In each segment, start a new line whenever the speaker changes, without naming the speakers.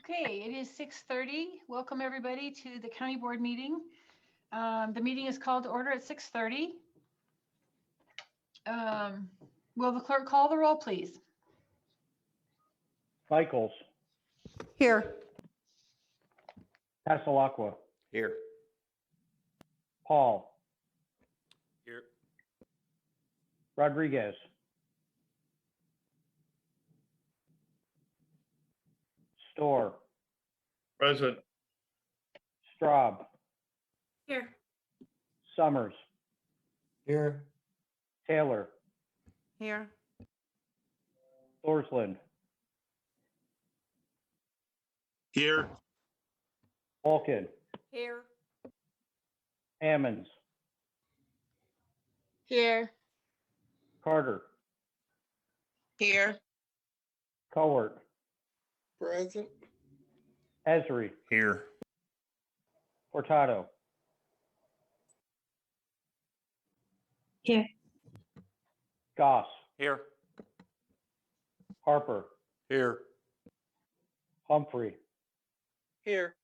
Okay, it is 6:30. Welcome everybody to the county board meeting. The meeting is called to order at 6:30. Will the clerk call the roll, please?
Michaels,
Here.
Passalacqua,
Here.
Paul,
Here.
Rodriguez, Storr,
Present.
Straub,
Here.
Summers,
Here.
Taylor,
Here.
Thorsland,
Here.
Vulcan,
Here.
Hammonds,
Here.
Carter,
Here.
Cowart,
Present.
Esri,
Here.
Hurtado,
Here.
Goss,
Here.
Harper,
Here.
Humphrey,
Here.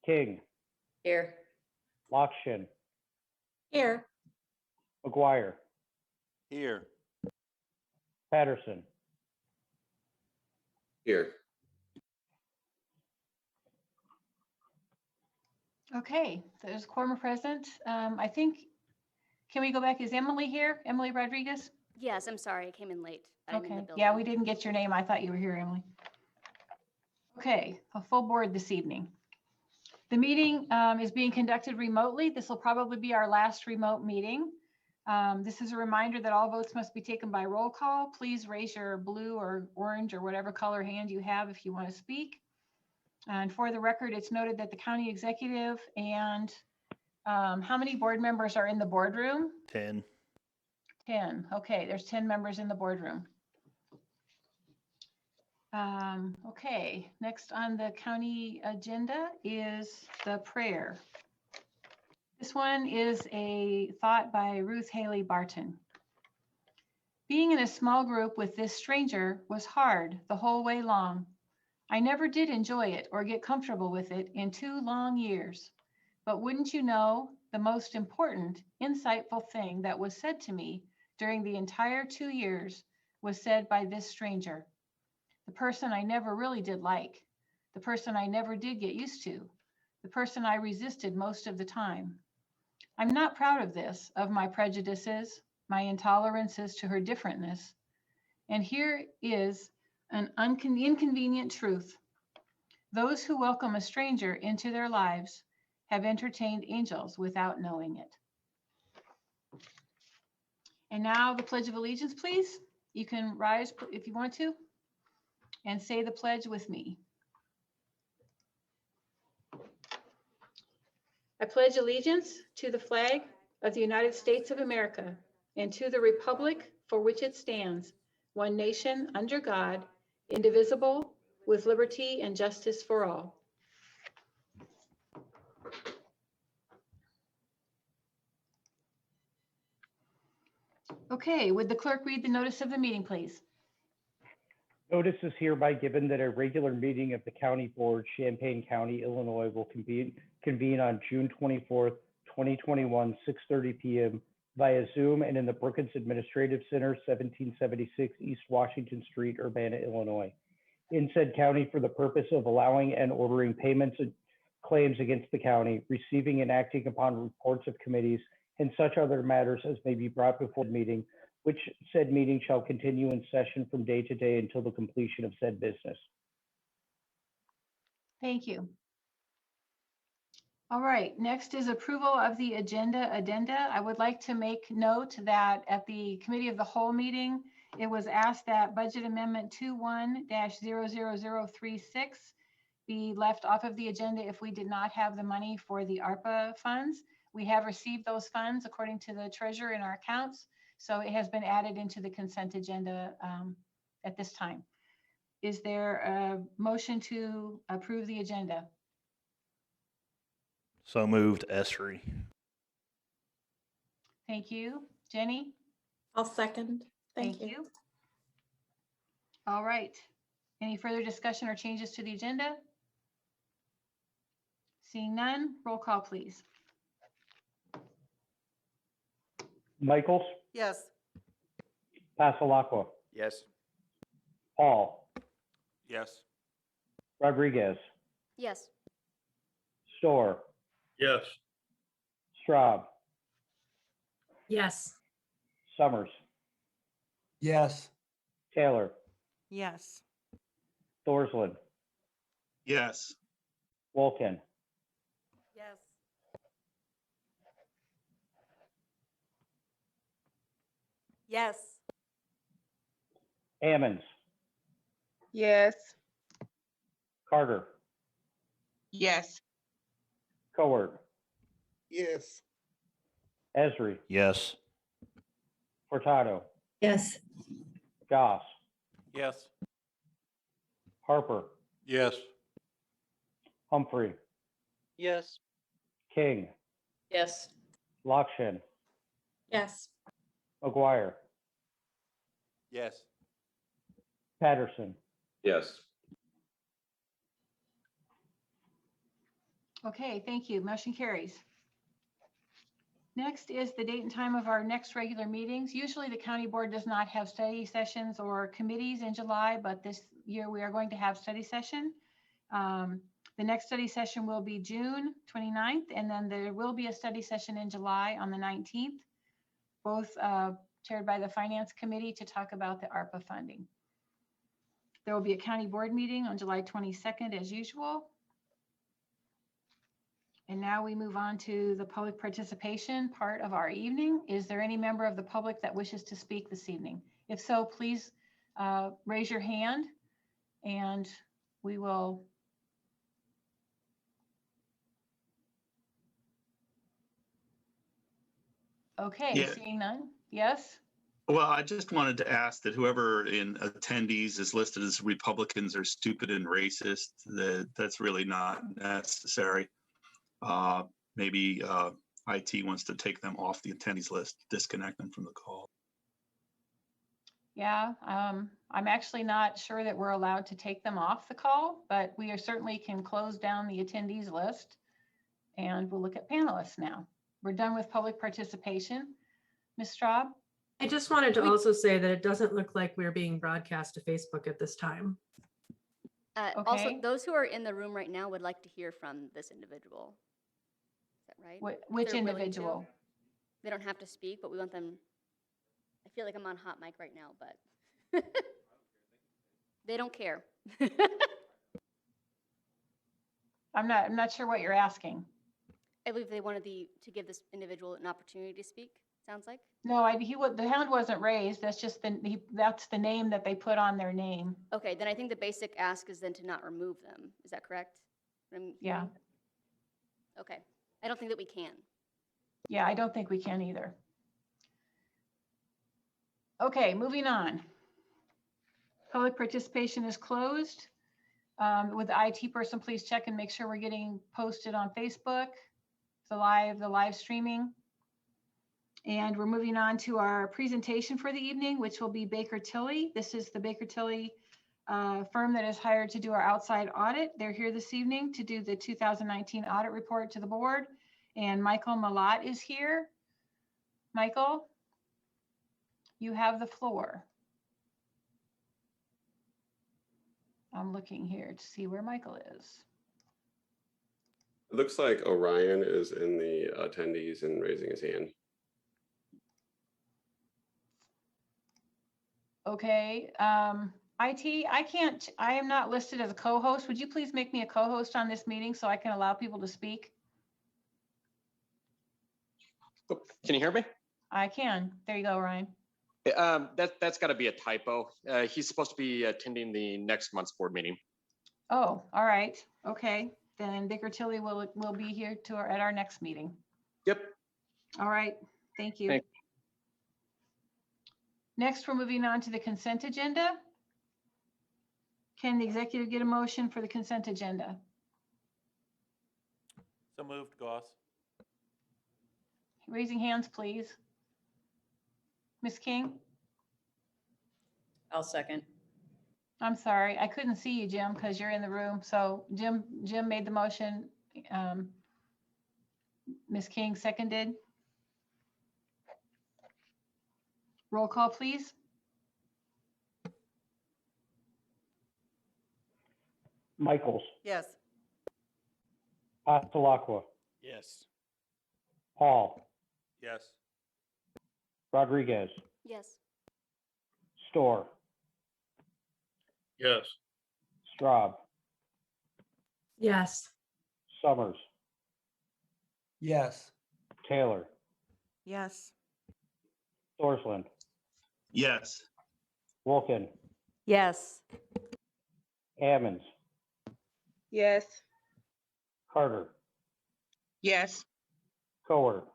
King,
Here.
Lockshin,
Here.
McGuire,
Here.
Patterson.
Here.
Okay, there's quorum present. I think, can we go back? Is Emily here? Emily Rodriguez?
Yes, I'm sorry, I came in late. I'm in the
Okay,
building.
yeah, we didn't get your name. I thought you were here, Emily. Okay, a full board this evening. The meeting is being conducted remotely. This will probably be our last remote meeting. This is a reminder that all votes must be taken by roll call. Please raise your blue or orange or whatever color hand you have if you want to speak. And for the record, it's noted that the county executive and how many board members are in the boardroom?
10.
10. Okay, there's 10 members in the boardroom. Okay, next on the county agenda is the prayer. This one is a thought by Ruth Haley Barton. Being in a small group with this stranger was hard the whole way long. I never did enjoy it or get comfortable with it in 2 long years. But wouldn't you know, the most important, insightful thing that was said to me during the entire 2 years was said by this stranger. The person I never really did like, the person I never did get used to, the person I resisted most of the time. I'm not proud of this, of my prejudices, my intolerances to her differentness. And here is an inconvenient truth. Those who welcome a stranger into their lives have entertained angels without knowing it. And now the Pledge of Allegiance, please. You can rise if you want to and say the pledge with me. I pledge allegiance to the flag of the United States of America and to the republic for which it stands, one nation under God, indivisible, with liberty and justice for all. Okay, would the clerk read the notice of the meeting, please?
Notice is hereby given that a regular meeting of the county board, Champaign County, Illinois, will convene on June 24th, 2021, 6:30 p.m. via Zoom and in the Brookins Administrative Center, 1776 East Washington Street, Urbana, Illinois, in said county for the purpose of allowing and ordering payments and claims against the county, receiving and acting upon reports of committees, and such other matters as may be brought before the meeting, which said meeting shall continue in session from day to day until the completion of said business.
Thank you. All right, next is approval of the addenda. I would like to make note that at the committee of the whole meeting, it was asked that budget amendment 21-00036 be left off of the agenda if we did not have the money for the ARPA funds. We have received those funds according to the treasurer in our accounts. So it has been added into the consent agenda at this time. Is there a motion to approve the agenda?
So moved, Esri.
Thank you. Jenny?
I'll second. Thank you.
All right. Any further discussion or changes to the agenda? Seeing none, roll call, please.
Michaels,
Yes.
Passalacqua,
Yes.
Paul,
Yes.
Rodriguez,
Yes.
Storr,
Yes.
Straub,
Yes.
Summers,
Yes.
Taylor,
Yes.
Thorsland,
Yes.
Wolkin,
Yes. Yes.
Ammons,
Yes.
Carter,
Yes.
Cowart,
Yes.
Esri,
Yes.
Furtado,
Yes.
Goss,
Yes.
Harper,
Yes.
Humphrey,
Yes.
King,
Yes.
Lockshin,
Yes.
McGuire,
Yes.
Patterson.
Yes.
Okay, thank you. Motion carries. Next is the date and time of our next regular meetings. Usually the county board does not have study sessions or committees in July, but this year we are going to have study session. The next study session will be June 29th, and then there will be a study session in July on the 19th, both chaired by the Finance Committee to talk about the ARPA funding. There will be a county board meeting on July 22nd as usual. And now we move on to the public participation part of our evening. Is there any member of the public that wishes to speak this evening? If so, please raise your hand and we will. Okay,
Yeah.
seeing none. Yes?
Well, I just wanted to ask that whoever in attendees is listed as Republicans are stupid and racist, that's really not necessary. Maybe IT wants to take them off the attendees list, disconnect them from the call.
Yeah, I'm actually not sure that we're allowed to take them off the call, but we are certainly can close down the attendees list. And we'll look at panelists now. We're done with public participation. Ms. Straub?
I just wanted to also say that it doesn't look like we're being broadcast to Facebook at this time.
Also,
Okay.
those who are in the room right now would like to hear from this individual. Is that right?
Which
They're willing to.
individual?
They don't have to speak, but we want them. I feel like I'm on hot mic right now, but they don't care.
I'm not sure what you're asking.
I believe they wanted to give this individual an opportunity to speak. Sounds like.
No, the hand wasn't raised. That's just that's the name that they put on their name.
Okay, then I think the basic ask is then to not remove them. Is that correct?
Yeah.
Okay. I don't think that we can.
Yeah, I don't think we can either. Okay, moving on. Public participation is closed. With the IT person, please check and make sure we're getting posted on Facebook, the live streaming. And we're moving on to our presentation for the evening, which will be Baker Tilly. This is the Baker Tilly firm that is hired to do our outside audit. They're here this evening to do the 2019 audit report to the board. And Michael Malat is here. Michael, you have the floor. I'm looking here to see where Michael is.
It looks like Orion is in the attendees and raising his hand.
Okay, IT, I am not listed as a co-host. Would you please make me a co-host on this meeting so I can allow people to speak?
Oh, can you hear me?
I can. There you go, Ryan.
That's got to be a typo. He's supposed to be attending the next month's board meeting.
Oh, all right. Okay, then Baker Tilly will be here at our next meeting.
Yep.
All right, thank you.
Thank-
Next, we're moving on to the consent agenda. Can the executive get a motion for the consent agenda?
So moved, Goss.
Raising hands, please. Ms. King?
I'll second.
I'm sorry, I couldn't see you, Jim, because you're in the room. So Jim made the motion. Ms. King seconded. Roll call, please.
Michaels,
Yes.
Astalaqua,
Yes.
Paul,
Yes.
Rodriguez,
Yes.
Storr,
Yes.
Straub,
Yes.
Summers,
Yes.
Taylor,
Yes.
Thorsland,
Yes.
Wolken,
Yes.
Ammons,
Yes.
Carter,
Yes.
Coer,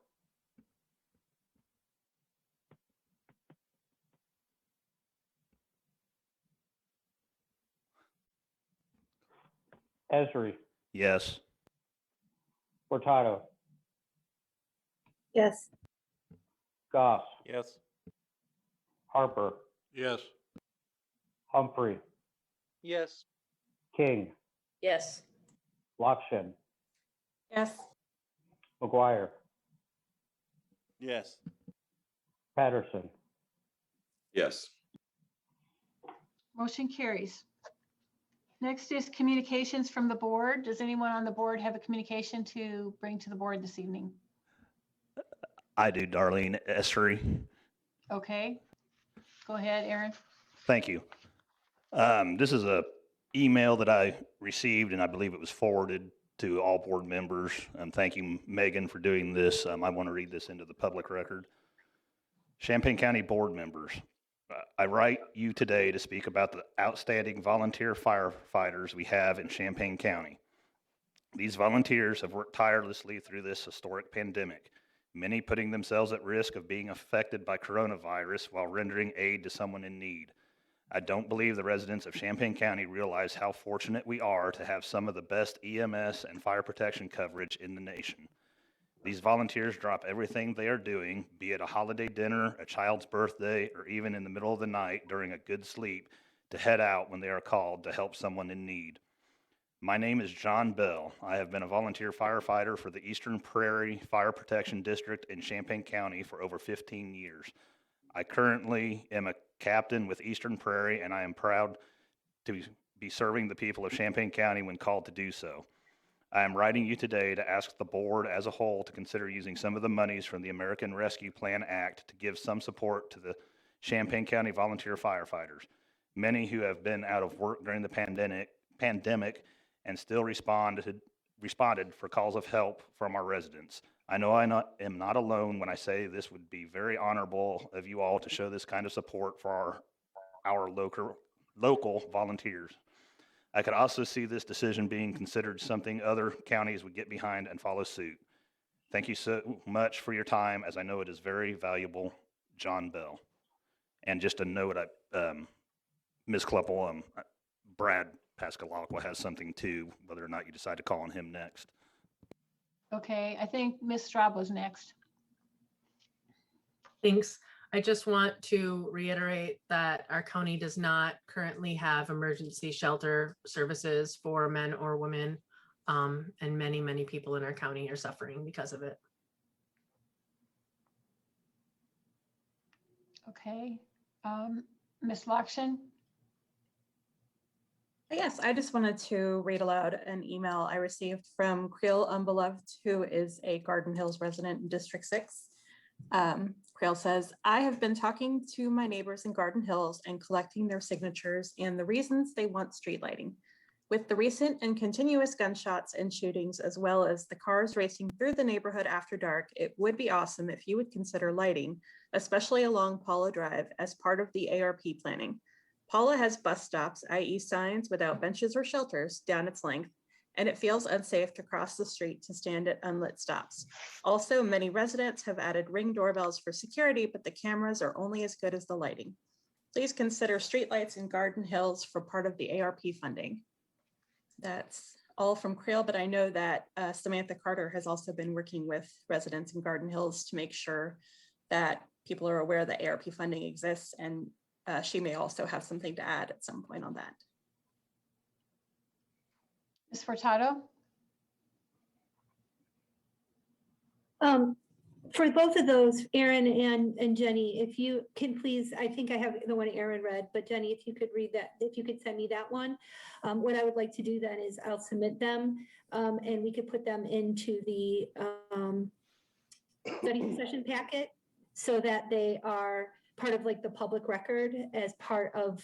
Esri,
Yes.
Furtado,
Yes.
Goss,
Yes.
Harper,
Yes.
Humphrey,
Yes.
King,
Yes.
Lockshin,
Yes.
McGuire,
Yes.
Patterson.
Yes.
Motion carries. Next is communications from the board. Does anyone on the board have a communication to bring to the board this evening?
I do, Darlene Essery.
Okay. Go ahead, Aaron.
Thank you. This is a email that I received, and I believe it was forwarded to all board members. Thank you, Megan, for doing this. I want to read this into the public record. Champaign County board members, I write you today to speak about the outstanding volunteer firefighters we have in Champaign County. These volunteers have worked tirelessly through this historic pandemic, many putting themselves at risk of being affected by coronavirus while rendering aid to someone in need. I don't believe the residents of Champaign County realize how fortunate we are to have some of the best EMS and fire protection coverage in the nation. These volunteers drop everything they are doing, be it a holiday dinner, a child's birthday, or even in the middle of the night during a good sleep, to head out when they are called to help someone in need. My name is John Bell. I have been a volunteer firefighter for the Eastern Prairie Fire Protection District in Champaign County for over 15 years. I currently am a captain with Eastern Prairie, and I am proud to be serving the people of Champaign County when called to do so. I am writing you today to ask the board as a whole to consider using some of the monies from the American Rescue Plan Act to give some support to the Champaign County volunteer firefighters, many who have been out of work during the pandemic and still responded for calls of help from our residents. I know I am not alone when I say this would be very honorable of you all to show this kind of support for our local volunteers. I could also see this decision being considered something other counties would get behind and follow suit. Thank you so much for your time, as I know it is very valuable. John Bell. And just a note, Ms. Kleppel, Brad Pascalaqua has something too, whether or not you decide to call on him next.
Okay, I think Ms. Straub was next.
Thanks. I just want to reiterate that our county does not currently have emergency shelter services for men or women. And many, many people in our county are suffering because of it.
Okay. Ms. Lockshin?
Yes, I just wanted to read aloud an email I received from Creel Unbeloved, who is a Garden Hills resident in District 6. Creel says, I have been talking to my neighbors in Garden Hills and collecting their signatures and the reasons they want street lighting. With the recent and continuous gunshots and shootings, as well as the cars racing through the neighborhood after dark, it would be awesome if you would consider lighting, especially along Paula Drive, as part of the ARP planning. Paula has bus stops, i.e. signs without benches or shelters, down its length, and it feels unsafe to cross the street to stand at unlit stops. Also, many residents have added Ring doorbells for security, but the cameras are only as good as the lighting. Please consider streetlights in Garden Hills for part of the ARP funding. That's all from Creel, but I know that Samantha Carter has also been working with residents in Garden Hills to make sure that people are aware that ARP funding exists, and she may also have something to add at some point on that.
Ms. Furtado?
For both of those, Aaron and Jenny, if you can please, I think I have the one Aaron read, but Jenny, if you could read that, if you could send me that one. What I would like to do then is I'll submit them and we could put them into the study session packet so that they are part of like the public record as part of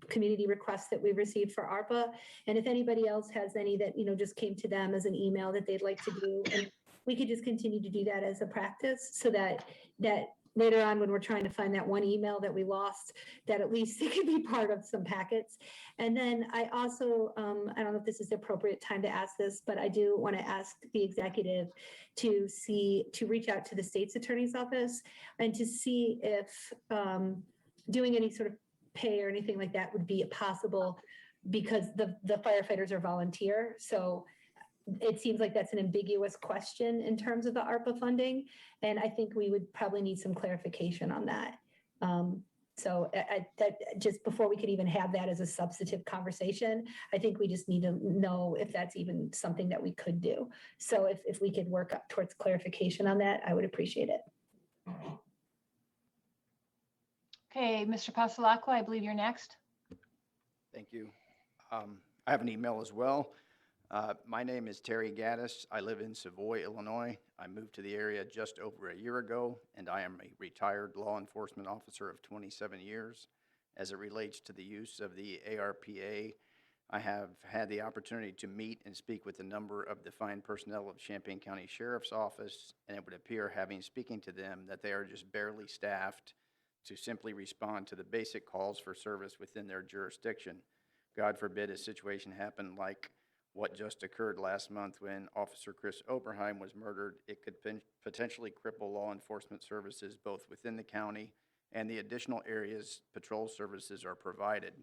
community requests that we've received for ARPA. And if anybody else has any that, just came to them as an email that they'd like to do, and we could just continue to do that as a practice so that later on when we're trying to find that one email that we lost, that at least it could be part of some packets. And then I also, I don't know if this is the appropriate time to ask this, but I do want to ask the executive to reach out to the state's attorney's office and to see if doing any sort of pay or anything like that would be possible, because the firefighters are volunteer. So it seems like that's an ambiguous question in terms of the ARPA funding. And I think we would probably need some clarification on that. So that just before we could even have that as a substantive conversation, I think we just need to know if that's even something that we could do. So if we could work up towards clarification on that, I would appreciate it.
Okay, Mr. Pasalacqua, I believe you're next.
Thank you. I have an email as well. My name is Terry Gaddis. I live in Savoy, Illinois. I moved to the area just over a year ago, and I am a retired law enforcement officer of 27 years. As it relates to the use of the ARPA, I have had the opportunity to meet and speak with a number of defined personnel of Champaign County Sheriff's Office, and it would appear, having speaking to them, that they are just barely staffed to simply respond to the basic calls for service within their jurisdiction. God forbid a situation happen like what just occurred last month when Officer Chris Oberheim was murdered. It could potentially cripple law enforcement services both within the county and the additional areas patrol services are provided.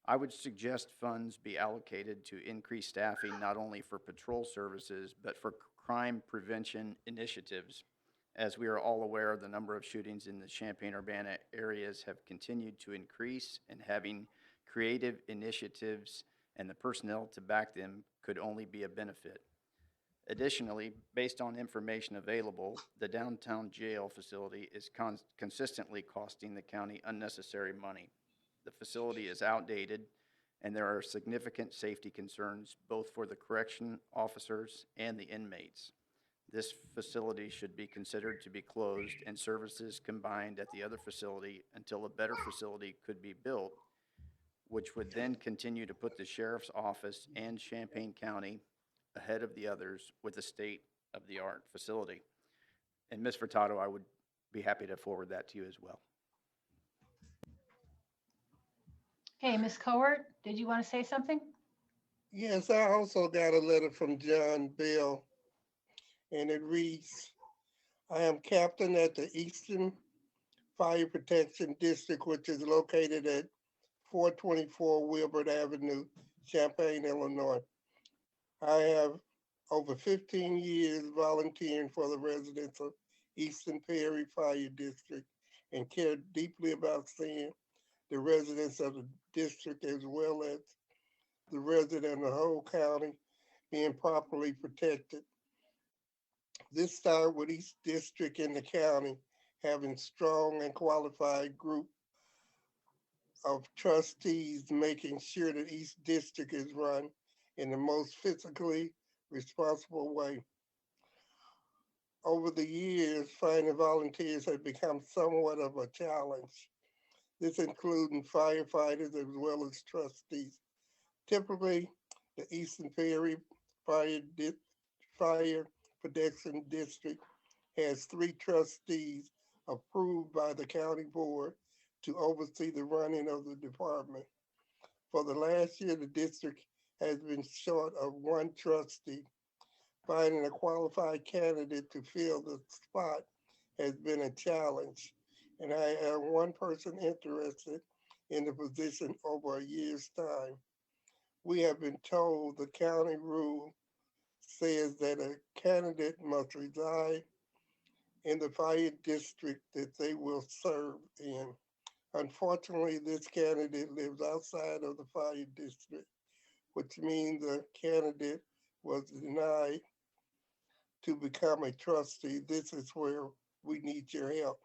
I would suggest funds be allocated to increase staffing not only for patrol services, but for crime prevention initiatives. As we are all aware, the number of shootings in the Champaign-Urbana areas have continued to increase, and having creative initiatives and the personnel to back them could only be a benefit. Additionally, based on information available, the downtown jail facility is consistently costing the county unnecessary money. The facility is outdated, and there are significant safety concerns both for the correction officers and the inmates. This facility should be considered to be closed and services combined at the other facility until a better facility could be built, which would then continue to put the sheriff's office and Champaign County ahead of the others with a state-of-the-art facility. And Ms. Furtado, I would be happy to forward that to you as well.
Okay, Ms. Cowart, did you want to say something?
Yes, I also got a letter from John Bell, and it reads, I am captain at the Eastern Fire Protection District, which is located at 424 Wilbert Avenue, Champaign, Illinois. I have over 15 years volunteering for the residents of Eastern Perry Fire District and care deeply about seeing the residents of the district as well as the resident of the whole county being properly protected. This started with each district in the county having strong and qualified group of trustees making sure that each district is run in the most physically responsible way. Over the years, finding volunteers has become somewhat of a challenge. This including firefighters as well as trustees. Typically, the Eastern Perry Fire Protection District has 3 trustees approved by the county board to oversee the running of the department. For the last year, the district has been short of 1 trustee. Finding a qualified candidate to fill the spot has been a challenge, and I have 1 person interested in the position over a year's time. We have been told the county rule says that a candidate must reside in the fire district that they will serve in. Unfortunately, this candidate lives outside of the fire district, which means the candidate was denied to become a trustee, this is where we need your help.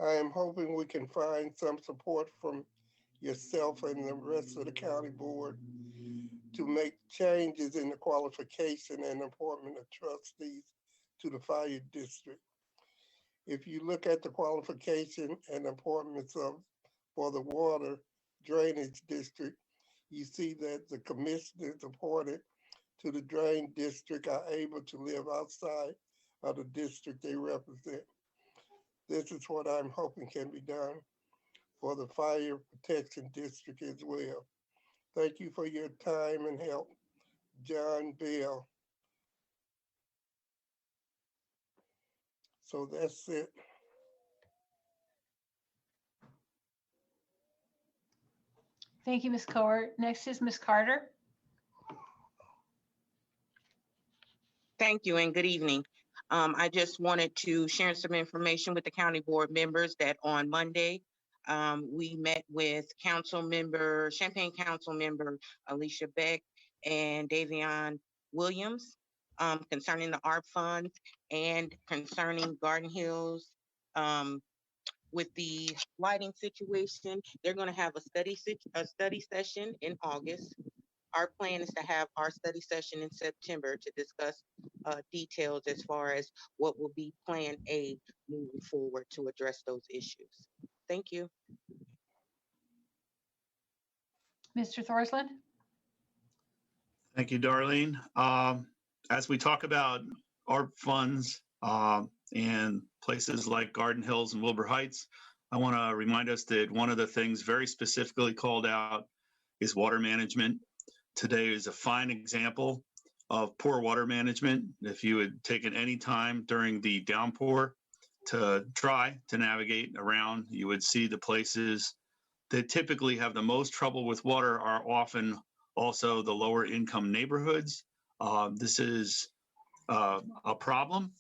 I am hoping we can find some support from yourself and the rest of the county board to make changes in the qualification and appointment of trustees to the fire district. If you look at the qualification and appointments for the water drainage district, you see that the commissioners appointed to the drain district are able to live outside of the district they represent. This is what I'm hoping can be done for the fire protection district as well. Thank you for your time and help, John Bell. So that's it.
Thank you, Ms. Cowart. Next is Ms. Carter.
Thank you and good evening. I just wanted to share some information with the county board members that on Monday, we met with Champaign Council member Alicia Beck and Davion Williams concerning the ARP funds and concerning Garden Hills. With the lighting situation, they're going to have a study session in August. Our plan is to have our study session in September to discuss details as far as what will be Plan A moving forward to address those issues. Thank you.
Mr. Thorsland?
Thank you, Darlene. As we talk about ARP funds and places like Garden Hills and Wilbur Heights, I want to remind us that one of the things very specifically called out is water management. Today is a fine example of poor water management. If you had taken any time during the downpour to try to navigate around, you would see the places that typically have the most trouble with water are often also the lower income neighborhoods. This is a problem.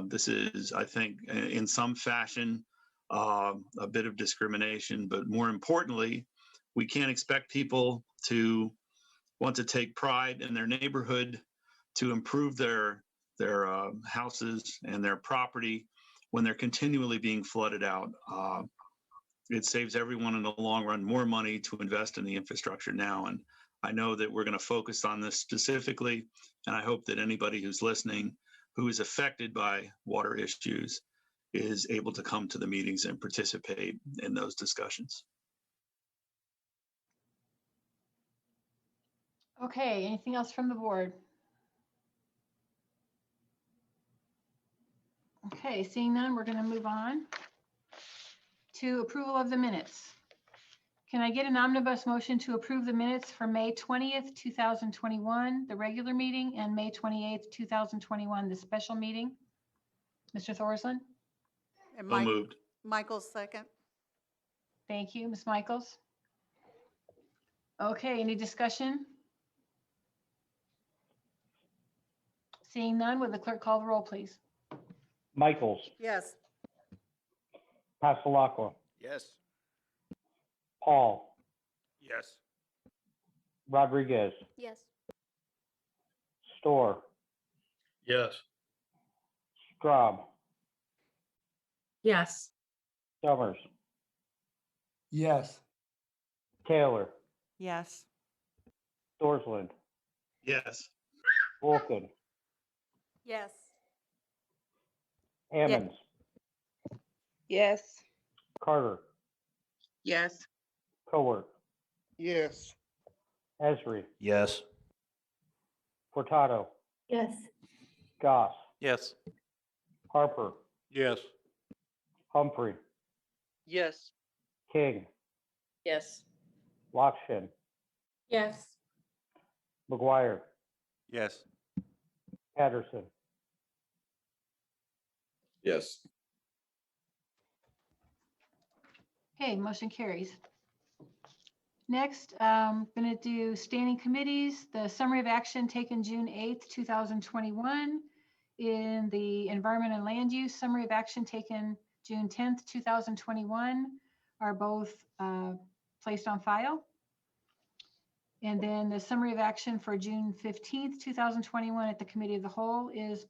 This is, I think, in some fashion, a bit of discrimination, but more importantly, we can't expect people to want to take pride in their neighborhood to improve their houses and their property when they're continually being flooded out. It saves everyone in the long run more money to invest in the infrastructure now. And I know that we're going to focus on this specifically, and I hope that anybody who's listening who is affected by water issues is able to come to the meetings and participate in those discussions.
Okay, anything else from the board? Okay, seeing none, we're going to move on to approval of the minutes. Can I get an omnibus motion to approve the minutes for May 20th, 2021, the regular meeting, and May 28th, 2021, the special meeting? Mr. Thorsland?
And
So moved.
Michael's second.
Thank you, Ms. Michaels. Okay, any discussion? Seeing none, would the clerk call the roll, please?
Michaels,
Yes.
Passalacqua,
Yes.
Paul,
Yes.
Rodriguez,
Yes.
Storr,
Yes.
Straub,
Yes.
Summers,
Yes.
Taylor,
Yes.
Thorsland,
Yes.
Wolken,
Yes.
Ammons,
Yes.
Carter,
Yes.
Cowart,
Yes.
Esri,
Yes.
Furtado,
Yes.
Goss,
Yes.
Harper,
Yes.
Humphrey,
Yes.
King,
Yes.
Lockshin,
Yes.
McGuire,
Yes.
Patterson,
Yes.
Okay, motion carries. Next, going to do standing committees, the summary of action taken June 8th, 2021 in the environment and land use, summary of action taken June 10th, 2021 are both placed on file. And then the summary of action for June 15th, 2021 at the Committee of the Whole is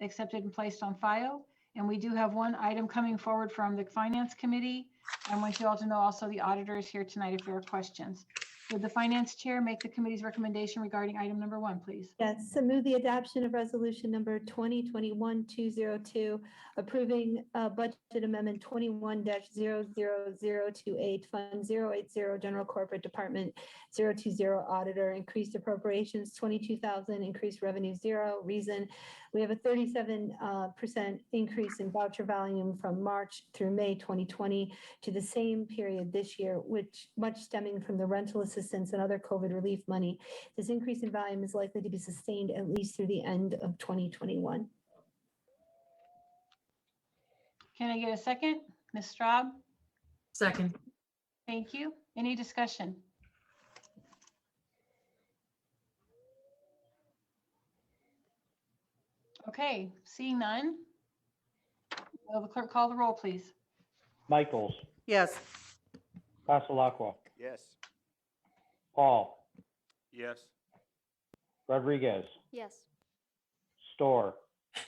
accepted and placed on file. And we do have one item coming forward from the Finance Committee. I want you all to know also the auditor is here tonight if there are questions. Would the Finance Chair make the committee's recommendation regarding item number 1, please?
Yes, so move the adoption of resolution number 2021-202, approving budget amendment 21-00028, Fund 080, General Corporate Department 020, Auditor, increased appropriations 22,000, increased revenue 0. Reason, we have a 37% increase in voucher volume from March through May 2020 to the same period this year, which much stemming from the rental assistance and other COVID relief money. This increase in volume is likely to be sustained at least through the end of 2021.
Can I get a second? Ms. Straub?
Second.
Thank you. Any discussion? Okay, seeing none. Will the clerk call the roll, please?
Michaels,
Yes.
Passalacqua,
Yes.
Paul,
Yes.
Rodriguez,
Yes.
Store,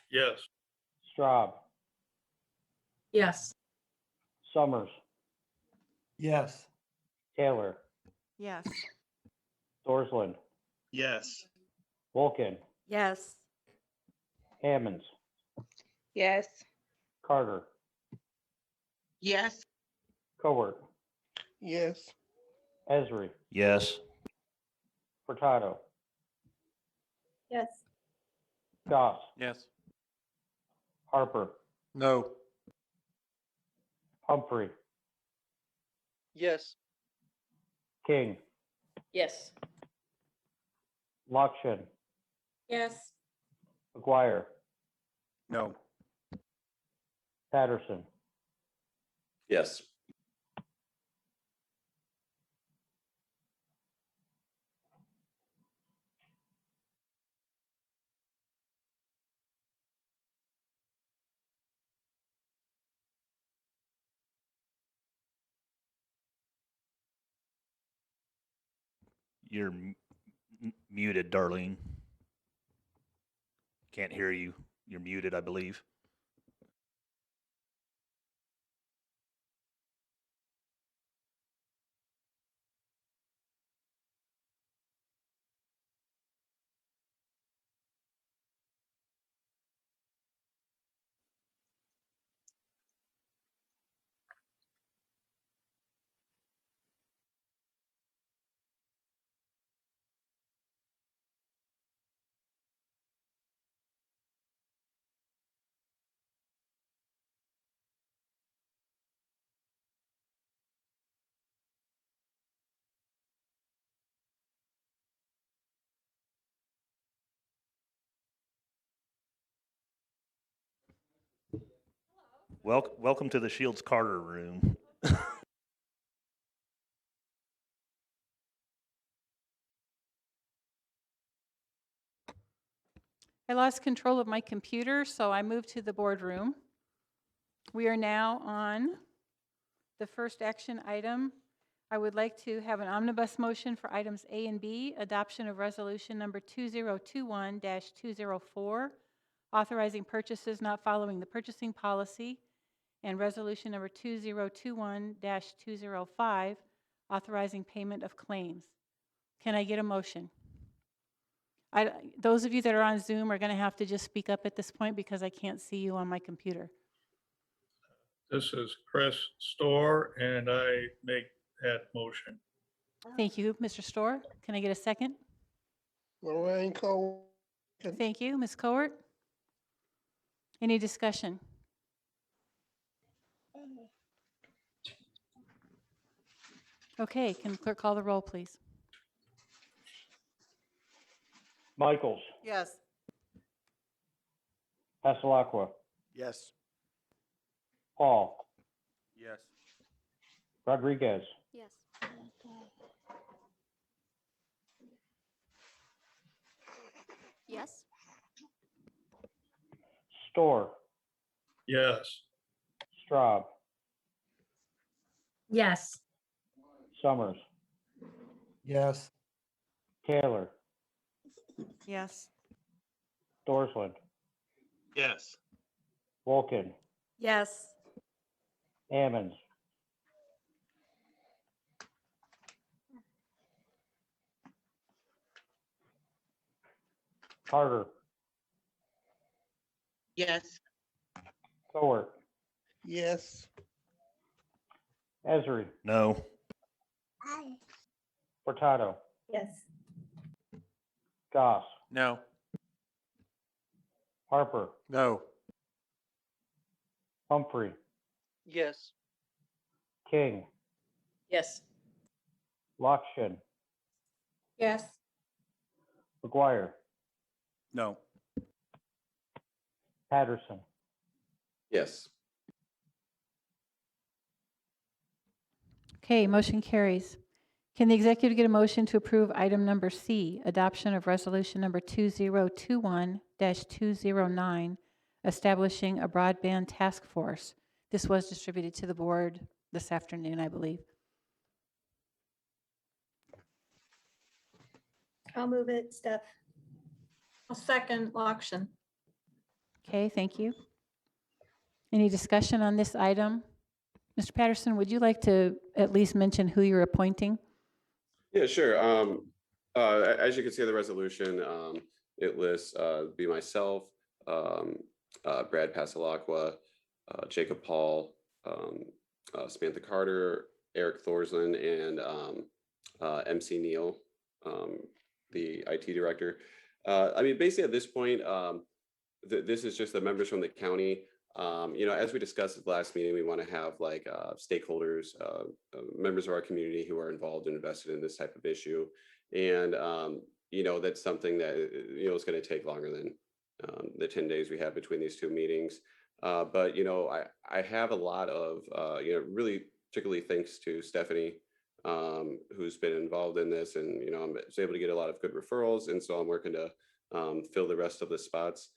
Yes.
Straub,
Yes.
Summers,
Yes.
Taylor,
Yes.
Dorsland,
Yes.
Wolken,
Yes.
Hammonds,
Yes.
Carter,
Yes.
Cowart,
yes,
Esri,
Yes.
Furtado,
Yes.
Goss,
Yes.
Harper,
No.
Humphrey,
Yes.
King,
Yes.
Lakshin,
Yes.
McGuire,
No.
Patterson,
Yes.
You're muted, Darlene. Can't hear you. You're muted, I believe. Welcome to the Shields Carter room.
I lost control of my computer, so I moved to the boardroom. We are now on the first action item. I would like to have an omnibus motion for items A and B, adoption of resolution number 2021-204, authorizing purchases not following the purchasing policy, and resolution number 2021-205, authorizing payment of claims. Can I get a motion? Those of you that are on Zoom are going to have to just speak up at this point because I can't see you on my computer.
This is Chris Store, and I make that motion.
Thank you, Mr. Storr. Can I get a second?
Lorraine Cole,
Thank you, Ms. Cowart. Any discussion? Okay, can the clerk call the roll, please?
Michaels,
Yes.
Passalacqua,
Yes.
Paul,
Yes.
Rodriguez,
Yes. Yes.
Store,
Yes.
Straub,
Yes.
Summers,
Yes.
Taylor,
Yes.
Dorsland,
Yes.
Wolken,
Yes.
Ammons, Carter,
Yes.
Cowart,
Yes.
Esri,
No.
Furtado,
Yes.
Goss,
No.
Harper,
No.
Humphrey,
Yes.
King,
Yes.
Lockshin,
Yes.
McGuire,
No.
Patterson,
Yes.
Okay, motion carries. Can the executive get a motion to approve item number C, adoption of resolution number 2021-209, establishing a broadband task force? This was distributed to the board this afternoon, I believe.
I'll move it, Steph.
I'll second Lockshin.
Okay, thank you. Any discussion on this item? Mr. Patterson, would you like to at least mention who you're appointing?
Yeah, sure. As you can see in the resolution, it lists be myself, Brad Pasalacqua, Jacob Paul, Samantha Carter, Eric Thorsland, and MC Neal, the IT director. I mean, basically at this point, this is just the members from the county. As we discussed at the last meeting, we want to have like stakeholders, members of our community who are involved and invested in this type of issue. And, that's something that, is going to take longer than the 10 days we have between these two meetings. But, I have a lot of, really particularly thanks to Stephanie, who's been involved in this, and, I was able to get a lot of good referrals. And so I'm working to fill the rest of the spots.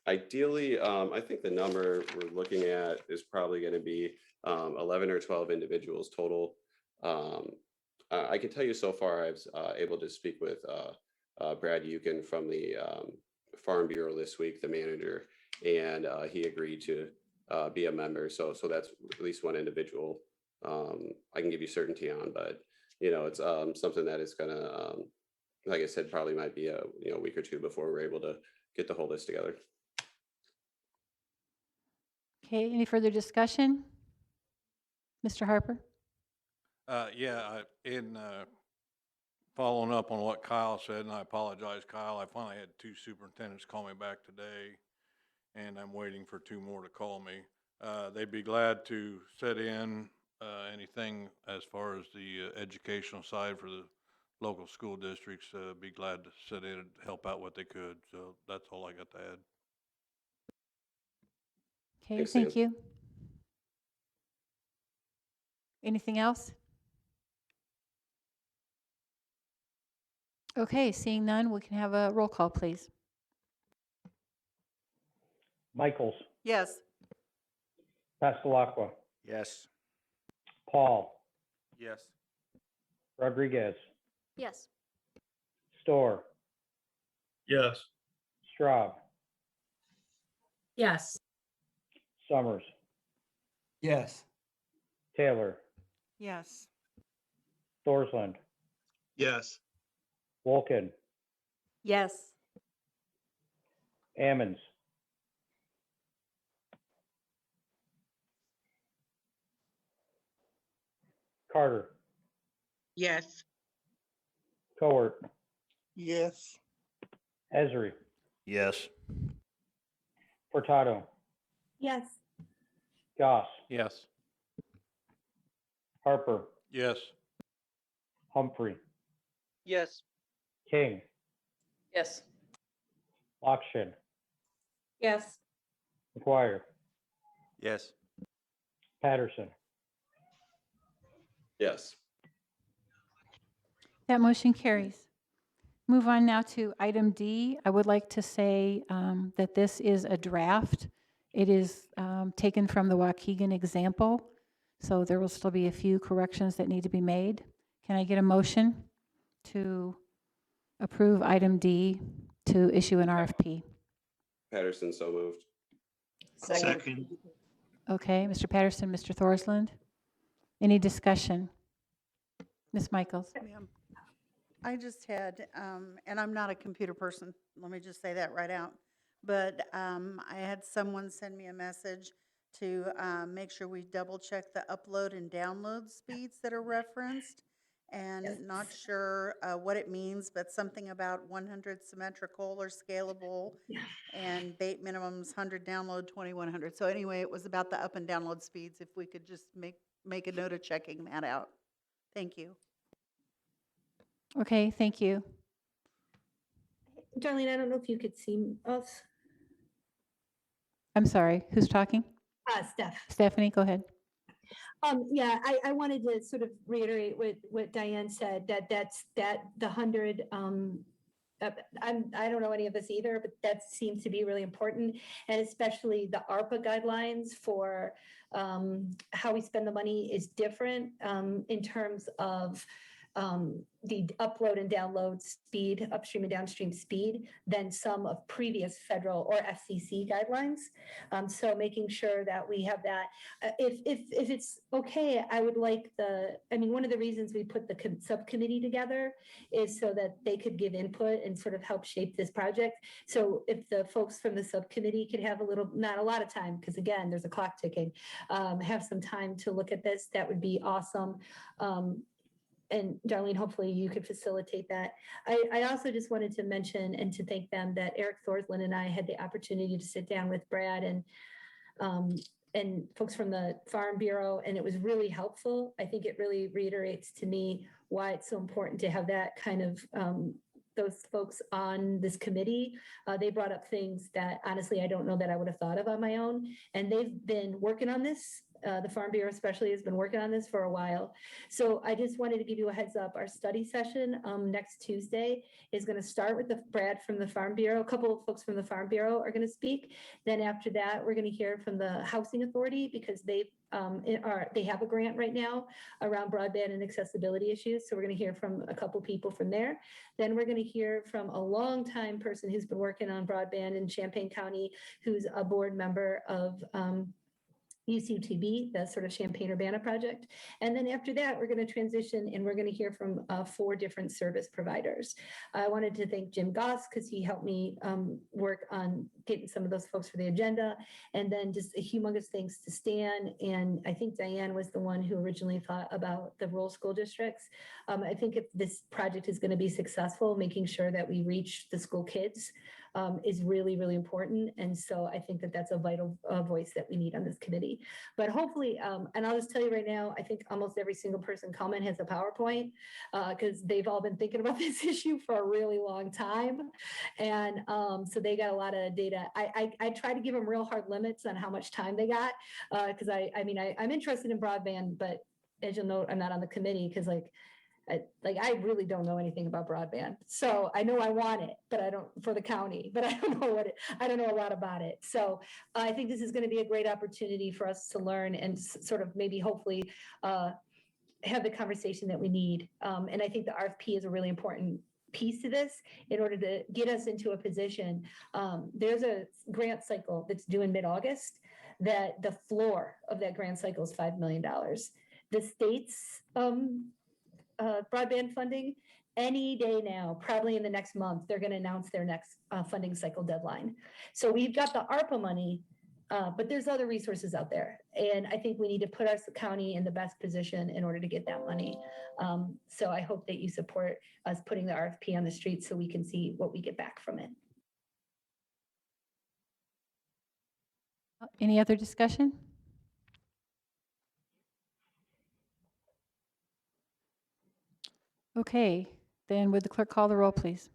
Ideally, I think the number we're looking at is probably going to be 11 or 12 individuals total. I can tell you so far, I was able to speak with Brad Yukin from the Farm Bureau this week, the manager, and he agreed to be a member. So that's at least one individual I can give you certainty on, but it's something that is going to, like I said, probably might be a week or two before we're able to get the whole list together.
Okay, any further discussion? Mr. Harper?
In following up on what Kyle said, and I apologize, Kyle, I finally had 2 superintendents call me back today, and I'm waiting for 2 more to call me. They'd be glad to set in anything as far as the educational side for the local school districts. Be glad to sit in and help out what they could. So that's all I got to add.
Okay,
Thanks,
thank
Sam.
you. Anything else? Okay, seeing none, we can have a roll call, please.
Michaels,
Yes.
Pastelacqua,
Yes.
Paul,
Yes.
Rodriguez,
Yes.
Storr,
Yes.
Straub,
Yes.
Summers,
Yes.
Taylor,
Yes.
Thorsland,
Yes.
Wolken,
Yes.
Ammons, Carter,
Yes.
Cowart,
Yes.
Esri,
Yes.
Furtado,
Yes.
Goss,
Yes.
Harper,
Yes.
Humphrey,
Yes.
King,
Yes.
Lockshin,
Yes.
McGuire,
Yes.
Patterson.
Yes.
That motion carries. Move on now to item D. I would like to say that this is a draft. It is taken from the Waukegan example, so there will still be a few corrections that need to be made. Can I get a motion to approve item D to issue an RFP?
Patterson, so moved.
Second.
Okay, Mr. Patterson, Mr. Thorsland. Any discussion? Ms. Michaels?
Ma'am, I just had, and I'm not a computer person, let me just say that right out. But I had someone send me a message to make sure we double check the upload and download speeds that are referenced. And not sure what it means, but something about 100 symmetrical or scalable and bait minimums 100 download, 2100. So anyway, it was about the up and download speeds. If we could just make a note of checking that out. Thank you.
Okay, thank you.
Darlene, I don't know if you could see us.
I'm sorry, who's talking?
Steph.
Stephanie, go ahead.
Yeah, I wanted to sort of reiterate what Diane said, that the 100, I don't know any of this either, but that seems to be really important. And especially the ARPA guidelines for how we spend the money is different in terms of the upload and download speed, upstream and downstream speed, than some of previous federal or FCC guidelines. So making sure that we have that. If it's okay, I would like one of the reasons we put the subcommittee together is so that they could give input and sort of help shape this project. So if the folks from the subcommittee could have not a lot of time, because again, there's a clock ticking, have some time to look at this, that would be awesome. And Darlene, hopefully you could facilitate that. I also just wanted to mention and to thank them that Eric Thorsland and I had the opportunity to sit down with Brad and folks from the Farm Bureau, and it was really helpful. I think it really reiterates to me why it's so important to have that kind of those folks on this committee. They brought up things that honestly I don't know that I would have thought of on my own, and they've been working on this. The Farm Bureau especially has been working on this for a while. So I just wanted to give you a heads up. Our study session next Tuesday is going to start with Brad from the Farm Bureau. A couple of folks from the Farm Bureau are going to speak. Then after that, we're going to hear from the Housing Authority because they have a grant right now around broadband and accessibility issues. So we're going to hear from a couple people from there. Then we're going to hear from a longtime person who's been working on broadband in Champaign County, who's a board member of UCTB, the sort of Champaign-Urbana project. And then after that, we're going to transition and we're going to hear from 4 different service providers. I wanted to thank Jim Goss because he helped me work on getting some of those folks for the agenda. And then just a humongous thanks to Stan. And I think Diane was the one who originally thought about the rural school districts. I think if this project is going to be successful, making sure that we reach the school kids is really, really important. And so I think that that's a vital voice that we need on this committee. But hopefully, and I'll just tell you right now, I think almost every single person comment has a PowerPoint because they've all been thinking about this issue for a really long time. And so they got a lot of data. I try to give them real hard limits on how much time they got because I'm interested in broadband, but as you'll note, I'm not on the committee because I really don't know anything about broadband. So I know I want it, but I don't for the county, but I don't know I don't know a lot about it. So I think this is going to be a great opportunity for us to learn and sort of maybe hopefully have the conversation that we need. And I think the RFP is a really important piece to this in order to get us into a position. There's a grant cycle that's due in mid-August that the floor of that grant cycle is $5 million. The state's broadband funding, any day now, probably in the next month, they're going to announce their next funding cycle deadline. So we've got the ARPA money, but there's other resources out there. And I think we need to put our county in the best position in order to get that money. So I hope that you support us putting the RFP on the street so we can see what we get back from it.
Any other discussion? Okay, then would the clerk call the roll, please?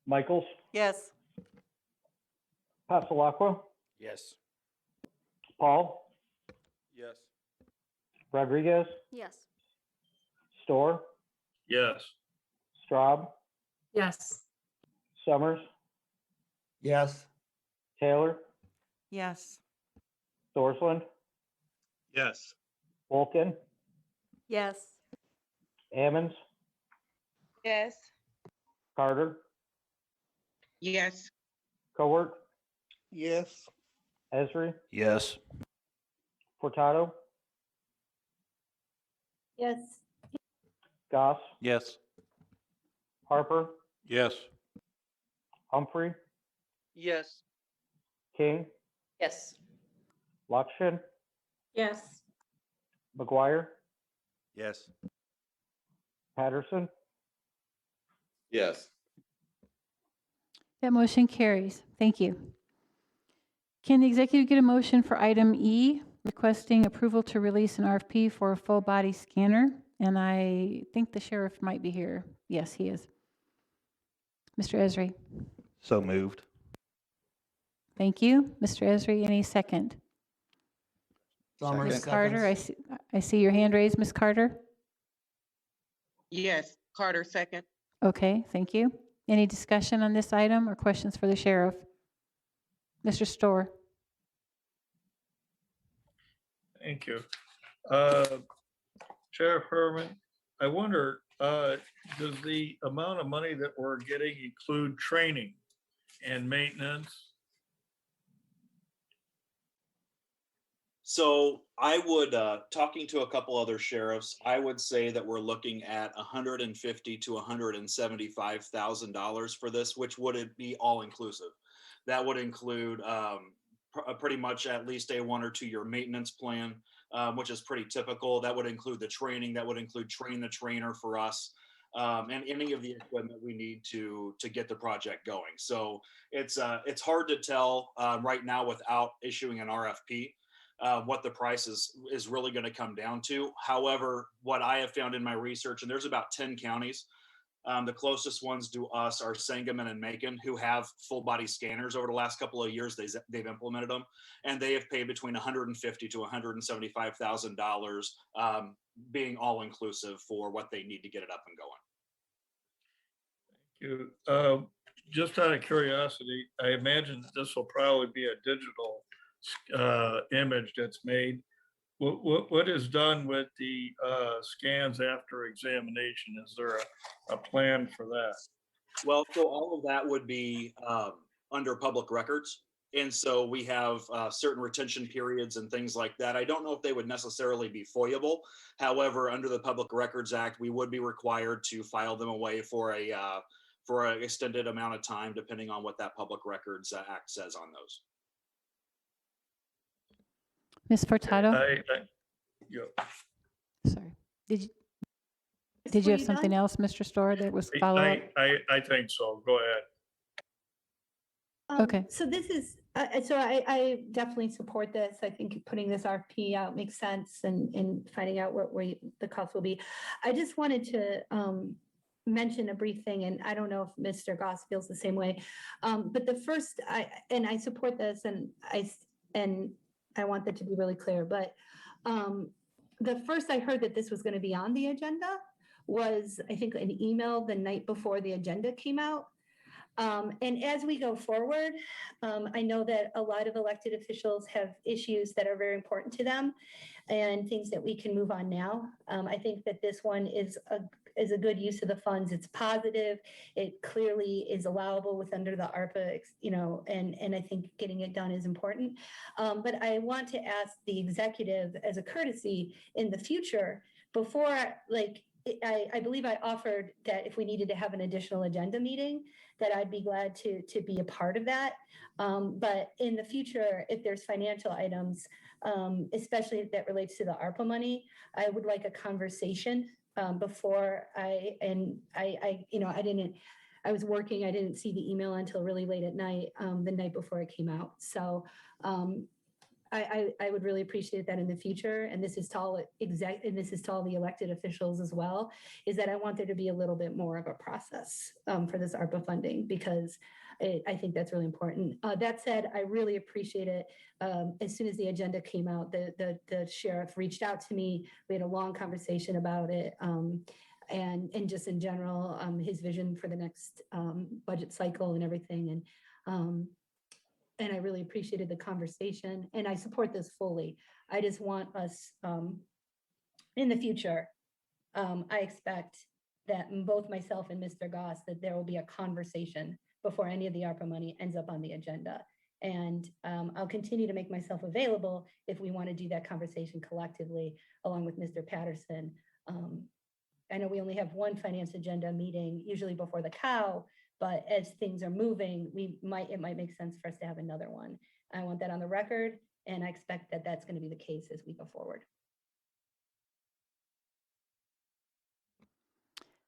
Michaels,
Yes.
Passalacqua,
Yes.
Paul,
Yes.
Rodriguez,
Yes.
Storr,
Yes.
Straub,
Yes.
Summers,
Yes.
Taylor,
Yes.
Thorsland,
Yes.
Wolken,
Yes.
Ammons,
Yes.
Carter,
Yes.
Cowart,
Yes.
Esri,
Yes.
Furtado,
Yes.
Goss,
Yes.
Harper,
Yes.
Humphrey,
Yes.
King,
Yes.
Lakshin,
Yes.
McGuire,
Yes.
Patterson,
Yes.
That motion carries. Thank you. Can the executive get a motion for item E, requesting approval to release an RFP for a full body scanner? And I think the sheriff might be here. Yes, he is. Mr. Esri.
So moved.
Thank you. Mr. Esri, any second?
Summers
Ms. Carter, I see your hand raised, Ms. Carter.
Yes. Carter, second.
Okay, thank you. Any discussion on this item or questions for the sheriff? Mr. Storr.
Thank you. Sheriff Herman, I wonder, does the amount of money that we're getting include training and maintenance?
So I would, talking to a couple other sheriffs, I would say that we're looking at $150,000 to $175,000 for this, which would be all inclusive. That would include pretty much at least a 1 or 2 year maintenance plan, which is pretty typical. That would include the training. That would include train the trainer for us, and any of the equipment we need to get the project going. So it's hard to tell right now without issuing an RFP. What the price is really going to come down to. However, what I have found in my research, and there's about 10 counties, the closest ones to us are Sangamon and Macon, who have full body scanners over the last couple of years. They've implemented them, and they have paid between $150,000 to $175,000, being all inclusive for what they need to get it up and going.
You, just out of curiosity, I imagine this will probably be a digital image that's made. What is done with the scans after examination? Is there a plan for that?
Well, so all of that would be under public records. And so we have certain retention periods and things like that. I don't know if they would necessarily be FOIable. However, under the Public Records Act, we would be required to file them away for an extended amount of time, depending on what that Public Records Act says on those.
Ms. Furtado?
Yeah.
Sorry. Did you have something else, Mr. Storr, that was follow-up?
I think so. Go ahead.
Okay.
So this is, so I definitely support this. I think putting this RFP out makes sense and finding out what the cost will be. I just wanted to mention a brief thing, and I don't know if Mr. Goss feels the same way. But the first, I support this, and I want that to be really clear, but the first I heard that this was going to be on the agenda was, I think, an email the night before the agenda came out. And as we go forward, I know that a lot of elected officials have issues that are very important to them and things that we can move on now. I think that this one is a good use of the funds. It's positive. It clearly is allowable with under the ARPA, and I think getting it done is important. But I want to ask the executive as a courtesy in the future, before, I believe I offered that if we needed to have an additional agenda meeting, that I'd be glad to be a part of that. But in the future, if there's financial items, especially that relates to the ARPA money, I would like a conversation before I was working, I didn't see the email until really late at night, the night before it came out. So I would really appreciate that in the future. And this is to all the elected officials as well, is that I want there to be a little bit more of a process for this ARPA funding, because I think that's really important. That said, I really appreciate it. As soon as the agenda came out, the sheriff reached out to me. We had a long conversation about it. And just in general, his vision for the next budget cycle and everything. And I really appreciated the conversation, and I support this fully. I just want us in the future, I expect that both myself and Mr. Goss, that there will be a conversation before any of the ARPA money ends up on the agenda. And I'll continue to make myself available if we want to do that conversation collectively, along with Mr. Patterson. I know we only have one finance agenda meeting, usually before the cow, but as things are moving, it might make sense for us to have another one. I want that on the record, and I expect that that's going to be the case as we go forward.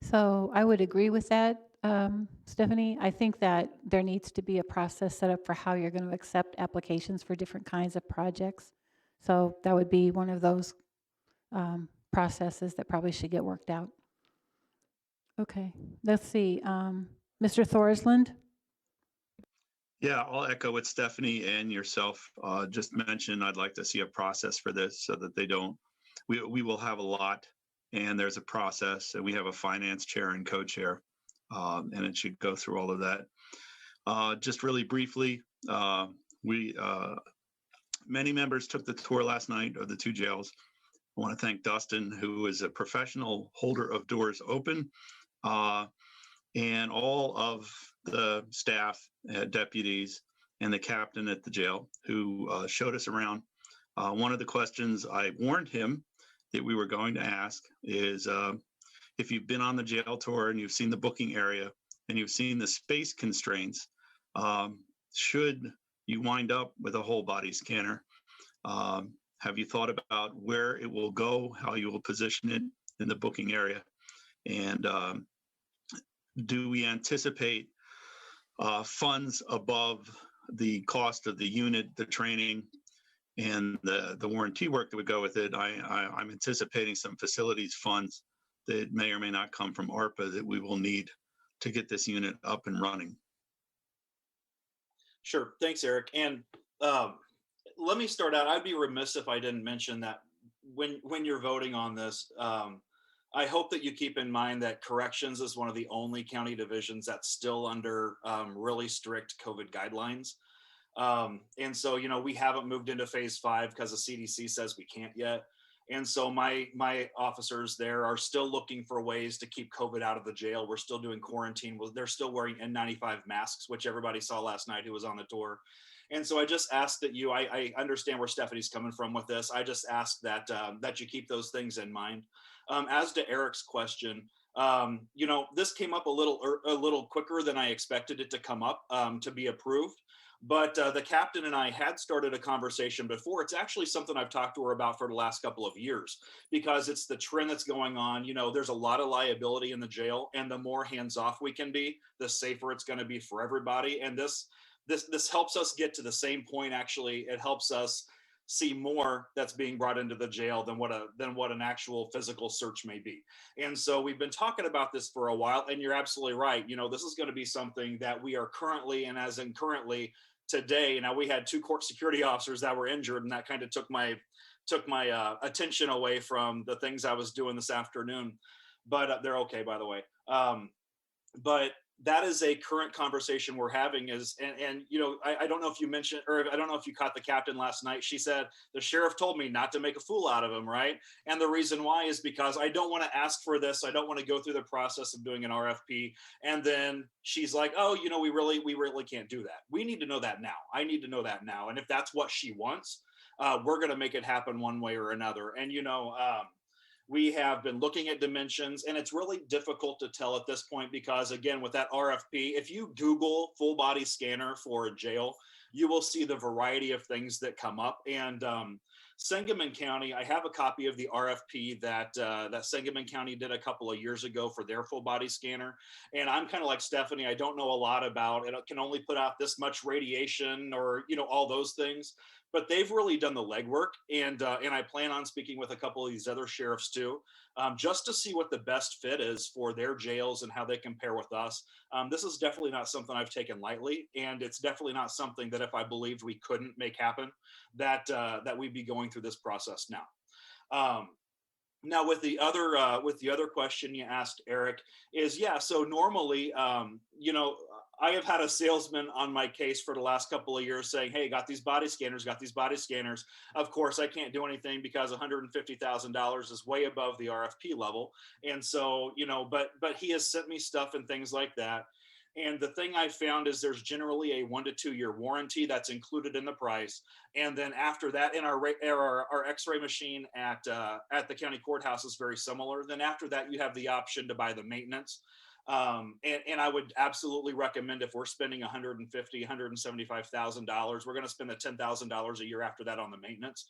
So I would agree with that, Stephanie. I think that there needs to be a process set up for how you're going to accept applications for different kinds of projects. So that would be one of those processes that probably should get worked out. Okay, let's see. Mr. Thorsland?
Yeah, I'll echo what Stephanie and yourself just mentioned. I'd like to see a process for this so that we will have a lot, and there's a process, and we have a finance chair and co-chair, and it should go through all of that. Just really briefly, many members took the tour last night of the two jails. I want to thank Dustin, who is a professional holder of doors open, and all of the staff, deputies, and the captain at the jail who showed us around. One of the questions I warned him that we were going to ask is if you've been on the jail tour and you've seen the booking area and you've seen the space constraints, should you wind up with a whole body scanner, have you thought about where it will go, how you will position it in the booking area? And do we anticipate funds above the cost of the unit, the training, and the warranty work that would go with it? I'm anticipating some facilities funds that may or may not come from ARPA that we will need to get this unit up and running.
Sure. Thanks, Eric. And let me start out. I'd be remiss if I didn't mention that when you're voting on this, I hope that you keep in mind that corrections is one of the only county divisions that's still under really strict COVID guidelines. And so, we haven't moved into phase 5 because the CDC says we can't yet. And so my officers there are still looking for ways to keep COVID out of the jail. We're still doing quarantine. They're still wearing N95 masks, which everybody saw last night who was on the tour. And so I just ask that I understand where Stephanie's coming from with this. I just ask that that you keep those things in mind. As to Eric's question, this came up a little quicker than I expected it to come up to be approved. But the captain and I had started a conversation before. It's actually something I've talked to her about for the last couple of years, because it's the trend that's going on. There's a lot of liability in the jail, and the more hands-off we can be, the safer it's going to be for everybody. And this helps us get to the same point. Actually, it helps us see more that's being brought into the jail than what an actual physical search may be. And so we've been talking about this for a while, and you're absolutely right. This is going to be something that we are currently, and as in currently today, now we had 2 court security officers that were injured, and that kind of took my attention away from the things I was doing this afternoon, but they're okay, by the way. But that is a current conversation we're having I don't know if you mentioned, or I don't know if you caught the captain last night. She said, the sheriff told me not to make a fool out of him, right? And the reason why is because I don't want to ask for this. I don't want to go through the process of doing an RFP. And then she's like, oh, we really can't do that. We need to know that now. I need to know that now. And if that's what she wants, we're going to make it happen one way or another. And, we have been looking at dimensions, and it's really difficult to tell at this point because, again, with that RFP, if you Google full body scanner for a jail, you will see the variety of things that come up. And Sangamon County, I have a copy of the RFP that Sangamon County did a couple of years ago for their full body scanner. And I'm kind of like Stephanie, I don't know a lot about it. It can only put out this much radiation or, all those things. But they've really done the legwork, and I plan on speaking with a couple of these other sheriffs too, just to see what the best fit is for their jails and how they compare with us. This is definitely not something I've taken lightly, and it's definitely not something that if I believed we couldn't make happen, that we'd be going through this process now. Now, with the other question you asked, Eric, is so normally, I have had a salesman on my case for the last couple of years saying, hey, got these body scanners, got these body scanners. Of course, I can't do anything because $150,000 is way above the RFP level. And so, but he has sent me stuff and things like that. And the thing I found is there's generally a 1 to 2 year warranty that's included in the price. And then after that, in our X-ray machine at the county courthouse is very similar. Then after that, you have the option to buy the maintenance. And I would absolutely recommend if we're spending $150,000, $175,000, we're going to spend $10,000 a year after that on the maintenance.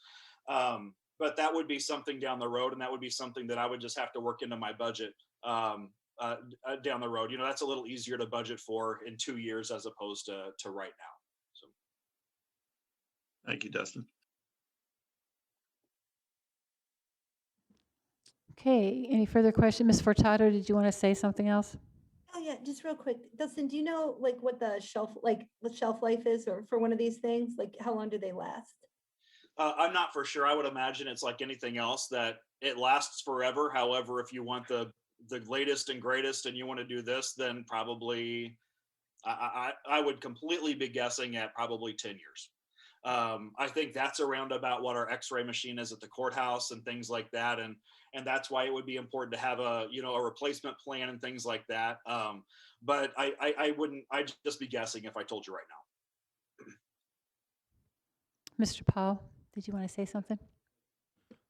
But that would be something down the road, and that would be something that I would just have to work into my budget down the road. That's a little easier to budget for in 2 years as opposed to right now. So.
Thank you, Dustin.
Okay, any further question? Ms. Furtado, did you want to say something else?
Oh, yeah, just real quick. Dustin, do you know like what the shelf life is or for one of these things? Like how long do they last?
I'm not for sure. I would imagine it's like anything else that it lasts forever. However, if you want the latest and greatest and you want to do this, then probably I would completely be guessing at probably 10 years. I think that's around about what our X-ray machine is at the courthouse and things like that. And that's why it would be important to have a replacement plan and things like that. But I'd just be guessing if I told you right now.
Mr. Powell, did you want to say something?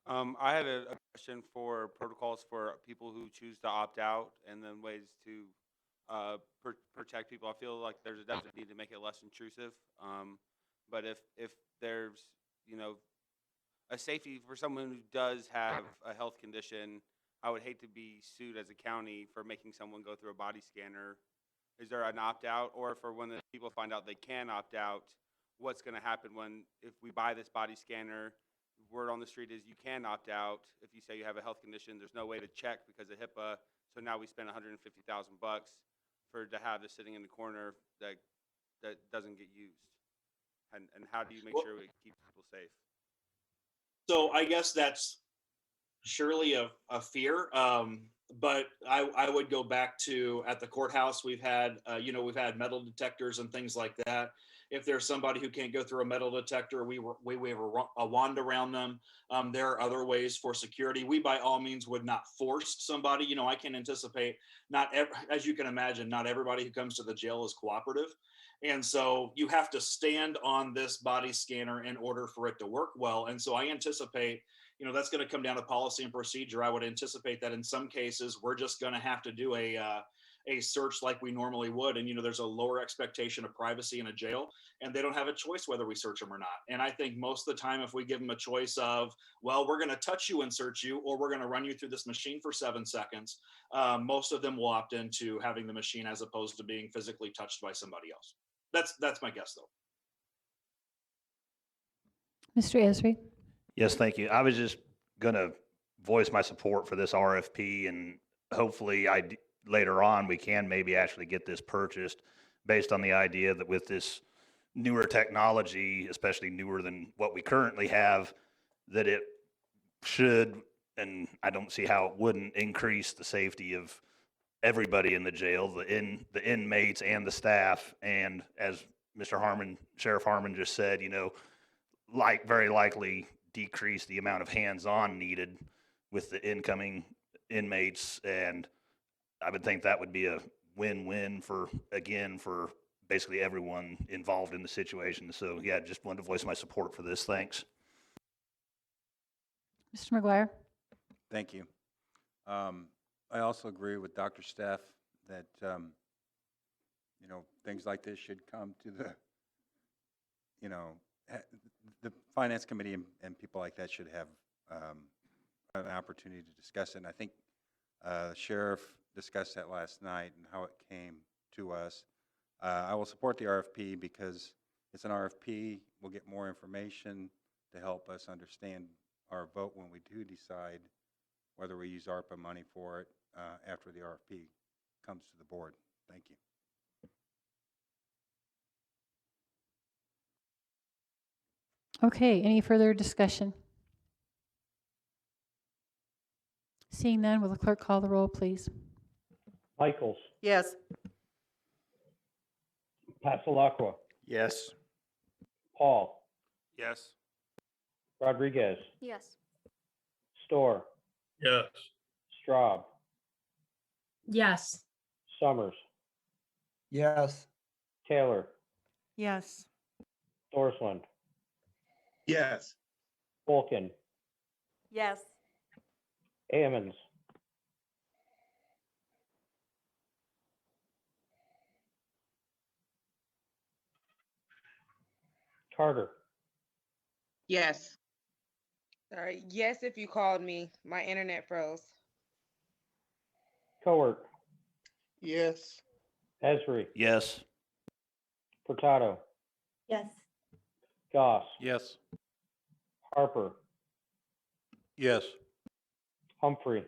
I had a question for protocols for people who choose to opt out, and then ways to protect people. I feel like there's a definite need to make it less intrusive. But if there's a safety for someone who does have a health condition, I would hate to be sued as a county for making someone go through a body scanner. Is there an opt out, or for when the people find out they can opt out, what's going to happen if we buy this body scanner? Word on the street is you can opt out if you say you have a health condition. There's no way to check because of HIPAA. So now we spend $150,000 to have this sitting in the corner that doesn't get used. And how do you make sure we keep people safe?
So I guess that's surely a fear. But I would go back to at the courthouse, we've had metal detectors and things like that. If there's somebody who can't go through a metal detector, we have a wand around them. There are other ways for security. We by all means would not force somebody. I can anticipate as you can imagine, not everybody who comes to the jail is cooperative. And so you have to stand on this body scanner in order for it to work well. And so I anticipate, that's going to come down to policy and procedure. I would anticipate that in some cases, we're just going to have to do a search like we normally would. And, there's a lower expectation of privacy in a jail, and they don't have a choice whether we search them or not. And I think most of the time, if we give them a choice of, well, we're going to touch you and search you, or we're going to run you through this machine for 7 seconds, most of them will opt into having the machine as opposed to being physically touched by somebody else. That's my guess, though.
Mr. Esri?
Yes, thank you. I was just going to voice my support for this RFP, and hopefully later on we can maybe actually get this purchased based on the idea that with this newer technology, especially newer than what we currently have, that it should, and I don't see how it wouldn't, increase the safety of everybody in the jail, the inmates and the staff. And as Sheriff Harmon just said, very likely decrease the amount of hands-on needed with the incoming inmates. And I would think that would be a win-win for basically everyone involved in the situation. So yeah, just wanted to voice my support for this. Thanks.
Mr. McGuire?
Thank you. I also agree with Dr. Steph that, things like this should come to the Finance Committee and people like that should have an opportunity to discuss it. And I think the Sheriff discussed that last night and how it came to us. I will support the RFP because it's an RFP. We'll get more information to help us understand our vote when we do decide whether we use ARPA money for it after the RFP comes to the board. Thank you.
Okay, any further discussion? Seeing none, will the clerk call the roll, please?
Michaels,
Yes.
Passalacqua,
Yes.
Paul,
Yes.
Rodriguez,
Yes.
Storr,
Yes.
Straub,
Yes.
Summers,
Yes.
Taylor,
Yes.
Thorsland,
Yes.
Wolkin,
Yes.
Ammons, Carter,
Yes. Sorry, yes, if you called me, my internet froze.
Cowart,
Yes.
Esri,
Yes.
Furtado,
Yes.
Goss,
Yes.
Harper,
Yes.
Humphrey,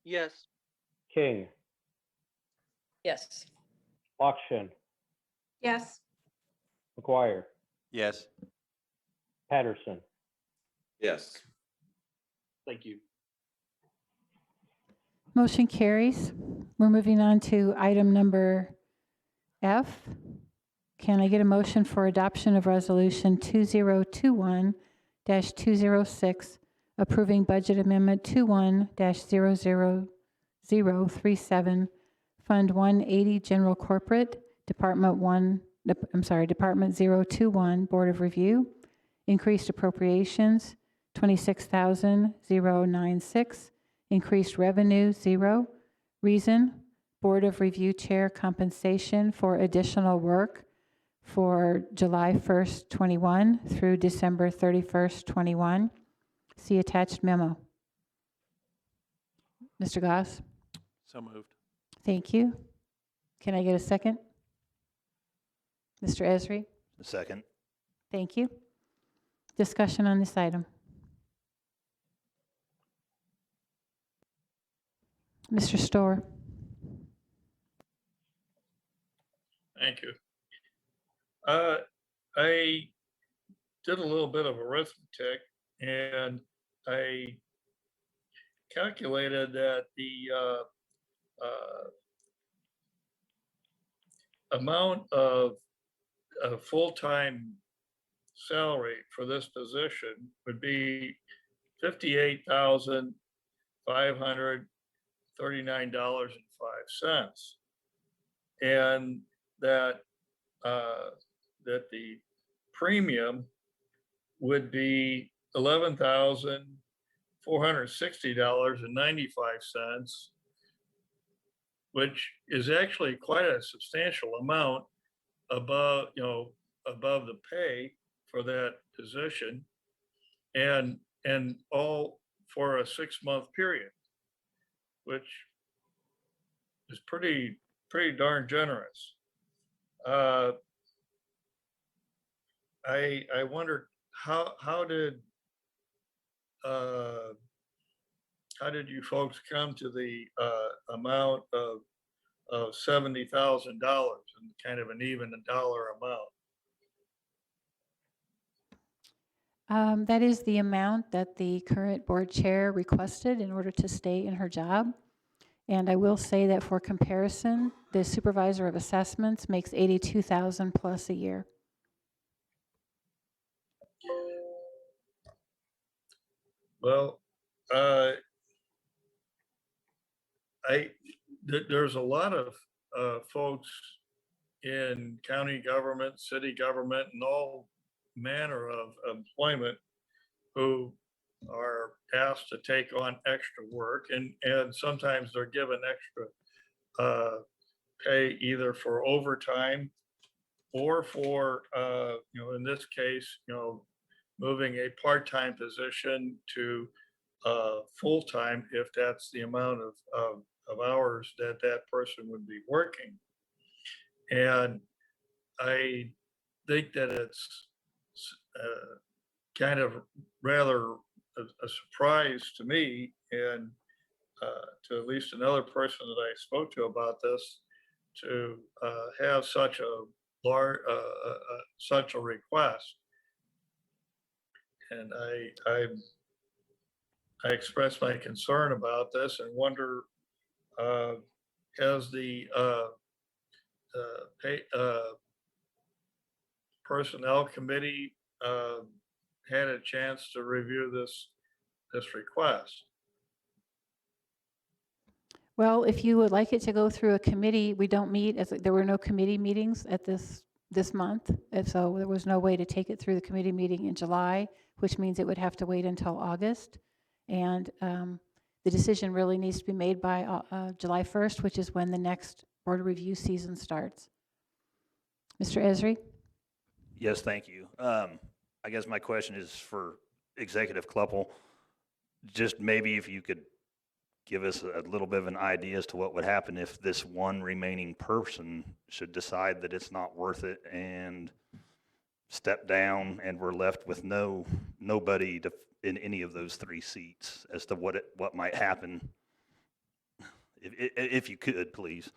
Yes.
King,
Yes.
Lockshin,
Yes.
McGuire,
Yes.
Patterson.
Yes.
Thank you.
Motion carries. We're moving on to item number F. Can I get a motion for adoption of Resolution 2021-206, approving budget amendment 21-00037, Fund 180, General Corporate, Department 021, Board of Review, increased appropriations, 26,096, increased revenue, 0. Reason, Board of Review Chair compensation for additional work for July 1st, 21 through December 31st, 21. See attached memo. Mr. Goss,
So moved.
thank you. Can I get a second? Mr. Esri,
Second.
thank you. Discussion on this item. Mr. Storr,
Thank you. I did a little bit of arithmetic and I calculated that the amount of a full-time salary for this position would be $58,539.05. And that that the premium would be $11,460.95, which is actually quite a substantial amount above, above the pay for that position, and all for a 6-month period, which is pretty darn generous. I wondered how did you folks come to the amount of $70,000 and kind of an even dollar amount?
that is the amount that the current board chair requested in order to stay in her job. And I will say that for comparison, the supervisor of assessments makes $82,000 plus a year.
Well, there's a lot of folks in county government, city government, and all manner of employment who are asked to take on extra work, and sometimes they're given extra pay either for overtime or for, in this case, moving a part-time position to full-time if that's the amount of hours that person would be working. And I think that it's kind of rather a surprise to me and to at least another person that I spoke to about this, to have such a large, such a request. And I expressed my concern about this and wonder, has the Personnel Committee had a chance to review this request?
Well, if you would like it to go through a committee, we don't meet, there were no committee meetings at this month. And so there was no way to take it through the committee meeting in July, which means it would have to wait until August. And the decision really needs to be made by July 1st, which is when the next board review season starts. Mr. Esri?
Yes, thank you. I guess my question is for Executive Kluppel. Just maybe if you could give us a little bit of an idea as to what would happen if this one remaining person should decide that it's not worth it and step down, and we're left with nobody in any of those 3 seats, as to what might happen. If you could, please.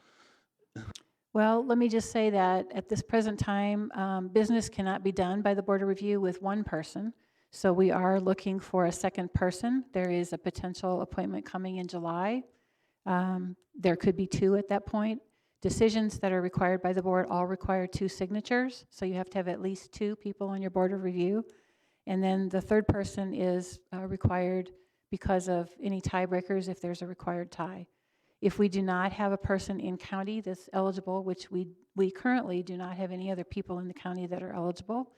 Well, let me just say that at this present time, business cannot be done by the Board of Review with one person. So we are looking for a second person. There is a potential appointment coming in July. There could be 2 at that point. Decisions that are required by the board all require 2 signatures. So you have to have at least 2 people on your Board of Review. And then the third person is required because of any tiebreakers if there's a required tie. If we do not have a person in county that's eligible, which we currently do not have any other people in the county that are eligible,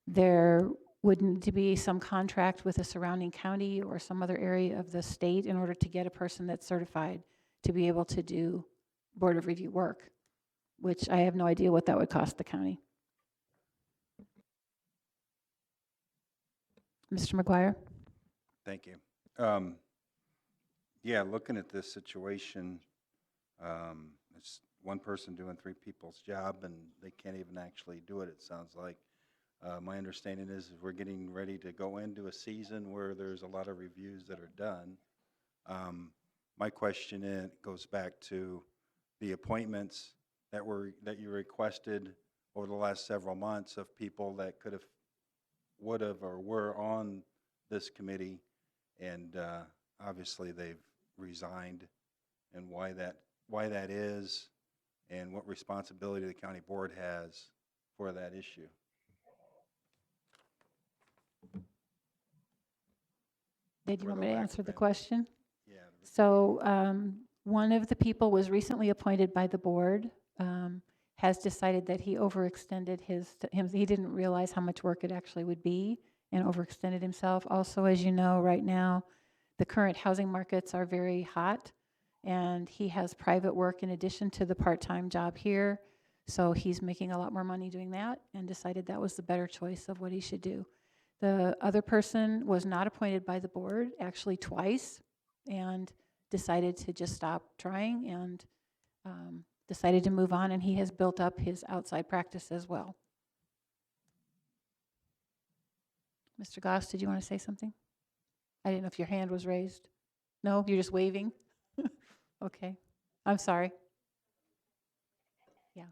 there would need to be some contract with a surrounding county or some other area of the state in order to get a person that's certified to be able to do Board of Review work, which I have no idea what that would cost the county. Mr. McGuire?
Thank you. Yeah, looking at this situation, it's one person doing 3 people's job, and they can't even actually do it, it sounds like. My understanding is we're getting ready to go into a season where there's a lot of reviews that are done. My question goes back to the appointments that you requested over the last several months of people that would have, or were on this committee, and obviously they've resigned, and why that is, and what responsibility the county board has for that issue.
Did you want me to answer the question?
Yeah.
So one of the people was recently appointed by the board, has decided that he overextended he didn't realize how much work it actually would be and overextended himself. Also, as you know, right now, the current housing markets are very hot, and he has private work in addition to the part-time job here. So he's making a lot more money doing that and decided that was the better choice of what he should do. The other person was not appointed by the board, actually twice, and decided to just stop trying and decided to move on, and he has built up his outside practice as well. Mr. Goss, did you want to say something? I didn't know if your hand was raised. No, you're just waving? Okay, I'm sorry. Yeah.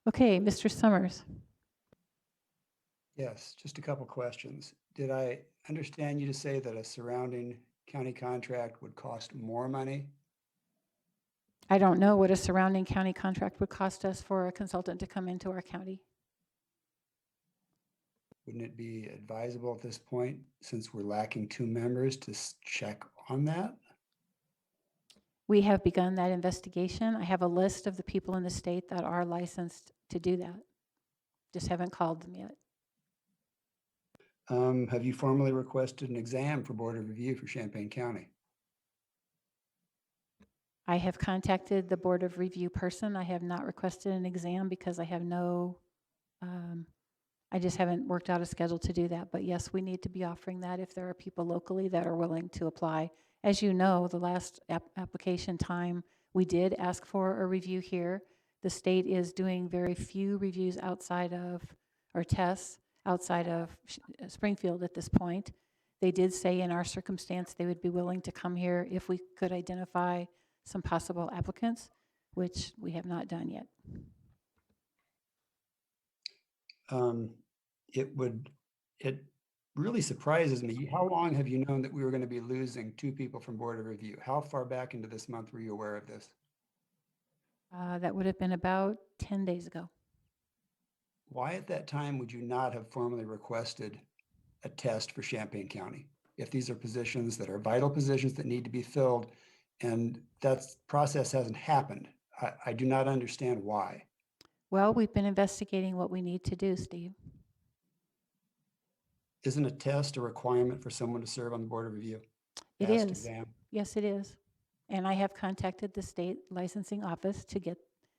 Okay, Mr. Summers.
Yes, just a couple questions. Did I understand you to say that a surrounding county contract would cost more money?
I don't know what a surrounding county contract would cost us for a consultant to come into our county.
Wouldn't it be advisable at this point, since we're lacking 2 members, to check on that?
We have begun that investigation. I have a list of the people in the state that are licensed to do that. Just haven't called them yet.
Have you formally requested an exam for Board of Review for Champaign County?
I have contacted the Board of Review person. I have not requested an exam because I have I just haven't worked out a schedule to do that. But yes, we need to be offering that if there are people locally that are willing to apply. As you know, the last application time, we did ask for a review here. The state is doing very few reviews outside of, or tests outside of Springfield at this point. They did say in our circumstance they would be willing to come here if we could identify some possible applicants, which we have not done yet.
It really surprises me. How long have you known that we were going to be losing 2 people from Board of Review? How far back into this month were you aware of this?
That would have been about 10 days ago.
Why at that time would you not have formally requested a test for Champaign County? If these are positions that are vital positions that need to be filled and that process hasn't happened, I do not understand why.
Well, we've been investigating what we need to do, Steve.
Isn't a test a requirement for someone to serve on the Board of Review?
It
Past
is.
exam?
Yes, it is. And I have contacted the state licensing office to get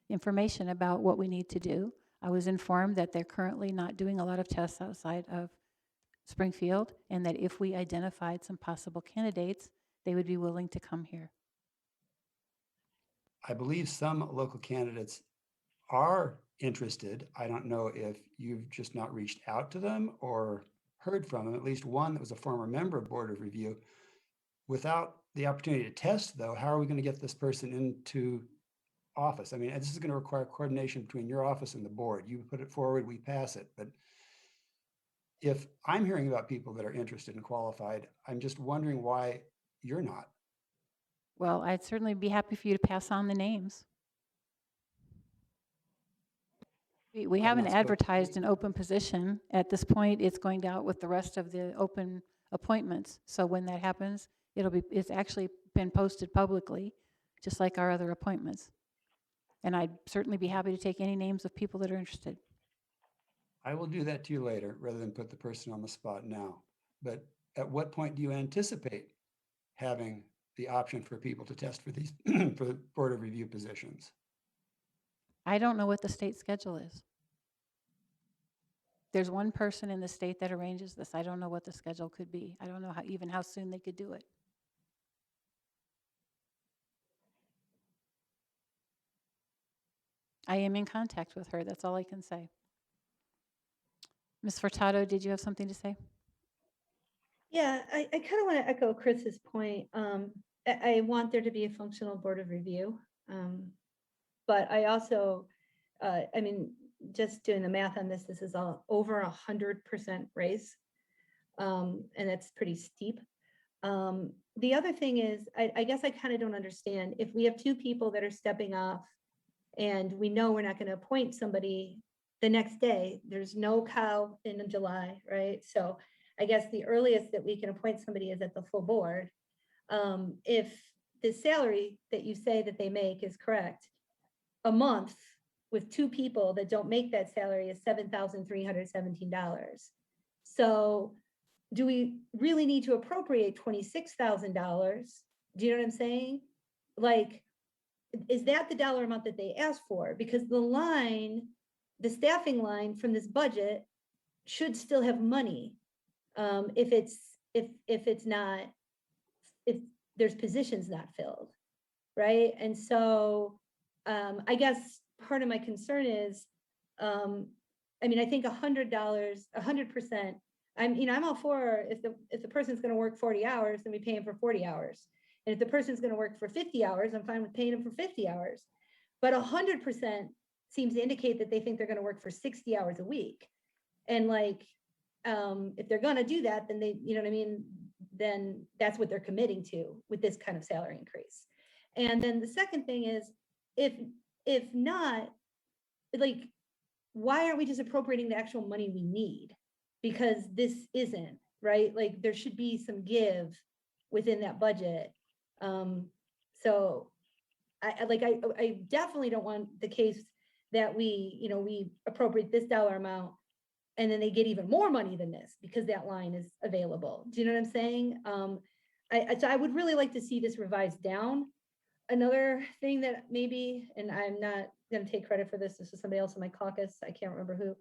information about what we need to do. I was informed that they're currently not doing a lot of tests outside of Springfield, and that if we identified some possible candidates, they would be willing to come here.
I believe some local candidates are interested. I don't know if you've just not reached out to them or heard from them. At least one that was a former member of Board of Review. Without the opportunity to test, though, how are we going to get this person into office? I mean, this is going to require coordination between your office and the board. You put it forward, we pass it. But if I'm hearing about people that are interested and qualified, I'm just wondering why you're not.
Well, I'd certainly be happy for you to pass on the names. We
I've
haven't
not spoken to
advertised an open position. At this point, it's going out with the rest of the open appointments. So when that happens, it's actually been posted publicly, just like our other appointments. And I'd certainly be happy to take any names of people that are interested.
I will do that to you later rather than put the person on the spot now. But at what point do you anticipate having the option for people to test for these for the Board of Review positions?
I don't know what the state schedule is. There's one person in the state that arranges this. I don't know what the schedule could be. I don't know even how soon they could do it. I am in contact with her. That's all I can say. Ms. Furtado, did you have something to say?
Yeah, I kind of want to echo Chris's point. I want there to be a functional Board of Review. But I also, I mean, just doing the math on this is over 100% raise. And that's pretty steep. The other thing is, I guess I kind of don't understand, if we have two people that are stepping off and we know we're not going to appoint somebody the next day, there's no cow in July, right? So I guess the earliest that we can appoint somebody is at the full board. If the salary that you say that they make is correct, a month with two people that don't make that salary is $7,317. So do we really need to appropriate $26,000? Do you know what I'm saying? Like, is that the dollar amount that they asked for? Because the staffing line from this budget should still have money. If there's positions not filled, right? And so I guess part of my concern is, I mean, I think $100, 100%. I'm all for, if the person's going to work 40 hours, then we pay them for 40 hours. And if the person's going to work for 50 hours, I'm fine with paying them for 50 hours. But 100% seems to indicate that they think they're going to work for 60 hours a week. And like, if they're going to do that, then they, you know what I mean? Then that's what they're committing to with this kind of salary increase. And then the second thing is, if not, like, why aren't we just appropriating the actual money we need? Because this isn't, right? Like, there should be some give within that budget. So I definitely don't want the case that we appropriate this dollar amount and then they get even more money than this because that line is available. Do you know what I'm saying? So I would really like to see this revised down. Another thing that maybe, and I'm not going to take credit for this, this is somebody else in my caucus, I can't remember who,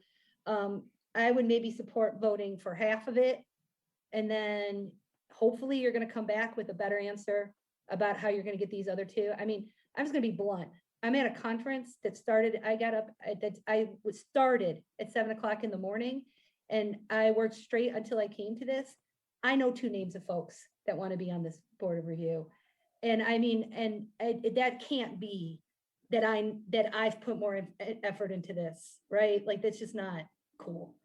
I would maybe support voting for half of it. And then hopefully you're going to come back with a better answer about how you're going to get these other two. I mean, I'm just going to be blunt. I'm at a conference that started, I was started at 7:00 in the morning and I worked straight until I came to this. I know two names of folks that want to be on this Board of Review. And I mean, that can't be that I've put more effort into this, right? Like, that's just not cool.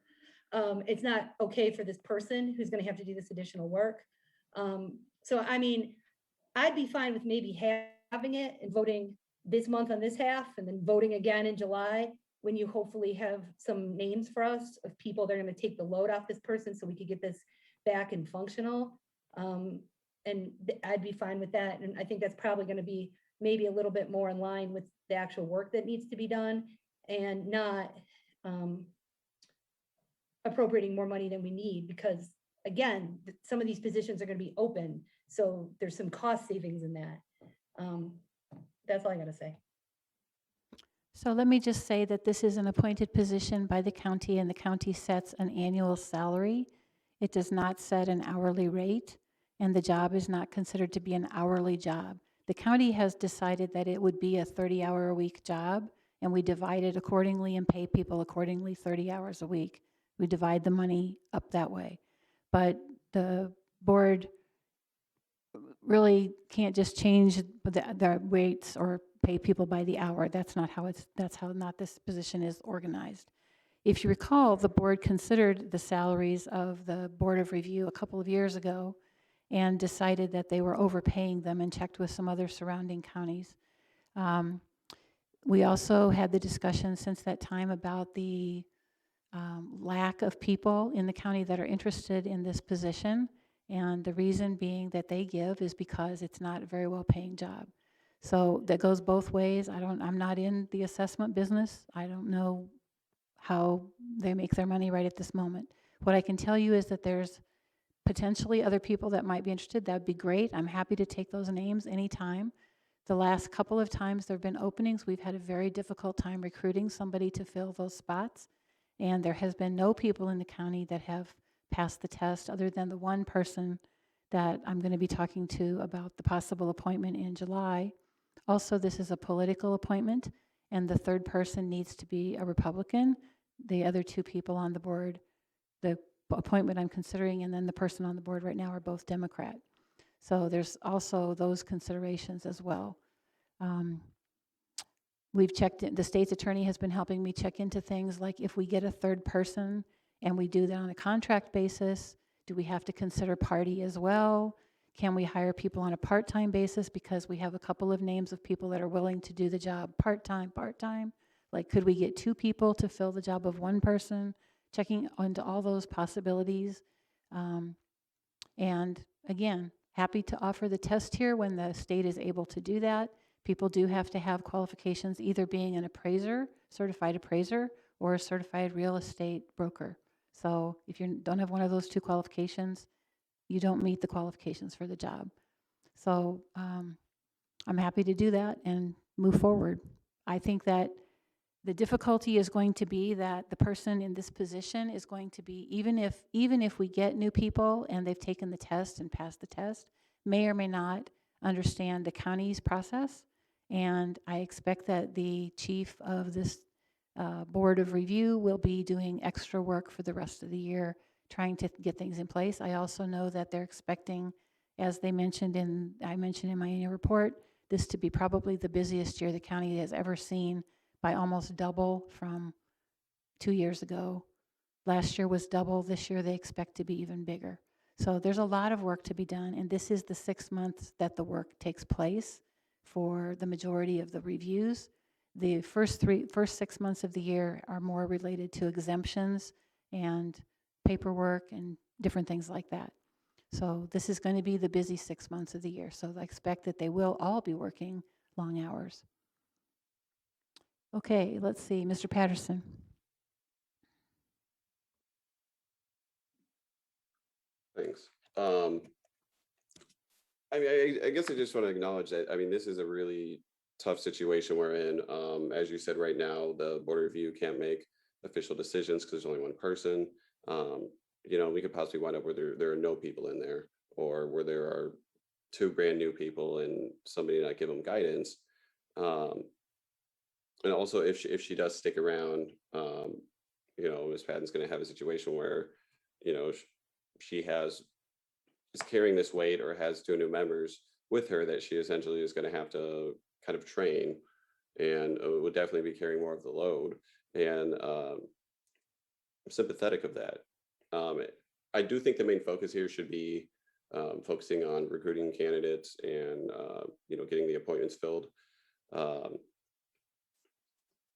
It's not okay for this person who's going to have to do this additional work. So, I mean, I'd be fine with maybe having it and voting this month on this half and then voting again in July, when you hopefully have some names for us of people that are going to take the load off this person so we could get this back and functional. I'd be fine with that. And I think that's probably going to be maybe a little bit more in line with the actual work that needs to be done and not appropriating more money than we need, because again, some of these positions are going to be open. So there's some cost savings in that. That's all I got to say.
So let me just say that this is an appointed position by the county, and the county sets an annual salary. It does not set an hourly rate, and the job is not considered to be an hourly job. The county has decided that it would be a 30-hour-a-week job, and we divide it accordingly and pay people accordingly 30 hours a week. We divide the money up that way. But the board really can't just change the rates or pay people by the hour. That's how not this position is organized. If you recall, the board considered the salaries of the Board of Review a couple of years ago and decided that they were overpaying them and checked with some other surrounding counties. We also had the discussion since that time about the lack of people in the county that are interested in this position. And the reason being that they give is because it's not a very well-paying job. So that goes both ways. I'm not in the assessment business. I don't know how they make their money right at this moment. What I can tell you is that there's potentially other people that might be interested. That'd be great. I'm happy to take those names anytime. The last couple of times there have been openings, we've had a very difficult time recruiting somebody to fill those spots. And there has been no people in the county that have passed the test other than the one person that I'm going to be talking to about the possible appointment in July. Also, this is a political appointment, and the third person needs to be a Republican. The other two people on the board, the appointment I'm considering and then the person on the board right now, are both Democrat. So there's also those considerations as well. We've checked in, the state's attorney has been helping me check into things like if we get a third person and we do that on a contract basis, do we have to consider party as well? Can we hire people on a part-time basis, because we have a couple of names of people that are willing to do the job part-time? Like, could we get two people to fill the job of one person? Checking into all those possibilities. And again, happy to offer the test here when the state is able to do that. People do have to have qualifications, either being an appraiser, certified appraiser, or a certified real estate broker. So if you don't have one of those two qualifications, you don't meet the qualifications for the job. So I'm happy to do that and move forward. I think that the difficulty is going to be that the person in this position is going to be, even if we get new people and they've taken the test and passed the test, may or may not understand the county's process. And I expect that the chief of this Board of Review will be doing extra work for the rest of the year, trying to get things in place. I also know that they're expecting, as I mentioned in my annual report, this to be probably the busiest year the county has ever seen, by almost double from 2 years ago. Last year was double. This year they expect to be even bigger. So there's a lot of work to be done, and this is the 6 months that the work takes place for the majority of the reviews. The first 6 months of the year are more related to exemptions and paperwork and different things like that. So this is going to be the busy 6 months of the year. So I expect that they will all be working long hours. Okay, let's see, Mr. Patterson.
Thanks. I mean, I guess I just want to acknowledge that, I mean, this is a really tough situation we're in. As you said, right now, the Board of Review can't make official decisions because there's only one person. We could possibly wind up where there are no people in there, or where there are two brand new people and somebody not give them guidance. And also, if she does stick around, Ms. Patton's going to have a situation where, she is carrying this weight or has two new members with her that she essentially is going to have to kind of train, and would definitely be carrying more of the load. And I'm sympathetic of that. I do think the main focus here should be focusing on recruiting candidates and, getting the appointments filled. Um,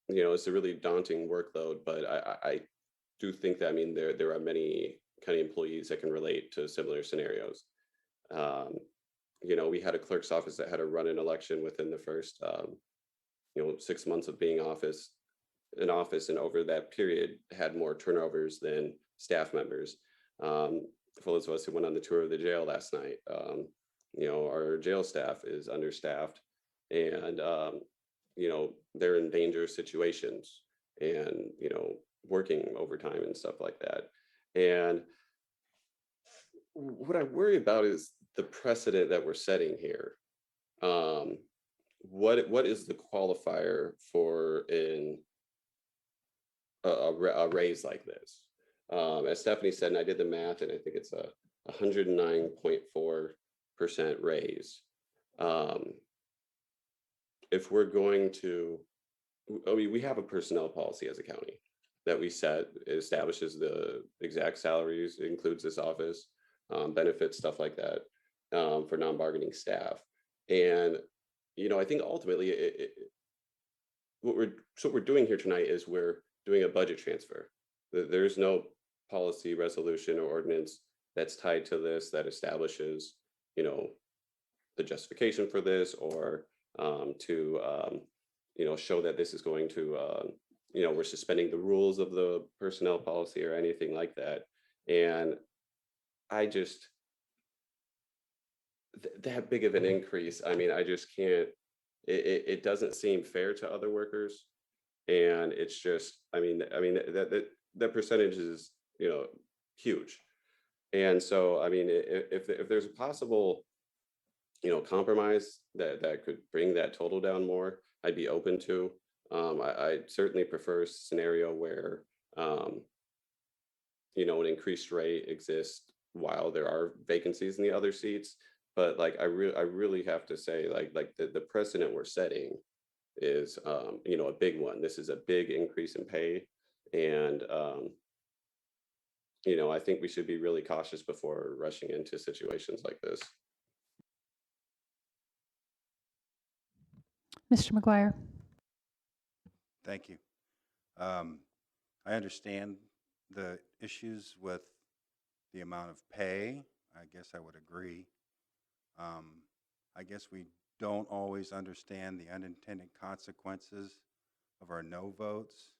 it's a really daunting workload, but I do think that, I mean, there are many county employees that can relate to similar scenarios. Um, we had a clerk's office that had to run an election within the first, 6 months of being in office, and over that period had more turnovers than staff members. For those of us who went on the tour of the jail last night, our jail staff is understaffed, and they're in dangerous situations, and working overtime and stuff like that. And what I worry about is the precedent that we're setting here. What is the qualifier for a raise like this? As Stephanie said, and I did the math, and I think it's a 109.4% raise. If we're going to, we have a personnel policy as a county that we set. It establishes the exact salaries, it includes this office, benefits, stuff like that, for non-bargaining staff. And, I think ultimately what we're doing here tonight is we're doing a budget transfer. There's no policy, resolution, or ordinance that's tied to this that establishes, the justification for this, or to show that this is going to, we're suspending the rules of the personnel policy or anything like that. And I just, that big of an increase, I mean, I just can't, it doesn't seem fair to other workers. And it's just, that percentage is, huge. And so, I mean, if there's a possible, compromise that could bring that total down more, I'd be open to. I certainly prefer a scenario where, an increased rate exists while there are vacancies in the other seats. But like, I really have to say, like the precedent we're setting is, a big one. This is a big increase in pay. And, I think we should be really cautious before rushing into situations like this.
Mr. McGuire.
Thank you. I understand the issues with the amount of pay. I guess I would agree. I guess we don't always understand the unintended consequences of our no votes,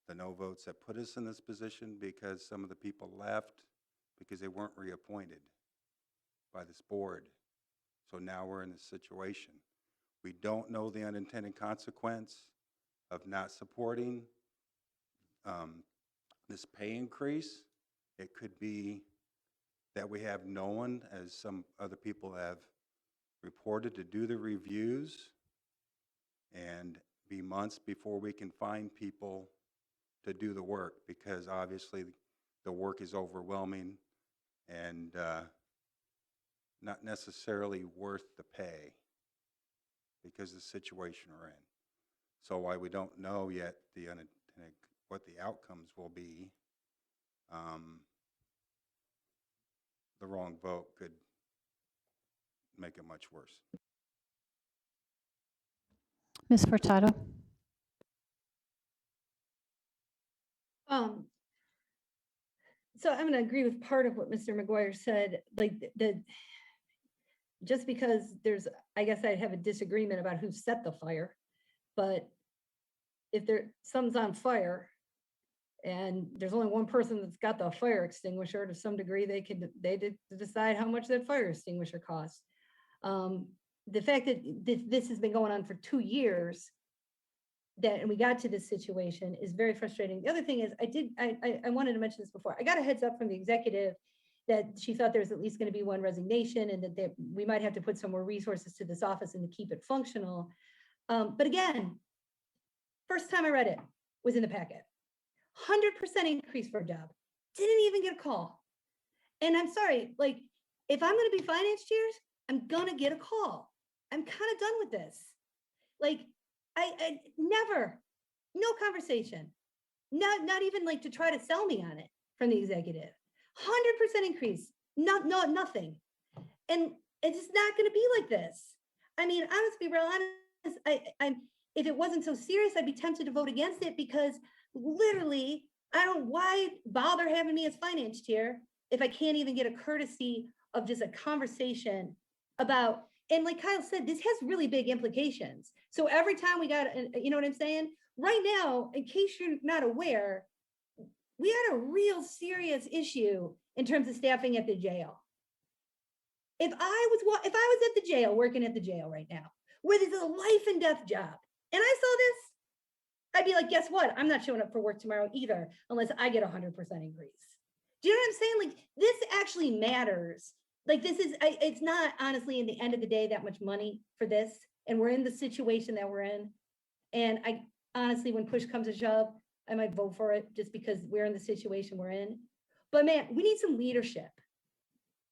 the no votes that put us in this position because some of the people left because they weren't reappointed by this board. So now we're in this situation. We don't know the unintended consequence of not supporting this pay increase. It could be that we have no one, as some other people have reported, to do the reviews, and be months before we can find people to do the work, because obviously the work is overwhelming and not necessarily worth the pay because of the situation we're in. So while we don't know yet what the outcomes will be, the wrong vote could make it much worse.
Ms. Furtado.
So I'm going to agree with part of what Mr. McGuire said, like just because I guess I'd have a disagreement about who set the fire, but if something's on fire and there's only one person that's got the fire extinguisher, to some degree they decide how much that fire extinguisher costs. The fact that this has been going on for 2 years, and we got to this situation, is very frustrating. The other thing is, I wanted to mention this before. I got a heads up from the executive that she thought there was at least going to be one resignation, and that we might have to put some more resources to this office and to keep it functional. But again, first time I read it was in the packet. 100% increase for a job. Didn't even get a call. And I'm sorry, like, if I'm going to be finance chairs, I'm going to get a call. I'm kind of done with this. Like, I never, no conversation, not even like to try to sell me on it from the executive. 100% increase, nothing. And it's not going to be like this. I mean, I must be real honest if it wasn't so serious, I'd be tempted to vote against it because literally, why bother having me as finance chair if I can't even get a courtesy of just a conversation about, and like Kyle said, this has really big implications. So every time we got, you know what I'm saying? Right now, in case you're not aware, we had a real serious issue in terms of staffing at the jail. If I was at the jail, working at the jail right now, where there's a life and death job, and I saw this, I'd be like, guess what? I'm not showing up for work tomorrow either, unless I get 100% increase. Do you know what I'm saying? Like, this actually matters. Like, it's not honestly, in the end of the day, that much money for this. And we're in the situation that we're in. And I honestly, when push comes to shove, I might vote for it just because we're in the situation we're in. But man, we need some leadership.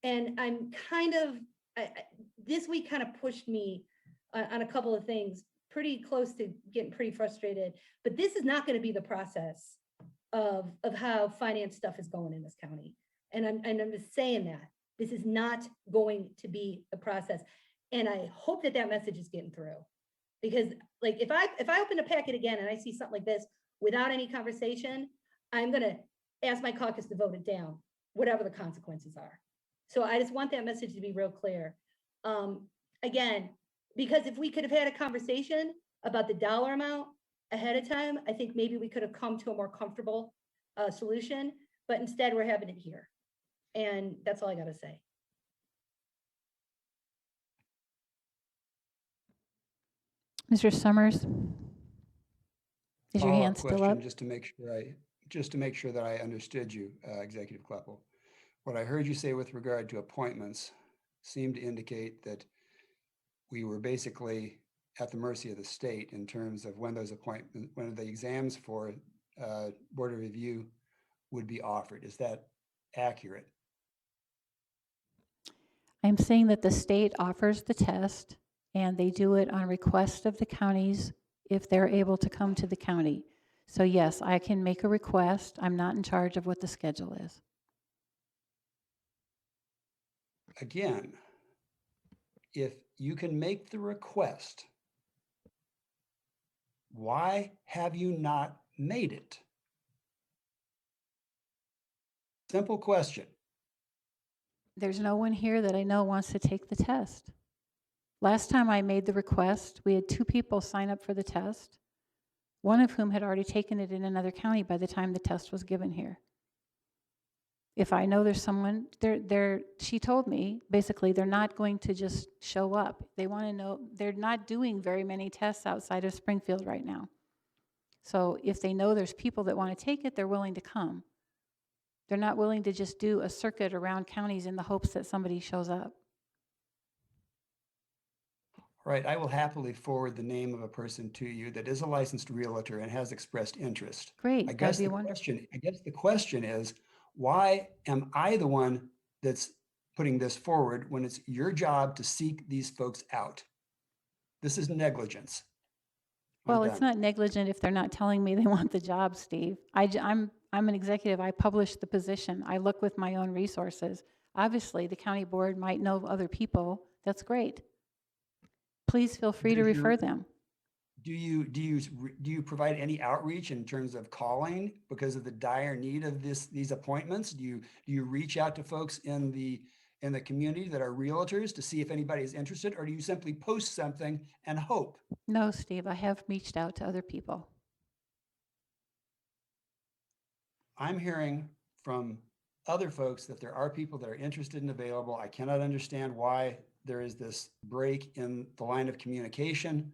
And I'm kind of, this week kind of pushed me on a couple of things, pretty close to getting pretty frustrated. But this is not going to be the process of how finance stuff is going in this county. And I'm just saying that. This is not going to be the process. And I hope that that message is getting through. Because like, if I open a packet again and I see something like this without any conversation, I'm going to ask my caucus to vote it down, whatever the consequences are. So I just want that message to be real clear. Again, because if we could have had a conversation about the dollar amount ahead of time, I think maybe we could have come to a more comfortable solution, but instead we're having it here. And that's all I got to say.
Mr. Summers? Is your
Follow-up
hand still
question,
up?
just to make sure that I understood you, Executive Kleppel. What I heard you say with regard to appointments seemed to indicate that we were basically at the mercy of the state in terms of when when the exams for Board of Review would be offered. Is that accurate?
I'm saying that the state offers the test and they do it on request of the counties if they're able to come to the county. So yes, I can make a request. I'm not in charge of what the schedule is.
Again, if you can make the request, why have you not made it? Simple question.
There's no one here that I know wants to take the test. Last time I made the request, we had 2 people sign up for the test, one of whom had already taken it in another county by the time the test was given here. If I know there's someone, she told me, basically, they're not going to just show up. They want to know, they're not doing very many tests outside of Springfield right now. So if they know there's people that want to take it, they're willing to come. They're not willing to just do a circuit around counties in the hopes that somebody shows up.
Right, I will happily forward the name of a person to you that is a licensed realtor and has expressed interest.
Great,
I guess the question is, why am I the one that's putting this forward when it's your job to seek these folks out? This is negligence.
Well, it's not negligent if they're not telling me they want the job, Steve. I'm an executive. I publish the position. I look with my own resources. Obviously, the county board might know other people. That's great. Please feel free to refer them.
Do you provide any outreach in terms of calling because of the dire need of these appointments? Do you reach out to folks in the community that are realtors to see if anybody is interested, or do you simply post something and hope?
No, Steve, I have reached out to other people.
I'm hearing from other folks that there are people that are interested and available. I cannot understand why there is this break in the line of communication.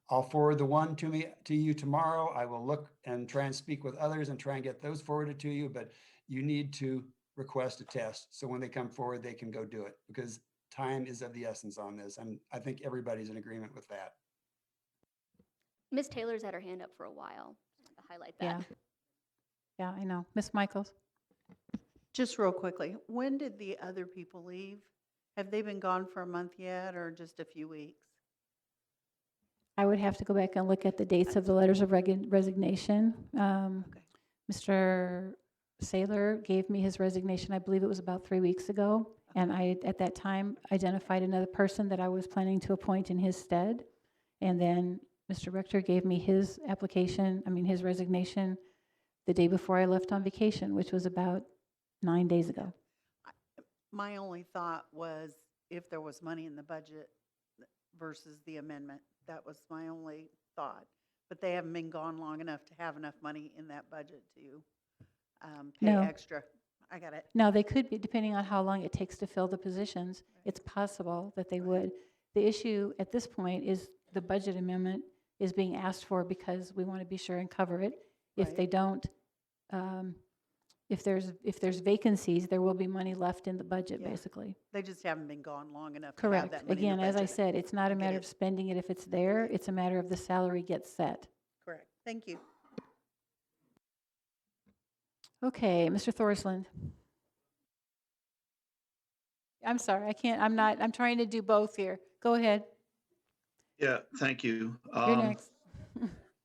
I'll forward the one to you tomorrow. I will look and try and speak with others and try and get those forwarded to you, but you need to request a test. So when they come forward, they can go do it because time is of the essence on this. And I think everybody's in agreement with that.
Ms. Taylor's had her hand up for a while. Just wanted to highlight that.
Yeah, I know. Ms. Michaels?
Just real quickly, when did the other people leave? Have they been gone for a month yet or just a few weeks?
I would have to go back and look at the dates of the letters of resignation. Mr. Saylor gave me his resignation, I believe it was about 3 weeks ago. And I, at that time, identified another person that I was planning to appoint in his stead. And then Mr. Rector gave me his his resignation the day before I left on vacation, which was about 9 days ago.
My only thought was if there was money in the budget versus the amendment. That was my only thought. But they haven't been gone long enough to have enough money in that budget to pay
No.
extra. I got it.
Now, they could be, depending on how long it takes to fill the positions, it's possible that they would. The issue at this point is the budget amendment is being asked for because we want to be sure and cover it. If
Right.
they don't, if there's vacancies, there will be money left in the budget,
Yeah.
basically.
They just haven't been gone long enough to have
Correct.
that money in
Again,
the
as I
budget.
said, it's not a
get
matter
it.
of spending it if it's there, it's a matter of the salary gets set.
Correct. Thank you.
Okay, Mr. Thorsland. I'm sorry, I'm trying to do both here. Go ahead.
Yeah, thank you.
You're next.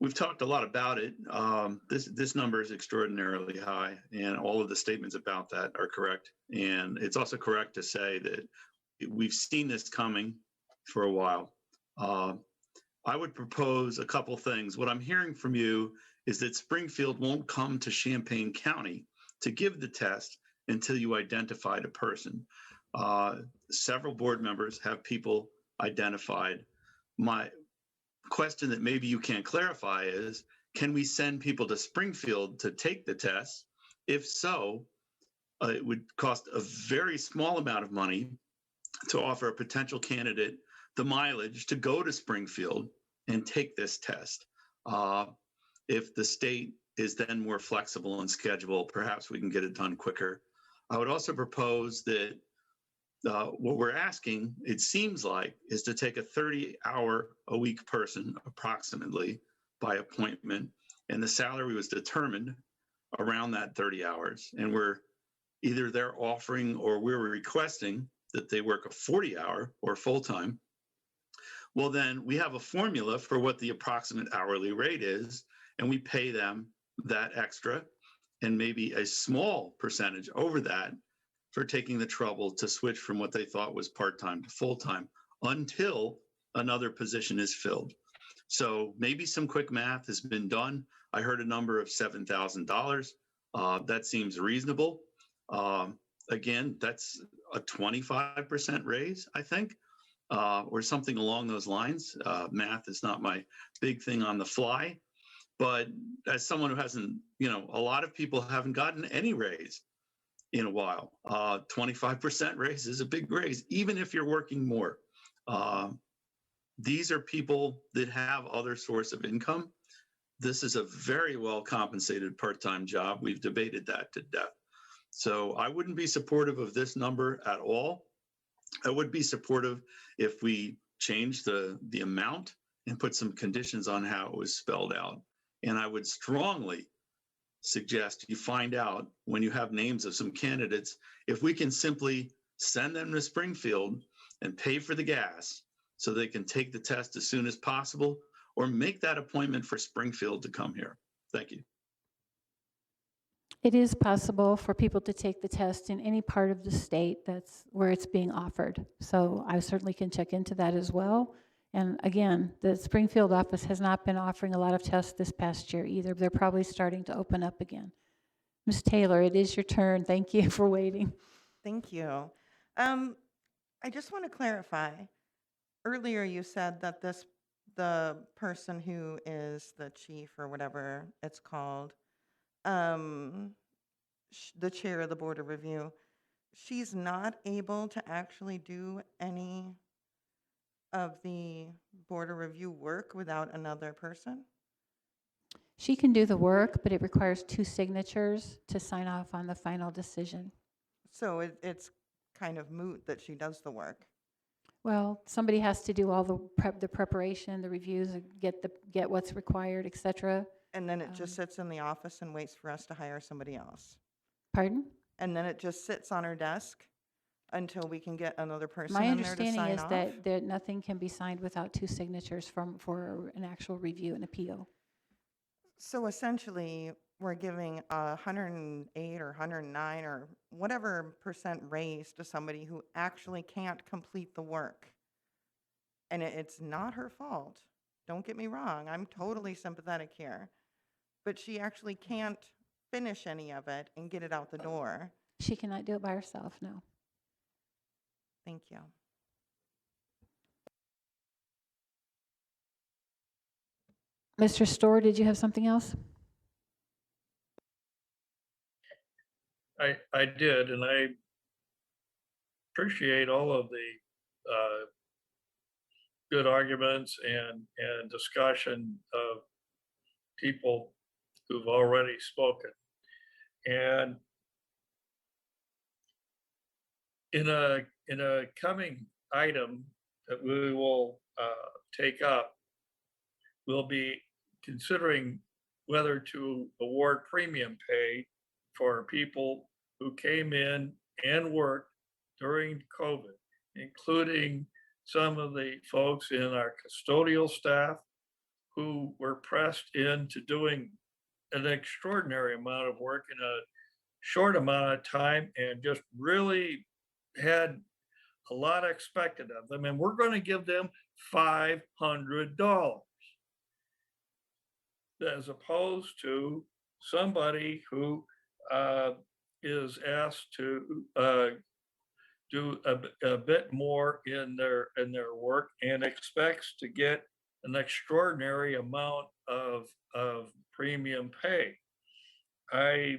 We've talked a lot about it. This number is extraordinarily high, and all of the statements about that are correct. And it's also correct to say that we've seen this coming for a while. I would propose a couple things. What I'm hearing from you is that Springfield won't come to Champaign County to give the test until you identified a person. Several board members have people identified. My question that maybe you can't clarify is, can we send people to Springfield to take the test? If so, it would cost a very small amount of money to offer a potential candidate the mileage to go to Springfield and take this test. If the state is then more flexible in schedule, perhaps we can get it done quicker. I would also propose that what we're asking, it seems like, is to take a 30-hour-a-week person, approximately, by appointment, and the salary was determined around that 30 hours. And they're offering or we're requesting that they work a 40-hour or full-time. Well, then we have a formula for what the approximate hourly rate is, and we pay them that extra and maybe a small percentage over that for taking the trouble to switch from what they thought was part-time to full-time until another position is filled. So maybe some quick math has been done. I heard a number of $7,000. That seems reasonable. Again, that's a 25% raise, I think, or something along those lines. Math is not my big thing on the fly, but as someone who hasn't, a lot of people haven't gotten any raise in a while. 25% raise is a big raise, even if you're working more. These are people that have other source of income. This is a very well compensated part-time job. We've debated that to death. So I wouldn't be supportive of this number at all. I would be supportive if we change the amount and put some conditions on how it was spelled out. And I would strongly suggest you find out when you have names of some candidates, if we can simply send them to Springfield and pay for the gas so they can take the test as soon as possible, or make that appointment for Springfield to come here. Thank you.
It is possible for people to take the test in any part of the state that's where it's being offered. So I certainly can check into that as well. And again, the Springfield office has not been offering a lot of tests this past year either. They're probably starting to open up again. Ms. Taylor, it is your turn. Thank you for waiting.
Thank you. I just want to clarify. Earlier, you said that the person who is the chief or whatever it's called, the chair of the Board of Review, she's not able to actually do any of the Board of Review work without another person?
She can do the work, but it requires 2 signatures to sign off on the final decision.
So it's kind of moot that she does the work.
Well, somebody has to do all the preparation, the reviews, get what's required, et cetera.
And then it just sits in the office and waits for us to hire somebody else.
Pardon?
And then it just sits on her desk until we can get another person
My
in there to
understanding
sign
is
off?
that nothing can be signed without 2 signatures for an actual review and appeal.
So essentially, we're giving 108 or 109 or whatever percent raise to somebody who actually can't complete the work. And it's not her fault. Don't get me wrong, I'm totally sympathetic here. But she actually can't finish any of it and get it out the door.
She cannot do it by herself, no.
Thank you.
Mr. Storr, did you have something else?
I did, and I appreciate all of the good arguments and discussion of people who've already spoken. And in a coming item that we will take up, we'll be considering whether to award premium pay for people who came in and worked during COVID, including some of the folks in our custodial staff who were pressed into doing an extraordinary amount of work in a short amount of time and just really had a lot expected of them. And we're going to give them $500 as opposed to somebody who is asked to do a bit more in their work and expects to get an extraordinary amount of premium pay. I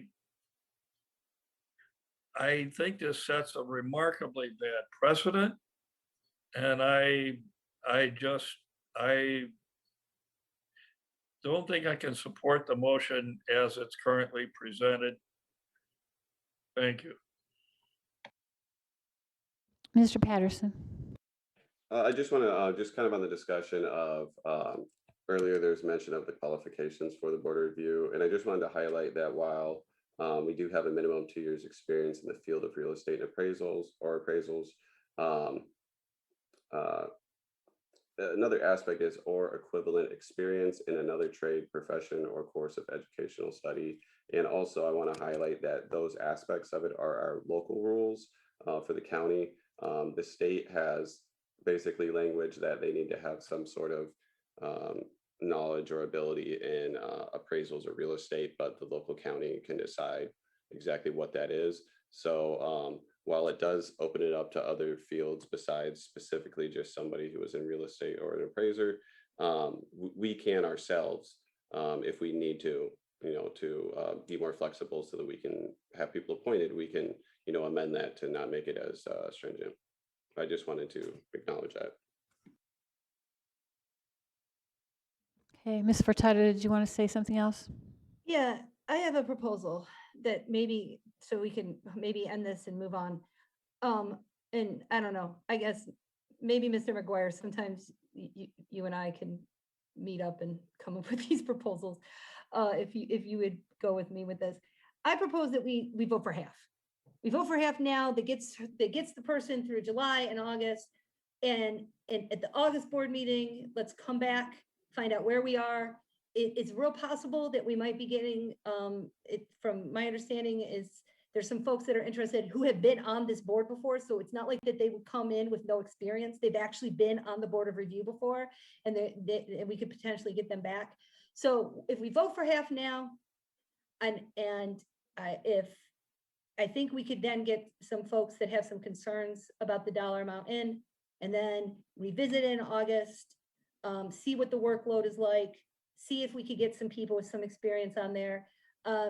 think this sets a remarkably bad precedent, and I don't think I can support the motion as it's currently presented. Thank you.
Mr. Patterson.
I just want to, just kind of on the discussion of, earlier there was mention of the qualifications for the board of review. And I just wanted to highlight that while we do have a minimum 2 years experience in the field of real estate appraisals, another aspect is or equivalent experience in another trade, profession, or course of educational study. And also I want to highlight that those aspects of it are our local rules for the county. The state has basically language that they need to have some sort of knowledge or ability in appraisals or real estate, but the local county can decide exactly what that is. So while it does open it up to other fields besides specifically just somebody who is in real estate or an appraiser, we can ourselves, if we need to, be more flexible so that we can have people appointed, we can, amend that to not make it as stringent. I just wanted to acknowledge that.
Okay, Ms. Furtado, did you want to say something else?
Yeah, I have a proposal that maybe, so we can maybe end this and move on. And I don't know, I guess maybe Mr. McGuire, sometimes you and I can meet up and come up with these proposals. If you would go with me with this. I propose that we vote for half. We vote for half now that gets the person through July and August. And at the August board meeting, let's come back, find out where we are. It's real possible that we might be getting, from my understanding is there's some folks that are interested who have been on this board before. So it's not like that they would come in with no experience. They've actually been on the board of review before, and we could potentially get them back. So if we vote for half now, if I think we could then get some folks that have some concerns about the dollar amount in, and then revisit in August, see what the workload is like, see if we could get some people with some experience on there.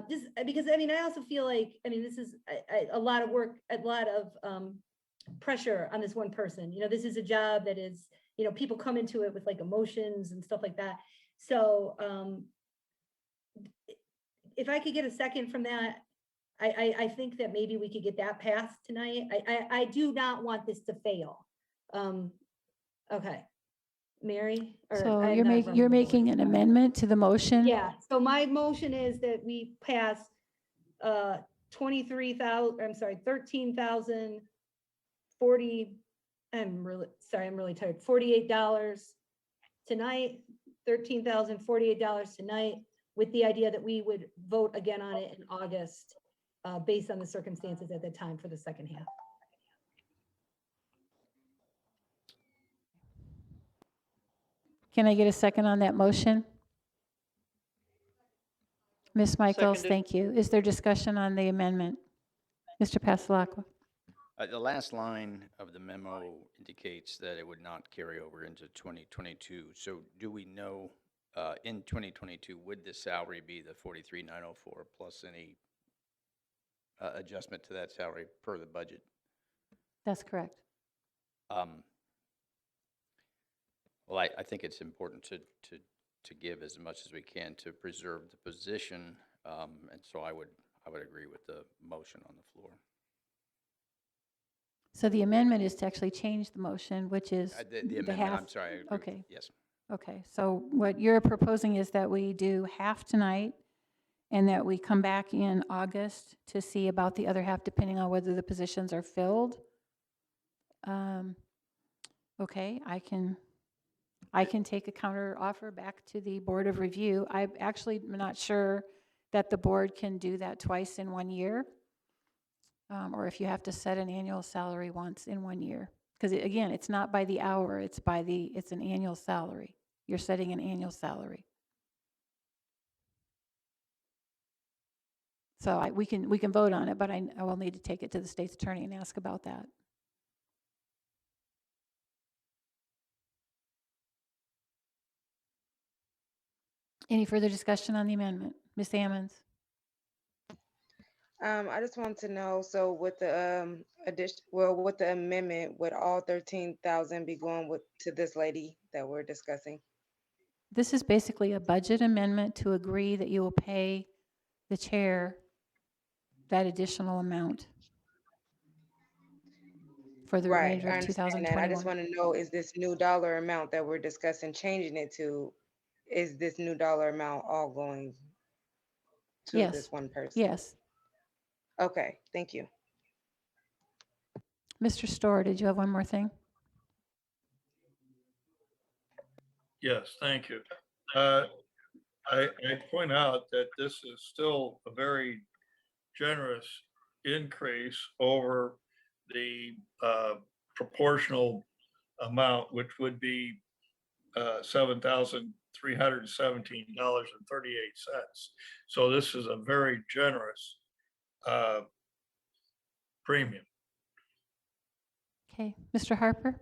Just because, I also feel like, this is a lot of work, a lot of pressure on this one person. This is a job that is, people come into it with like emotions and stuff like that. So if I could get a second from that, I think that maybe we could get that passed tonight. I do not want this to fail. Okay, Mary?
So you're making an amendment to the motion?
Yeah, so my motion is that we pass 13,040, I'm really tired, $48 tonight, $13,048 tonight, with the idea that we would vote again on it in August, based on the circumstances at the time for the second half.
Can I get a second on that motion? Ms. Michaels,
Seconded.
thank you. Is there discussion on the amendment? Mr. Pasalakwa?
The last line of the memo indicates that it would not carry over into 2022. So do we know, in 2022, would the salary be the 43,904 plus any adjustment to that salary per the budget?
That's correct.
Well, I think it's important to give as much as we can to preserve the position. And so I would agree with the motion on the floor.
So the amendment is to actually change the motion, which is
The
the
amendment,
half.
I'm sorry. I agree with-
Okay.
Yes.
Okay, so what you're proposing is that we do half tonight and that we come back in August to see about the other half, depending on whether the positions are filled. Okay, I can take a counter offer back to the Board of Review. I actually am not sure that the board can do that twice in 1 year. Or if you have to set an annual salary once in 1 year. Because again, it's not by the hour, it's an annual salary. You're setting an annual salary. So we can vote on it, but I will need to take it to the state's attorney and ask about that. Any further discussion on the amendment? Ms. Ammons?
I just want to know, so with the with the amendment, would all 13,000 be going to this lady that we're discussing?
This is basically a budget amendment to agree that you will pay the chair that additional amount for the
Right,
remainder
I
of
understand that. I just
2021.
want to know, is this new dollar amount that we're discussing changing it to, is this new dollar amount all going to
Yes.
this one person?
Yes.
Okay, thank you.
Mr. Storr, did you have one more thing?
Yes, thank you. I point out that this is still a very generous increase over the proportional amount, which would be $7,317.38. So this is a very generous premium.
Okay, Mr. Harper?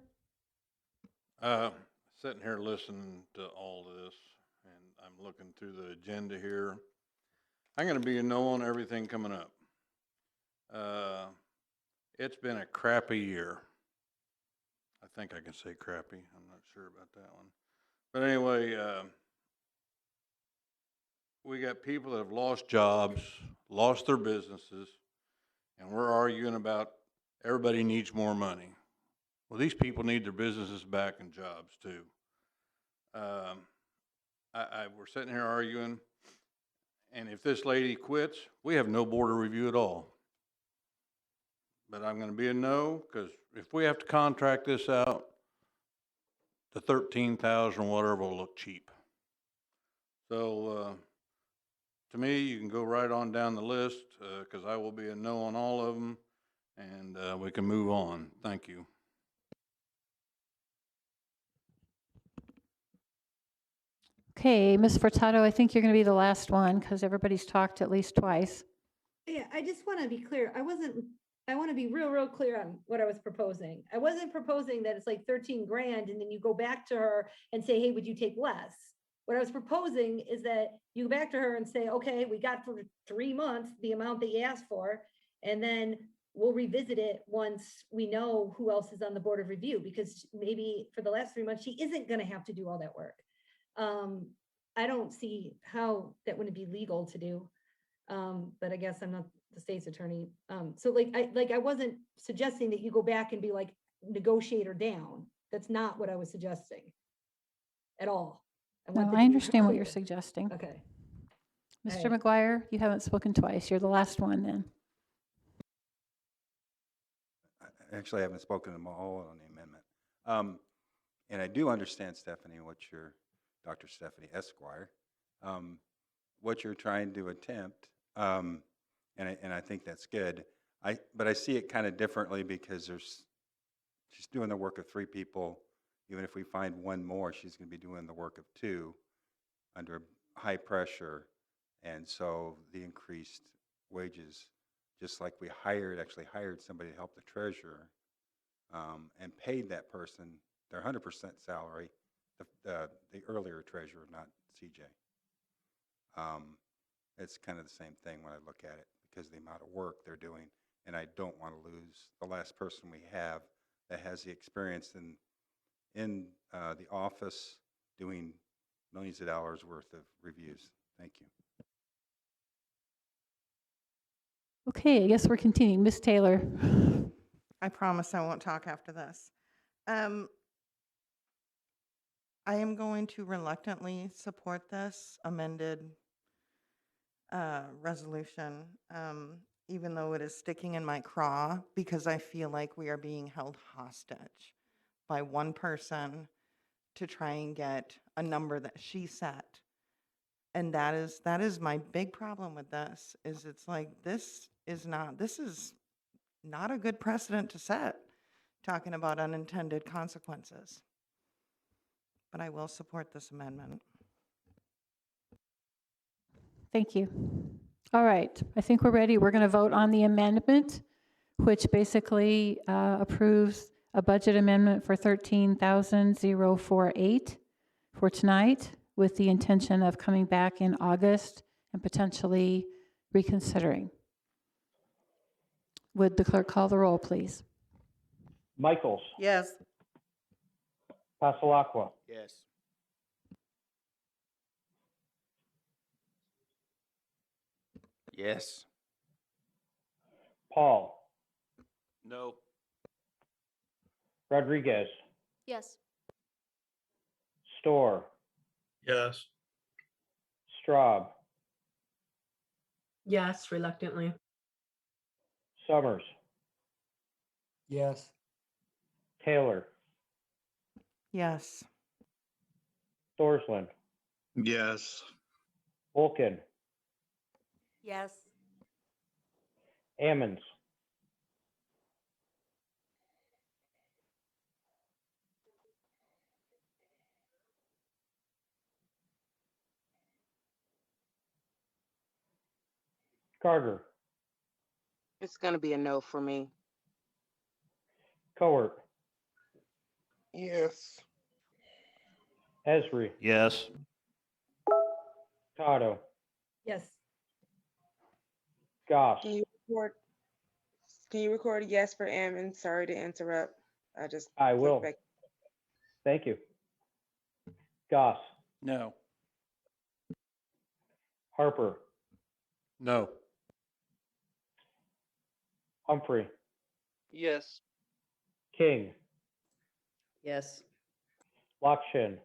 Sitting here listening to all this, and I'm looking through the agenda here. I'm gonna be a no on everything coming up. It's been a crappy year. I think I can say crappy. I'm not sure about that one. But anyway, we got people that have lost jobs, lost their businesses, and we're arguing about everybody needs more money. Well, these people need their businesses back and jobs too. We're sitting here arguing, and if this lady quits, we have no board of review at all. But I'm gonna be a no, because if we have to contract this out, the 13,000 or whatever will look cheap. So, to me, you can go right on down the list, because I will be a no on all of them, and we can move on. Thank you.
Okay, Ms. Furtado, I think you're going to be the last one because everybody's talked at least twice.
Yeah, I just want to be clear. I want to be real clear on what I was proposing. I wasn't proposing that it's like 13 grand and then you go back to her and say, hey, would you take less? What I was proposing is that you go back to her and say, okay, we got for 3 months the amount that you asked for, and then we'll revisit it once we know who else is on the board of review, because maybe for the last 3 months, she isn't going to have to do all that work. I don't see how that wouldn't be legal to do. But I guess I'm not the state's attorney. So I wasn't suggesting that you go back and be like, negotiate her down. That's not what I was suggesting at all.
No,
want that
I
to be
understand what you're
clear.
suggesting.
Okay.
Mr.
All right.
McGuire, you haven't spoken twice. You're the last one then.
Actually, I haven't spoken to them all on the amendment. And I do understand, Stephanie, Dr. Stephanie Esquire, what you're trying to attempt. And I think that's good. But I see it kind of differently because she's doing the work of 3 people even if we find one more, she's going to be doing the work of two under high pressure. And so the increased wages, just like we actually hired somebody to help the treasurer, and paid that person their 100% salary, the earlier treasurer, not CJ. It's kind of the same thing when I look at it because of the amount of work they're doing. And I don't want to lose the last person we have that has the experience in the office doing millions of dollars worth of reviews. Thank you.
Okay, I guess we're continuing. Ms. Taylor.
I promise I won't talk after this. I am going to reluctantly support this amended resolution, even though it is sticking in my craw, because I feel like we are being held hostage by one person to try and get a number that she set. And that is my big problem with this, is it's like, this is not a good precedent to set, talking about unintended consequences. But I will support this amendment.
Thank you. All right, I think we're ready. We're going to vote on the amendment, which basically approves a budget amendment for $13,048 for tonight, with the intention of coming back in August and potentially reconsidering. Would the clerk call the roll, please?
Michaels,
Yes.
Passalacqua,
Yes. Yes.
Paul,
No.
Rodriguez,
Yes.
Storr,
Yes.
Straub,
Yes, reluctantly.
Summers,
Yes.
Taylor,
Yes.
Thorsland,
Yes.
Vulcan,
Yes.
Ammons, Carter,
It's gonna be a no for me.
Cowart,
Yes.
Esri,
Yes.
Tado,
Yes.
Goss,
Can you record a yes for Ammon? Sorry to interrupt. I just.
I
clicked
will.
back.
Thank you. Goss,
No.
Harper,
No.
Humphrey,
Yes.
King,
Yes.
Lockshin,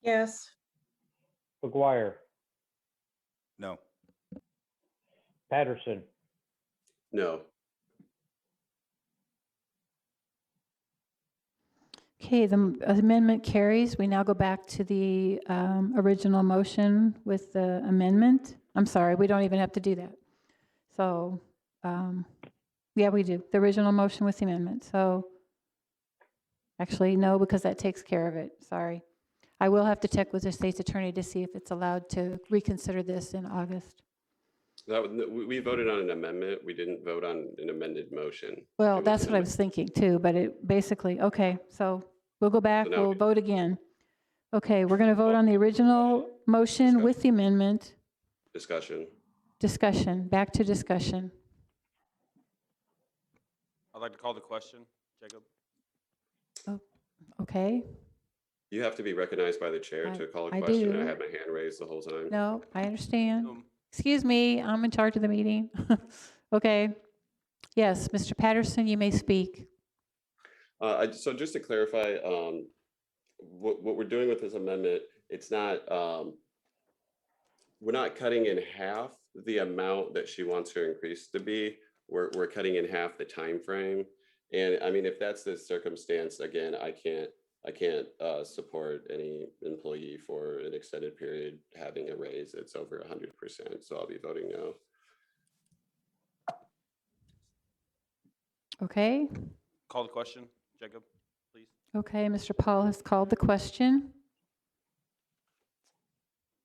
Yes.
McGuire,
No.
Patterson,
No.
Okay, the amendment carries. We now go back to the original motion with the amendment. I'm sorry, we don't even have to do that. So, yeah, we do. The original motion with the amendment. So, actually, no, because that takes care of it. Sorry. I will have to check with the state's attorney to see if it's allowed to reconsider this in August.
We voted on an amendment. We didn't vote on an amended motion.
Well,
It was
that's
an
what I was thinking too, but it basically, okay, so we'll go back,
So now
we'll vote again. Okay, we're going to vote on the original motion with the amendment.
discussion.
Discussion, back to discussion.
I'd like to call the question, Jacob.
Okay,
You have to be recognized by the chair
I-
to call a
I
question.
do.
I had my hand raised the whole time.
no, I understand. Excuse me, I'm in charge of the meeting. Okay, yes, Mr. Patterson, you may speak.
So just to clarify, what we're doing with this amendment, it's not, we're not cutting in half the amount that she wants her increase to be. We're cutting in half the time frame. And I mean, if that's the circumstance, again, I can't support any employee for an extended period having a raise that's over 100%. So I'll be voting no.
Okay,
Call the question, Jacob, please.
Okay, Mr. Paul has called the question.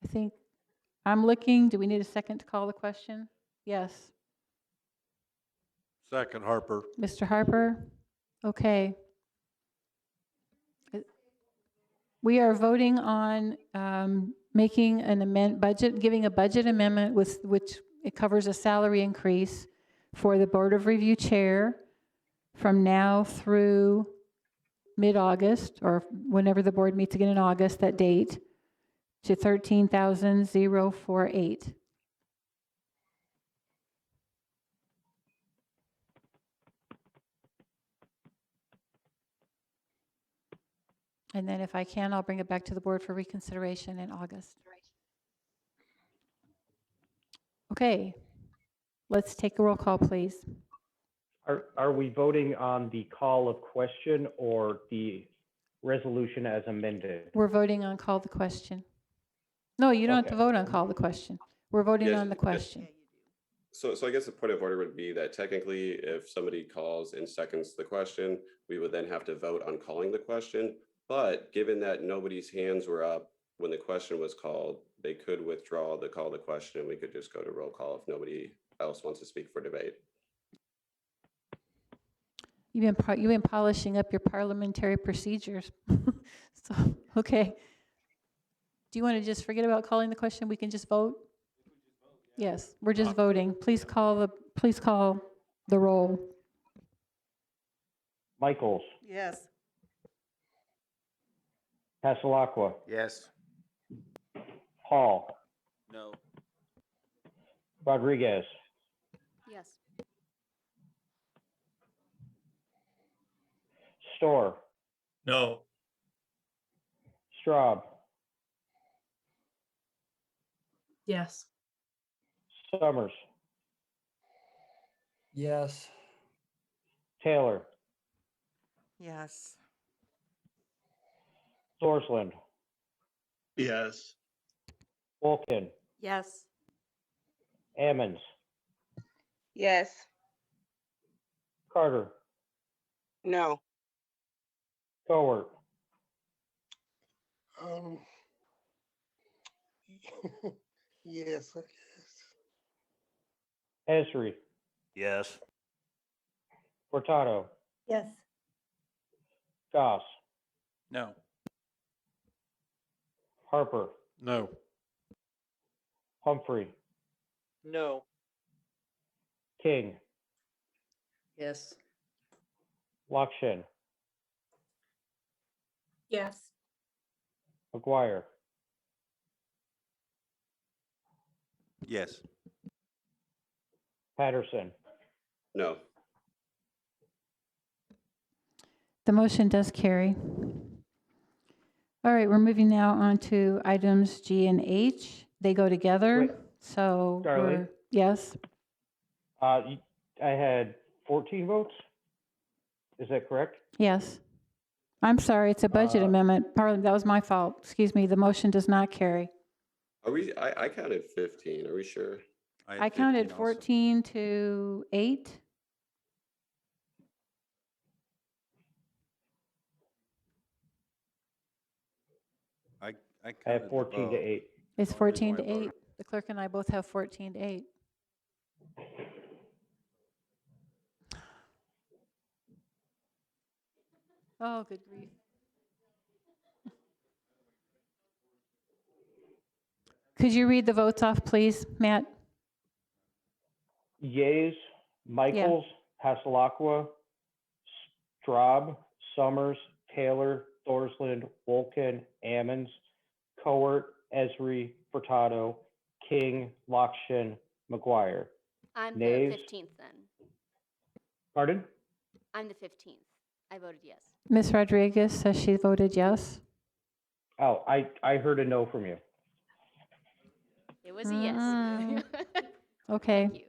I think, I'm looking, do we need a second to call the question? Yes.
Second, Harper.
Mr. Harper? Okay. We are voting on making an giving a budget amendment with which it covers a salary increase for the Board of Review Chair from now through mid-August, or whenever the board meets again in August, that date, to $13,048. And then if I can, I'll bring it back to the board for reconsideration in August. Okay, let's take a roll call, please.
Are we voting on the call of question or the resolution as amended?
We're voting on call the question. No, you don't have to
Okay.
vote on call the question. We're voting
Yes,
on the
yes.
question.
So I guess the point of order would be that technically, if somebody calls and seconds the question, we would then have to vote on calling the question. But given that nobody's hands were up when the question was called, they could withdraw the call to question, and we could just go to roll call if nobody else wants to speak for debate.
You've been polishing up your parliamentary procedures. So, okay. Do you want to just forget about calling the question? We can just vote? Yes, we're just voting. Please call the roll.
Michaels,
Yes.
Passalacqua,
Yes.
Hall,
No.
Rodriguez,
Yes.
Storr,
No.
Straub,
Yes.
Summers,
Yes.
Taylor,
Yes.
Sorsland,
Yes.
Wolkin,
Yes.
Ammons,
Yes.
Carter,
No.
Cowart,
Um, yes, I guess.
Esri,
Yes.
Furtado,
Yes.
Goss,
No.
Harper,
No.
Humphrey,
No.
King,
Yes.
Lakshin,
Yes.
McGuire,
Yes.
Patterson,
No.
The motion does carry. All right, we're moving now on to items G and H. They go together,
Wait,
so
Darlene?
yes,
I had 14 votes. Is that correct?
yes. I'm sorry, it's a budget amendment. Pardon, that was my fault. Excuse me, the motion does not carry.
Are we, I counted 15. Are we sure?
had
I counted
15 also.
14 to 8.
I
I have
counted the
14 to
vote.
8.
It's
Only
14
one
to 8.
voted.
The clerk and I both have 14 to 8. Oh, good grief. Could you read the votes off, please, Matt?
Yeas, Michaels, Passalacqua, Straub, Summers, Taylor, Thorsland, Wolkin, Ammons, Cowart, Esri, Furtado, King, Lakshin, McGuire.
I'm
Nays?
the 15th then.
Pardon?
I'm the 15th. I voted yes.
Ms. Rodriguez says she voted yes.
Oh, I heard a no from you.
It was a yes.
Mm. Okay.
Thank you.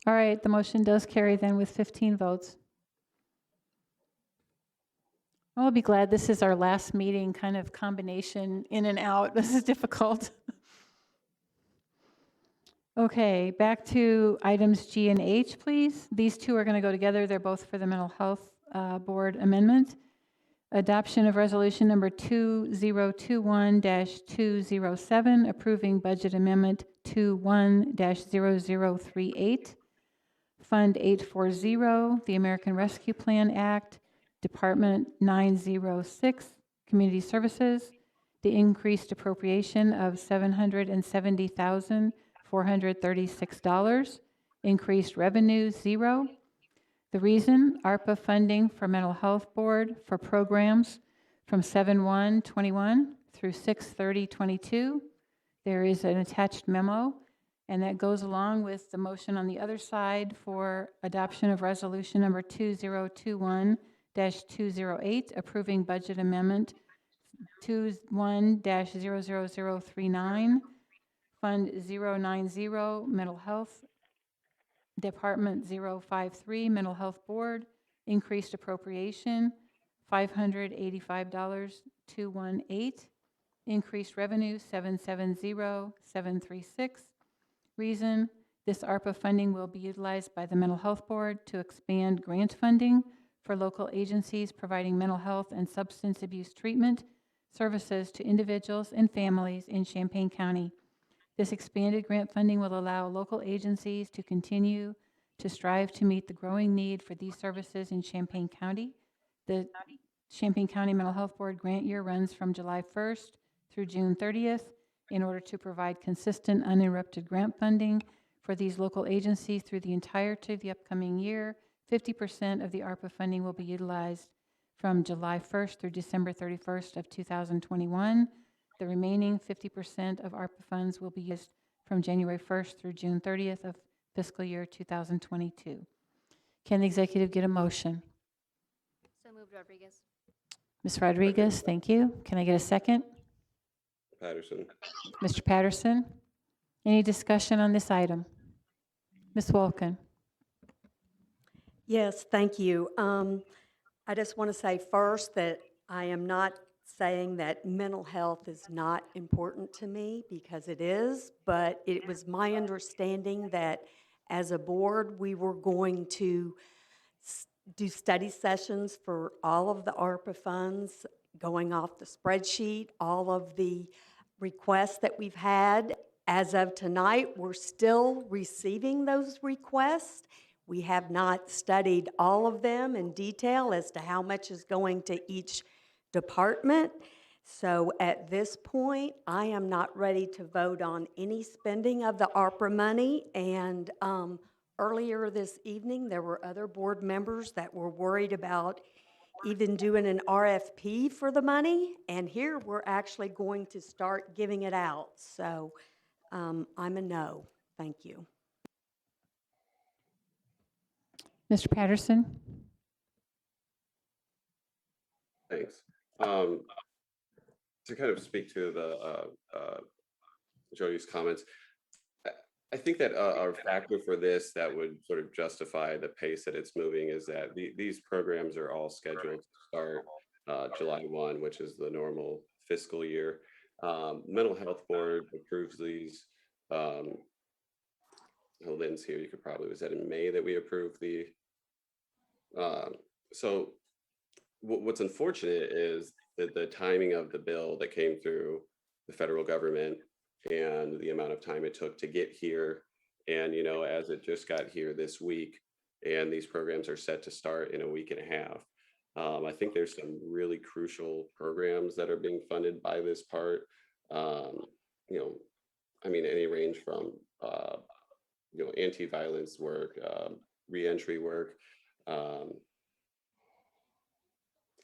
All right, the motion does carry then with 15 votes. I'll be glad this is our last meeting, kind of combination in and out. This is difficult. Okay, back to items G and H, please. These two are going to go together. They're both for the mental health Board amendment. Adoption of resolution number 2021-207, approving budget amendment 21-0038. Fund 840, the American Rescue Plan Act, Department 906, Community Services, the increased appropriation of $770,436, increased revenue 0. The reason, ARPA funding for Mental Health Board for programs from 7/1/21 through 6/30/22. There is an attached memo, and that goes along with the motion on the other side for adoption of resolution number 2021-208, approving budget amendment 21-00039, Fund 090, Mental Health, Department 053, Mental Health Board, increased appropriation, $585,218, increased revenue, 770,736. Reason, this ARPA funding will be utilized by the Mental Health Board to expand grant funding for local agencies providing mental health and substance abuse treatment services to individuals and families in Champaign County. This expanded grant funding will allow local agencies to continue to strive to meet the growing need for these services in Champaign County. The Champaign County Mental Health Board grant year runs from July 1st through June 30th in order to provide consistent, uninterrupted grant funding for these local agencies through the entirety of the upcoming year. 50% of the ARPA funding will be utilized from July 1st through December 31st of 2021. The remaining 50% of ARPA funds will be used from January 1st through June 30th of fiscal year 2022. Can the executive get a motion?
So moved, Rodriguez.
Ms. Rodriguez, thank you. Can I get a second?
Patterson.
Mr. Patterson? Any discussion on this item? Ms. Wolkin?
Yes, thank you. I just want to say first that I am not saying that mental health is not important to me, because it is, but it was my understanding that as a board, we were going to do study sessions for all of the ARPA funds, going off the spreadsheet, all of the requests that we've had. As of tonight, we're still receiving those requests. We have not studied all of them in detail as to how much is going to each department. So at this point, I am not ready to vote on any spending of the ARPA money. And earlier this evening, there were other board members that were worried about even doing an RFP for the money. And here we're actually going to start giving it out. So I'm a no. Thank you.
Mr. Patterson?
Thanks. To kind of speak to the Jody's comments, I think that a factor for this that would sort of justify the pace that it's moving is that these programs are all scheduled to start July 1, which is the normal fiscal year. Mental Health Board approves these. Lynn's here. You could probably, was that in May that we approved the? So what's unfortunate is that the timing of the bill that came through the federal government and the amount of time it took to get here. And, you know, as it just got here this week, and these programs are set to start in a week and a half. I think there's some really crucial programs that are being funded by this part. You know, I mean, any range from, you know, anti-violence work, reentry work,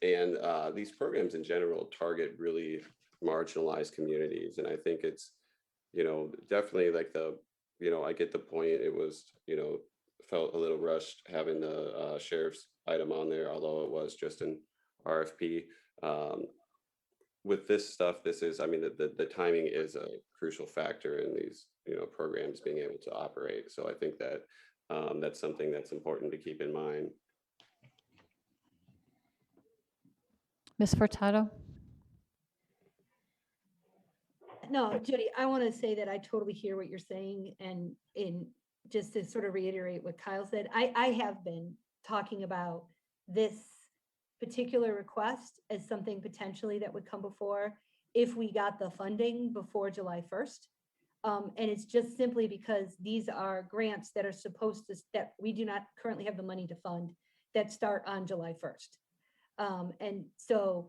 and these programs in general target really marginalized communities. And I think it's, you know, definitely like you know, I get the point. It was, you know, felt a little rushed having the sheriff's item on there, although it was just an RFP. With this stuff, this is, I mean, the timing is a crucial factor in these, you know, programs being able to operate. So I think that that's something that's important to keep in mind.
Ms. Furtado?
No, Judy, I want to say that I totally hear what you're saying, and just to sort of reiterate what Kyle said, I have been talking about this particular request as something potentially that would come before if we got the funding before July 1st. And it's just simply because these are grants that are supposed to, that we do not currently have the money to fund, that start on July 1st. And so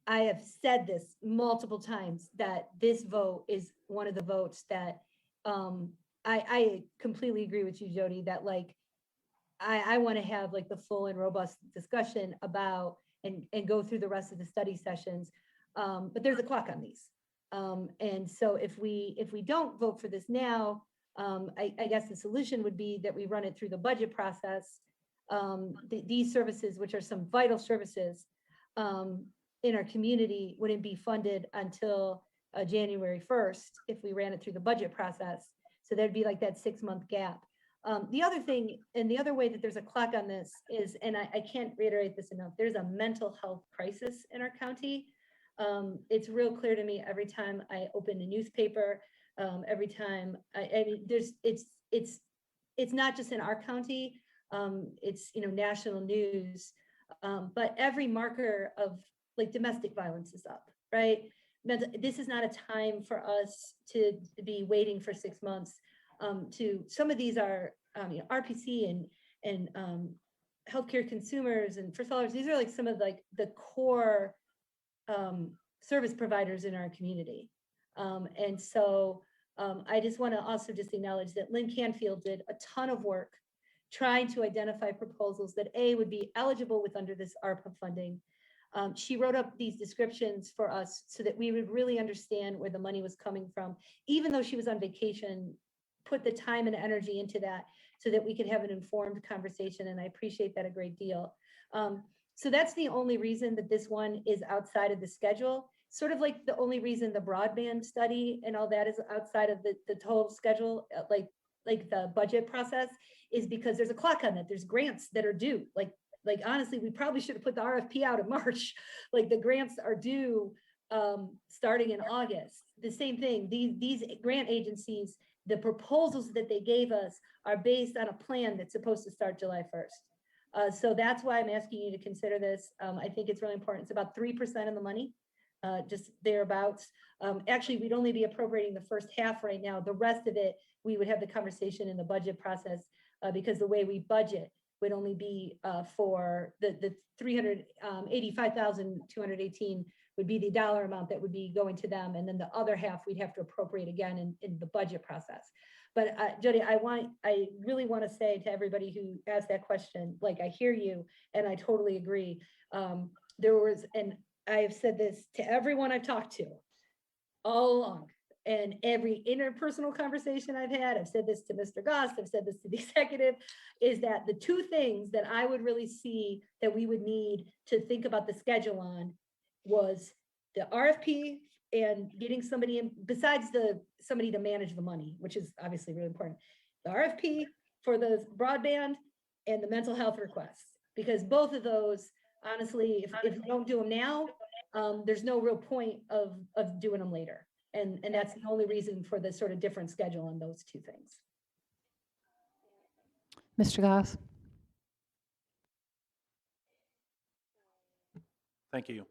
I have said this multiple times, that this vote is one of the votes that I completely agree with you, Jody, that like, I want to have like the full and robust discussion about and go through the rest of the study sessions. But there's a clock on these. And so if we don't vote for this now, I guess the solution would be that we run it through the budget process. These services, which are some vital services in our community, wouldn't be funded until January 1st if we ran it through the budget process. So there'd be like that 6-month gap. The other thing, and the other way that there's a clock on this is, and I can't reiterate this enough, there's a mental health crisis in our county. It's real clear to me every time I open a newspaper, every time I mean, it's not just in our county, it's, you know, national news, but every marker of like domestic violence is up, right? This is not a time for us to be waiting for 6 months. Some of these are, you know, RPC and healthcare consumers and first dollars. These are like some of like the core service providers in our community. And so I just want to also just acknowledge that Lynn Canfield did a ton of work trying to identify proposals that would be eligible with under this ARPA funding. She wrote up these descriptions for us so that we would really understand where the money was coming from, even though she was on vacation, put the time and energy into that so that we could have an informed conversation. And I appreciate that a great deal. So that's the only reason that this one is outside of the schedule. Sort of like the only reason the broadband study and all that is outside of the total schedule, like the budget process, is because there's a clock on it. There's grants that are due. Like honestly, we probably should have put the RFP out in March. Like the grants are due starting in August. The same thing, these grant agencies, the proposals that they gave us are based on a plan that's supposed to start July 1st. So that's why I'm asking you to consider this. I think it's really important. It's about 3% of the money, just thereabouts. Actually, we'd only be appropriating the first half right now. The rest of it, we would have the conversation in the budget process because the way we budget would only be for the 385,218 would be the dollar amount that would be going to them. And then the other half we'd have to appropriate again in the budget process. But Jody, I really want to say to everybody who asked that question, like I hear you and I totally agree. There was, and I have said this to everyone I've talked to all along, and every interpersonal conversation I've had, I've said this to Mr. Goss, I've said this to the executive, is that the two things that I would really see that we would need to think about the schedule on was the RFP and getting somebody in, besides somebody to manage the money, which is obviously really important, the RFP for the broadband and the mental health requests, because both of those, honestly, if we don't do them now, there's no real point of doing them later. And that's the only reason for the sort of different schedule on those two things.
Mr. Goss?
Thank you.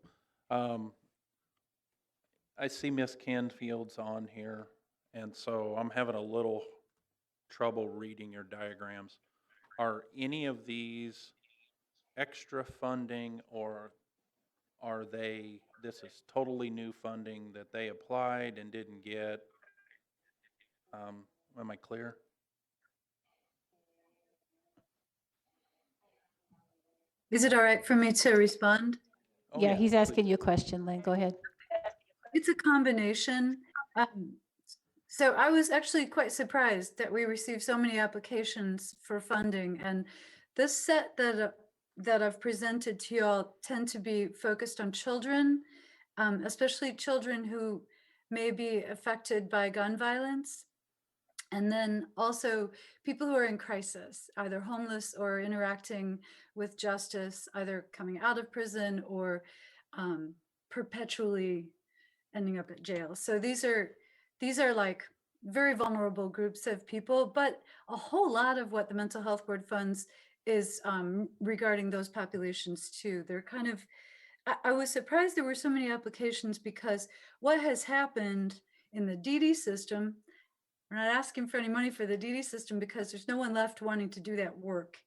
I see Miss Canfield's on here, and so I'm having a little trouble reading your diagrams. Are any of these extra funding, or are this is totally new funding that they applied and didn't get? Am I clear?
Is it all right for me to respond?
Oh,
Yeah, he's asking you a question, Lynn. Go ahead.
It's a combination. So I was actually quite surprised that we received so many applications for funding, and this set that I've presented to you all tend to be focused on children, especially children who may be affected by gun violence. And then also people who are in crisis, either homeless or interacting with justice, either coming out of prison or perpetually ending up at jail. So these are like very vulnerable groups of people, but a whole lot of what the Mental Health Board funds is regarding those populations too. They're kind of, I was surprised there were so many applications because what has happened in the DD system, we're not asking for any money for the DD system because there's no one left wanting to do that work.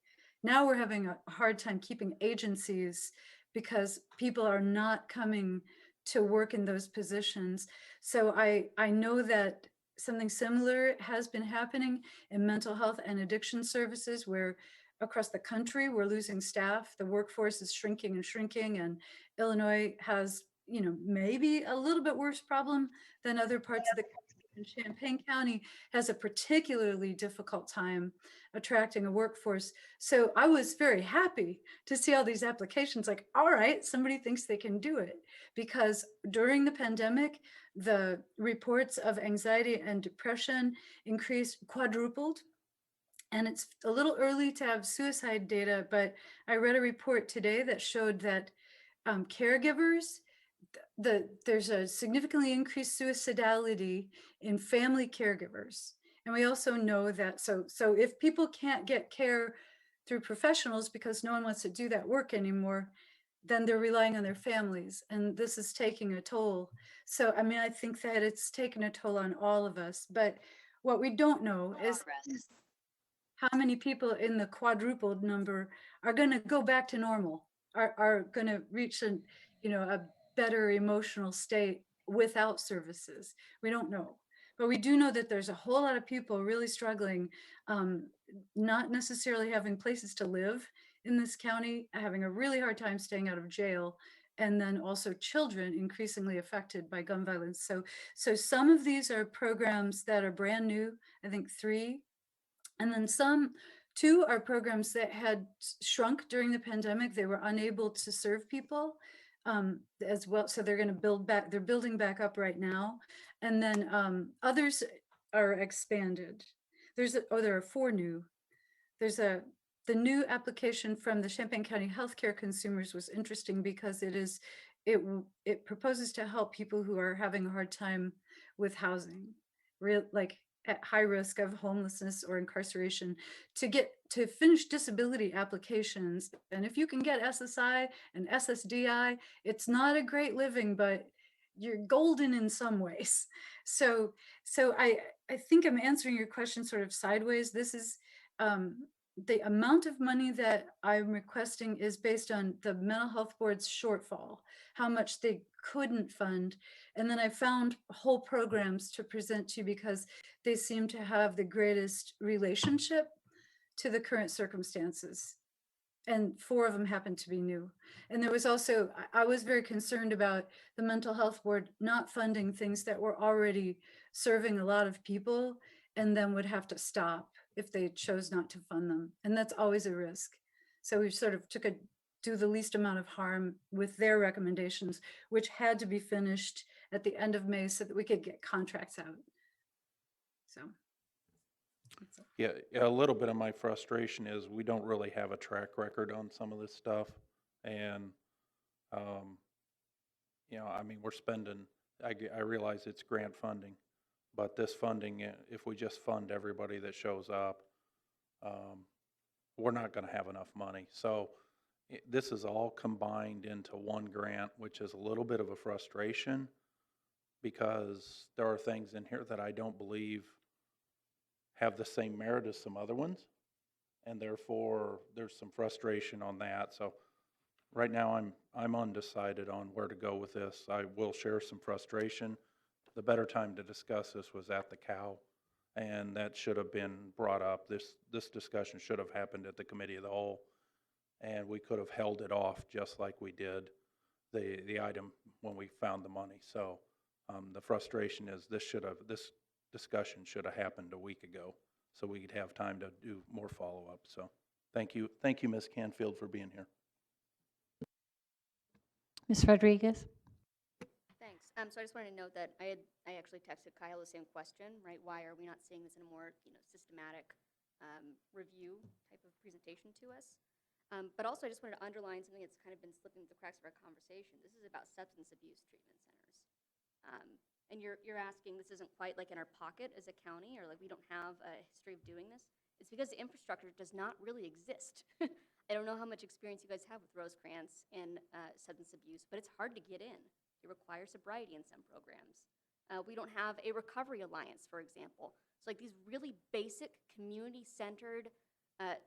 Now we're having a hard time keeping agencies because people are not coming to work in those positions. So I know that something similar has been happening in mental health and addiction services where across the country we're losing staff. The workforce is shrinking and shrinking, and Illinois has, you know, maybe a little bit worse problem than other parts of the country. And Champaign County has a particularly difficult time attracting a workforce. So I was very happy to see all these applications like, all right, somebody thinks they can do it. Because during the pandemic, the reports of anxiety and depression quadrupled. And it's a little early to have suicide data, but I read a report today that showed that caregivers, there's a significantly increased suicidality in family caregivers. And we also know that, so if people can't get care through professionals because no one wants to do that work anymore, then they're relying on their families. And this is taking a toll. So, I mean, I think that it's taken a toll on all of us. But what we don't know is how many people in the quadrupled number are going to go back to normal, are going to reach a better emotional state without services. We don't know. But we do know that there's a whole lot of people really struggling, not necessarily having places to live in this county, having a really hard time staying out of jail, and then also children increasingly affected by gun violence. So some of these are programs that are brand new, I think 3, and then two are programs that had shrunk during the pandemic. They were unable to serve people as well. So they're going to build back, they're building back up right now. And then others are expanded. There are 4 new. The new application from the Champaign County Healthcare Consumers was interesting because it proposes to help people who are having a hard time with housing, like at high risk of homelessness or incarceration, to finish disability applications. And if you can get SSI and SSDI, it's not a great living, but you're golden in some ways. So I think I'm answering your question sort of sideways. This is the amount of money that I'm requesting is based on the mental health board's shortfall, how much they couldn't fund. And then I found whole programs to present to you because they seem to have the greatest relationship to the current circumstances. And 4 of them happen to be new. And there was also, I was very concerned about the mental health board not funding things that were already serving a lot of people and then would have to stop if they chose not to fund them. And that's always a risk. So we sort of do the least amount of harm with their recommendations, which had to be finished at the end of May so that we could get contracts out. So.
Yeah, a little bit of my frustration is we don't really have a track record on some of this stuff. And, I mean, we're spending, I realize it's grant funding, but this funding, if we just fund everybody that shows up, we're not going to have enough money. So this is all combined into one grant, which is a little bit of a frustration because there are things in here that I don't believe have the same merit as some other ones, and therefore there's some frustration on that. So right now I'm undecided on where to go with this. I will share some frustration. The better time to discuss this was at the COW, and that should have been brought up. This discussion should have happened at the committee of the whole, and we could have held it off just like we did the item when we found the money. So the frustration is this discussion should have happened a week ago so we could have time to do more follow-up. So thank you, Ms. Canfield, for being here.
Ms. Rodriguez?
Thanks. So I just wanted to note that I actually texted Kyle the same question, right? Why are we not seeing this in a more systematic review type of presentation to us? But also I just wanted to underline something that's kind of been slipping through the cracks of our conversation. This is about substance abuse treatment centers. And you're asking, this isn't quite like in our pocket as a county, or like we don't have a history of doing this. It's because the infrastructure does not really exist. I don't know how much experience you guys have with Rosecrans and substance abuse, but it's hard to get in. It requires sobriety in some programs. We don't have a recovery alliance, for example. So like these really basic community-centered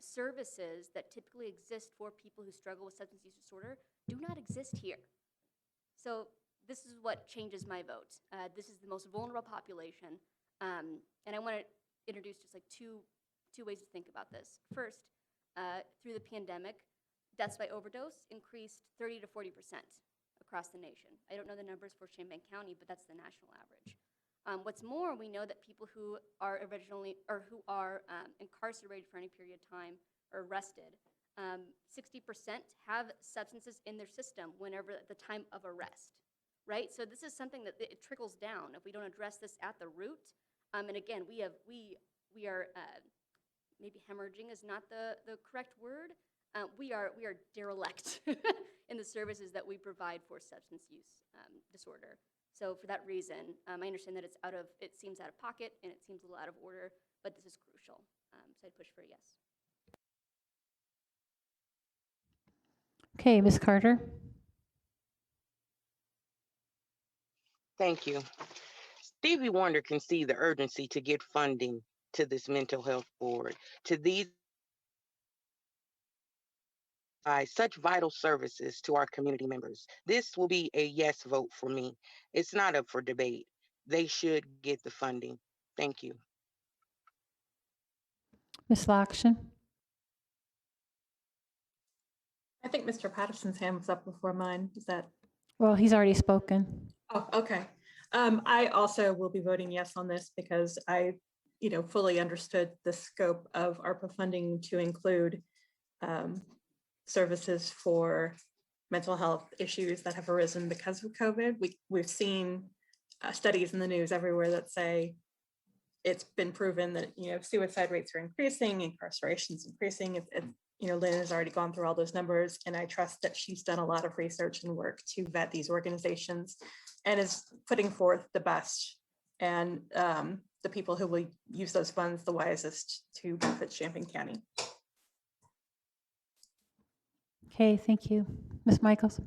services that typically exist for people who struggle with substance use disorder do not exist here. So this is what changes my vote. This is the most vulnerable population. And I want to introduce just like two ways to think about this. First, through the pandemic, deaths by overdose increased 30 to 40% across the nation. I don't know the numbers for Champaign County, but that's the national average. What's more, we know that people who are originally or who are incarcerated for any period of time or arrested, 60% have substances in their system whenever at the time of arrest, right? So this is something that it trickles down if we don't address this at the root. And again, we are maybe hemorrhaging is not the correct word. We are derelict in the services that we provide for substance use disorder. So for that reason, I understand that it seems out of pocket and it seems a little out of order, but this is crucial. So I'd push for a yes.
Okay, Ms. Carter.
Thank you. Stevie Wonder can see the urgency to get funding to this mental health board, to these such vital services to our community members. This will be a yes vote for me. It's not up for debate. They should get the funding. Thank you.
Ms. Lakshan.
I think Mr. Patterson's hand was up before mine. Is that?
Well, he's already spoken.
Oh, okay. I also will be voting yes on this because I, fully understood the scope of ARPA funding to include services for mental health issues that have arisen because of COVID. We've seen studies in the news everywhere that say it's been proven that, suicide rates are increasing, incarceration's increasing. Lynn has already gone through all those numbers, and I trust that she's done a lot of research and work to vet these organizations and is putting forth the best and the people who will use those funds the wisest to benefit Champaign County.
Okay, thank you. Ms. Michaels.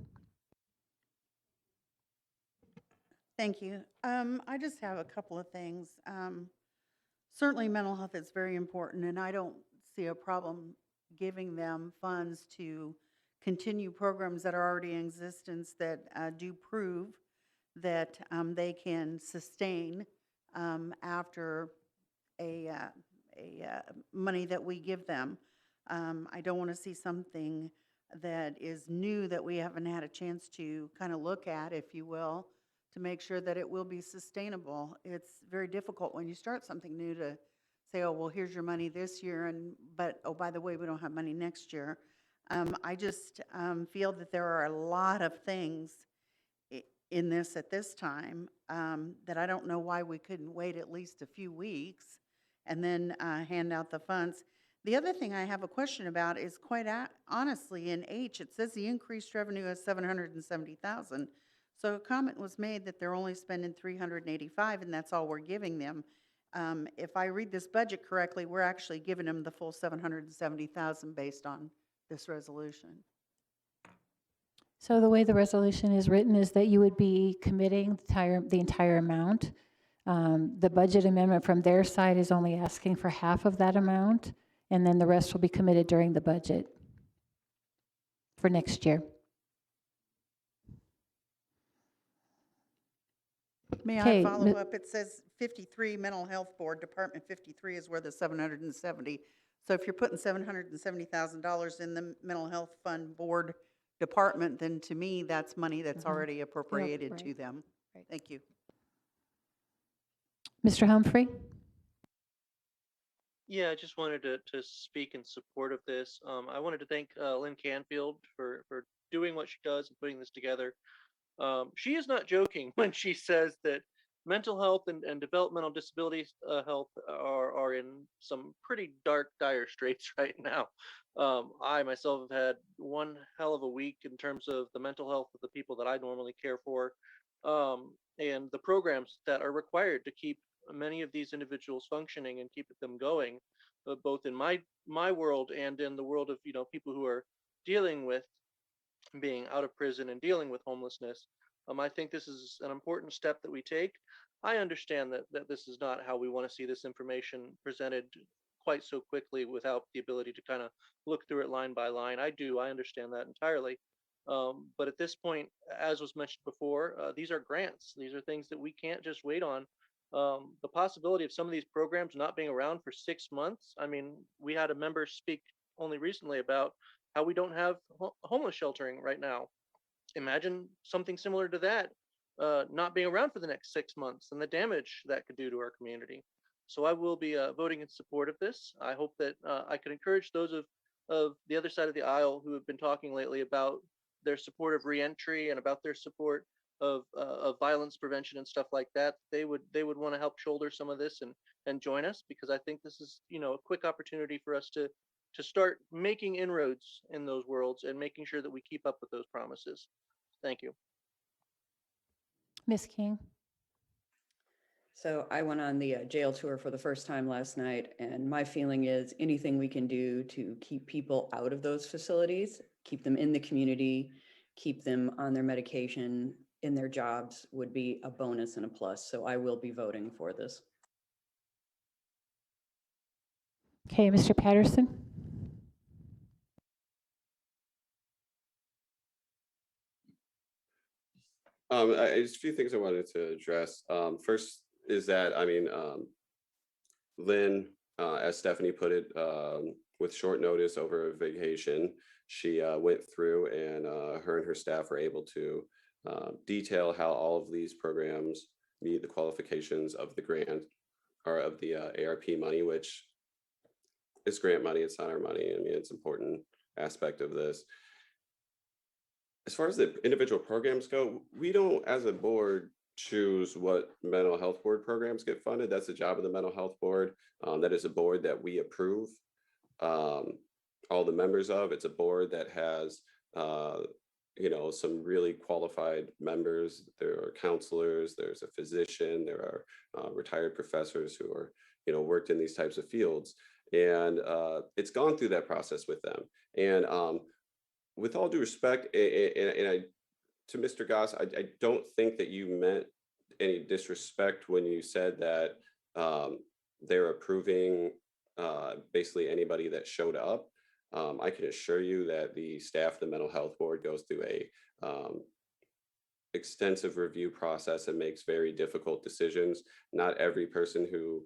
Thank you. I just have a couple of things. Certainly mental health is very important, and I don't see a problem giving them funds to continue programs that are already in existence that do prove that they can sustain after a money that we give them. I don't want to see something that is new that we haven't had a chance to kind of look at, if you will, to make sure that it will be sustainable. It's very difficult when you start something new to say, oh, well, here's your money this year, but oh, by the way, we don't have money next year. I just feel that there are a lot of things in this at this time that I don't know why we couldn't wait at least a few weeks and then hand out the funds. The other thing I have a question about is quite honestly in H, it says the increased revenue is $770,000. So a comment was made that they're only spending $385 and that's all we're giving them. If I read this budget correctly, we're actually giving them the full $770,000 based on this resolution.
So the way the resolution is written is that you would be committing the entire amount. The budget amendment from their side is only asking for half of that amount, and then the rest will be committed during the budget for next year.
May I follow up? It says 53 Mental Health Board, Department 53 is where the 770. So if you're putting $770,000 in the Mental Health Fund Board Department, then to me, that's money that's already appropriated to them. Right. Thank you.
Mr. Humphrey?
Yeah, I just wanted to speak in support of this. I wanted to thank Lynn Canfield for doing what she does and putting this together. She is not joking when she says that mental health and developmental disability health are in some pretty dark, dire straits right now. I myself have had one hell of a week in terms of the mental health of the people that I normally care for, and the programs that are required to keep many of these individuals functioning and keep them going both in my world and in the world of people who are dealing with being out of prison and dealing with homelessness. I think this is an important step that we take. I understand that this is not how we want to see this information presented quite so quickly without the ability to kind of look through it line by line. I understand that entirely. But at this point, as was mentioned before, these are grants. These are things that we can't just wait on. The possibility of some of these programs not being around for 6 months. I mean, we had a member speak only recently about how we don't have homeless sheltering right now. Imagine something similar to that not being around for the next 6 months and the damage that could do to our community. So I will be voting in support of this. I hope that I can encourage those of the other side of the aisle who have been talking lately about their support of reentry and about their support of violence prevention and stuff like that. They would want to help shoulder some of this and join us, because I think this is a quick opportunity for us to start making inroads in those worlds and making sure that we keep up with those promises. Thank you.
Ms. King.
So I went on the jail tour for the first time last night, and my feeling is anything we can do to keep people out of those facilities, keep them in the community, keep them on their medication, in their jobs would be a bonus and a plus. So I will be voting for this.
Okay, Mr. Patterson.
Just a few things I wanted to address. First is that, Lynn, as Stephanie put it, with short notice over a vacation, she went through and her and her staff were able to detail how all of these programs meet the qualifications of the grant or of the ARP money, which is grant money. It's not our money. It's an important aspect of this. As far as the individual programs go, we don't, as a board, choose what mental health board programs get funded. That's the job of the mental health board. That is a board that we approve all the members of. It's a board that has, some really qualified members. There are counselors, there's a physician, there are retired professors who are, worked in these types of fields. And it's gone through that process with them. And with all due respect, to Mr. Goss, I don't think that you meant any disrespect when you said that they're approving basically anybody that showed up. I can assure you that the staff of the mental health board goes through a extensive review process and makes very difficult decisions. Not every person who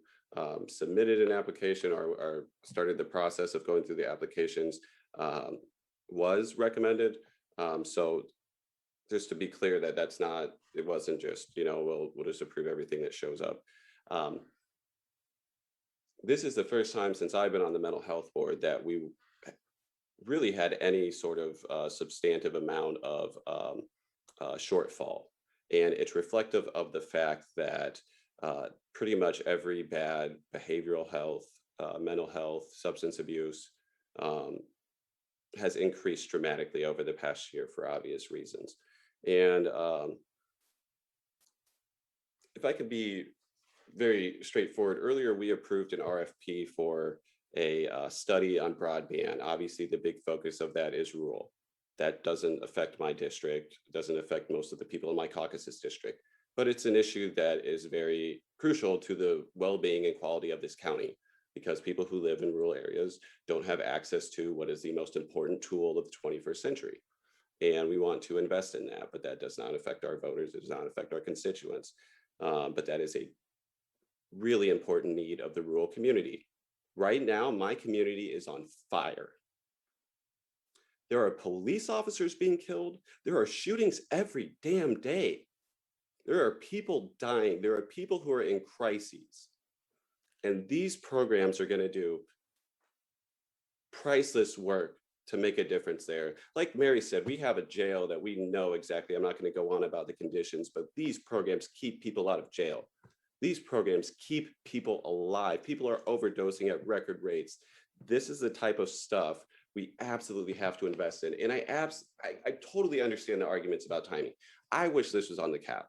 submitted an application or started the process of going through the applications was recommended. So just to be clear it wasn't just, we'll just approve everything that shows up. This is the first time since I've been on the mental health board that we really had any sort of substantive amount of shortfall. And it's reflective of the fact that pretty much every bad behavioral health, mental health, substance abuse, has increased dramatically over the past year for obvious reasons. And if I could be very straightforward, earlier we approved an RFP for a study on broadband. Obviously, the big focus of that is rural. That doesn't affect my district, doesn't affect most of the people in my caucus's district, but it's an issue that is very crucial to the well-being and quality of this county, because people who live in rural areas don't have access to what is the most important tool of the 21st century. And we want to invest in that, but that does not affect our voters. It does not affect our constituents. But that is a really important need of the rural community. Right now, my community is on fire. There are police officers being killed. There are shootings every damn day. There are people dying. There are people who are in crises. And these programs are going to do priceless work to make a difference there. Like Mary said, we have a jail that we know exactly. I'm not going to go on about the conditions, but these programs keep people out of jail. These programs keep people alive. People are overdosing at record rates. This is the type of stuff we absolutely have to invest in. And I totally understand the arguments about timing. I wish this was on the cap.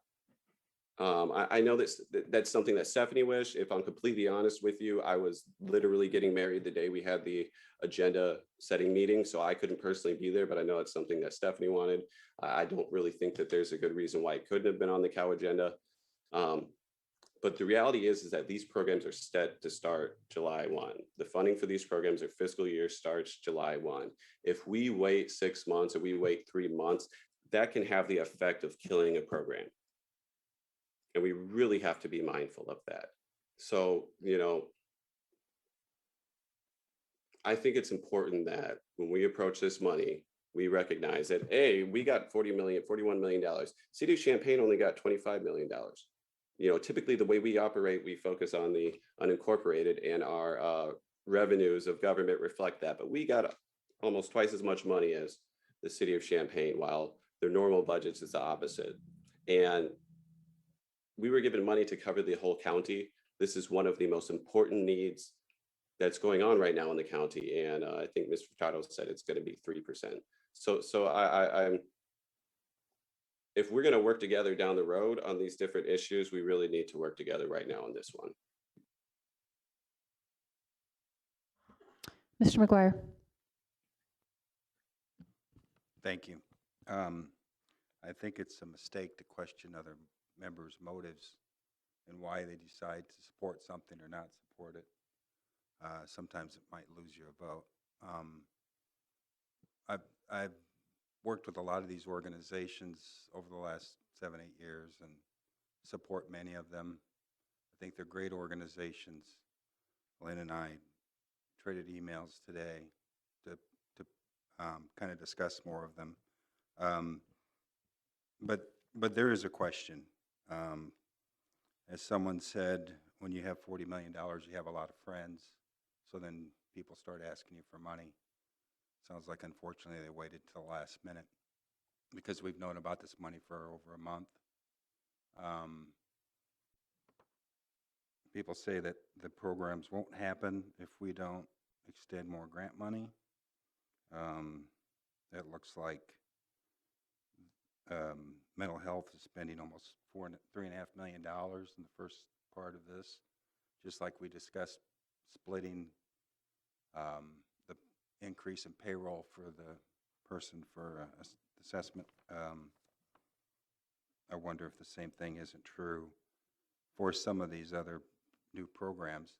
I know that's something that Stephanie wished. If I'm completely honest with you, I was literally getting married the day we had the agenda setting meeting, so I couldn't personally be there, but I know it's something that Stephanie wanted. I don't really think that there's a good reason why it couldn't have been on the COW agenda. But the reality is that these programs are set to start July 1. The funding for these programs, their fiscal year starts July 1. If we wait 6 months or we wait 3 months, that can have the effect of killing a program. And we really have to be mindful of that. So, I think it's important that when we approach this money, we recognize that, A, we got $41 million. City of Champaign only got $25 million. Typically the way we operate, we focus on the unincorporated, and our revenues of government reflect that. But we got almost twice as much money as the City of Champaign, while their normal budgets is the opposite. And we were given money to cover the whole county. This is one of the most important needs that's going on right now in the county. And I think Ms. Furtado said it's going to be 3%. So I'm if we're going to work together down the road on these different issues, we really need to work together right now on this one.
Mr. McGuire.
Thank you. I think it's a mistake to question other members' motives and why they decide to support something or not support it. Sometimes it might lose you a vote. I've worked with a lot of these organizations over the last 7-8 years and support many of them. I think they're great organizations. Lynn and I traded emails today to kind of discuss more of them. But there is a question. As someone said, when you have $40 million, you have a lot of friends. So then people start asking you for money. Sounds like, unfortunately, they waited till the last minute because we've known about this money for over a month. People say that the programs won't happen if we don't extend more grant money. It looks like mental health is spending almost $3.5 million in the first part of this, just like we discussed splitting the increase in payroll for the person for assessment. I wonder if the same thing isn't true for some of these other new programs,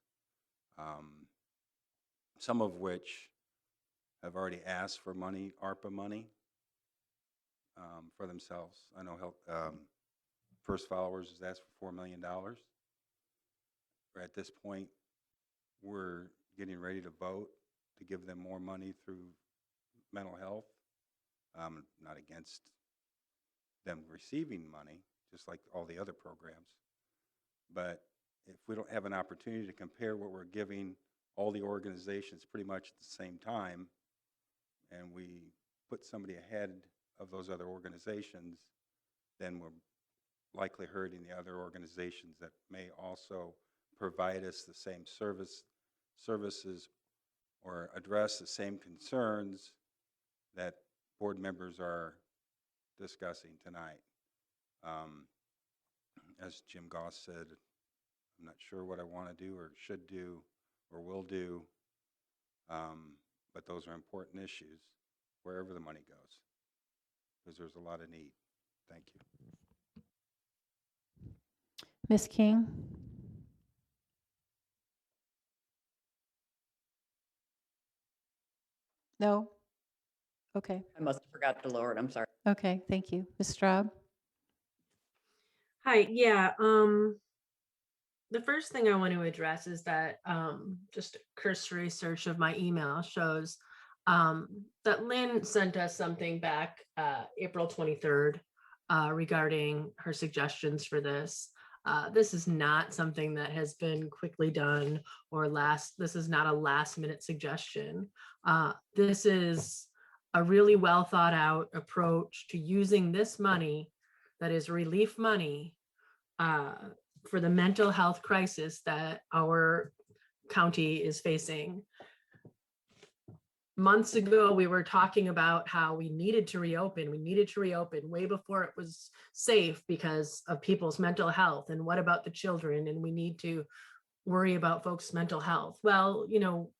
some of which have already asked for money, ARPA money, for themselves. I know First Followers has asked for $4 million. At this point, we're getting ready to vote to give them more money through mental health. Not against them receiving money, just like all the other programs. But if we don't have an opportunity to compare what we're giving all the organizations pretty much at the same time, and we put somebody ahead of those other organizations, then we're likely hurting the other organizations that may also provide us the same services or address the same concerns that board members are discussing tonight. As Jim Goss said, I'm not sure what I want to do or should do or will do, but those are important issues wherever the money goes, because there's a lot of need. Thank you.
Ms. King. No? Okay.
I must have forgot to lower it. I'm sorry.
Okay, thank you. Ms. Straub?
Hi, yeah, the first thing I want to address is that just a cursory search of my email shows that Lynn sent us something back April 23rd regarding her suggestions for this. This is not something that has been quickly done or this is not a last minute suggestion. This is a really well thought out approach to using this money that is relief money for the mental health crisis that our county is facing. months ago, we were talking about how we needed to reopen. We needed to reopen way before it was safe because of people's mental health. And what about the children? And we need to worry about folks' mental health. Well, you know,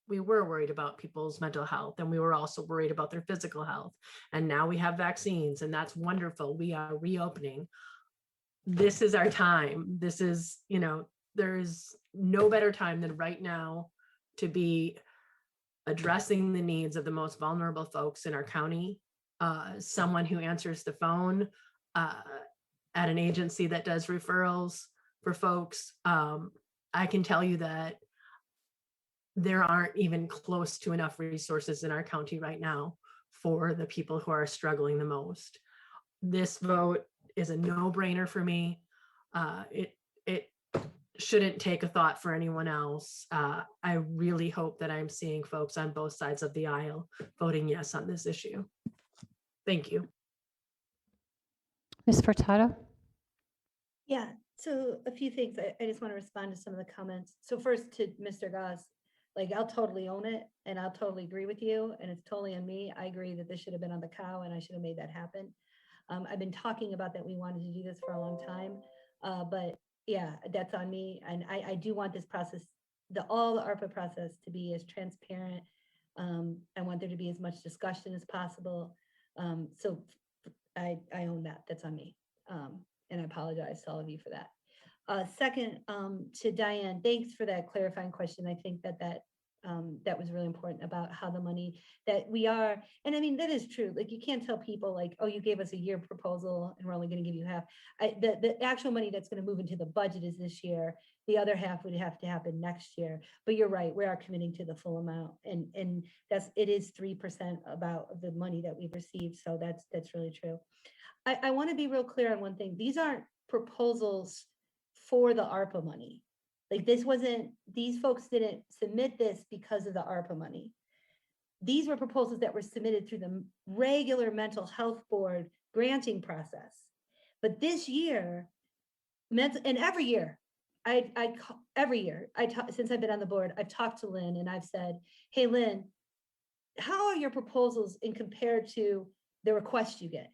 we were worried about people's mental health, and we were also worried about their physical health. And now we have vaccines, and that's wonderful. We are reopening. This is our time. This is, you know, there is no better time than right now to be addressing the needs of the most vulnerable folks in our county. Someone who answers the phone at an agency that does referrals for folks. I can tell you that there aren't even close to enough resources in our county right now for the people who are struggling the most. This vote is a no-brainer for me. It shouldn't take a thought for anyone else. I really hope that I'm seeing folks on both sides of the aisle voting yes on this issue. Thank you.
Ms. Furtado?
Yeah, so a few things. I just want to respond to some of the comments. So first to Mr. Goss, like I'll totally own it and I'll totally agree with you and it's totally on me. I agree that this should have been on the cow and I should have made that happen. I've been talking about that we wanted to do this for a long time, but yeah, that's on me. And I do want this process, all the ARPA process to be as transparent. I want there to be as much discussion as possible. So I own that, that's on me. And I apologize to all of you for that. Second, to Diane, thanks for that clarifying question. I think that was really important about how the money that we are, and I mean, that is true. Like you can't tell people like, oh, you gave us a year proposal and we're only going to give you half. The actual money that's going to move into the budget is this year. The other half would have to happen next year. But you're right, we are committing to the full amount. And it is 3% about the money that we've received. So that's really true. I want to be real clear on one thing. These aren't proposals for the ARPA money. Like these folks didn't submit this because of the ARPA money. These were proposals that were submitted through the regular mental health board granting process. But this year, and every year, since I've been on the board, I've talked to Lynn and I've said, hey, Lynn, how are your proposals in compared to the requests you get?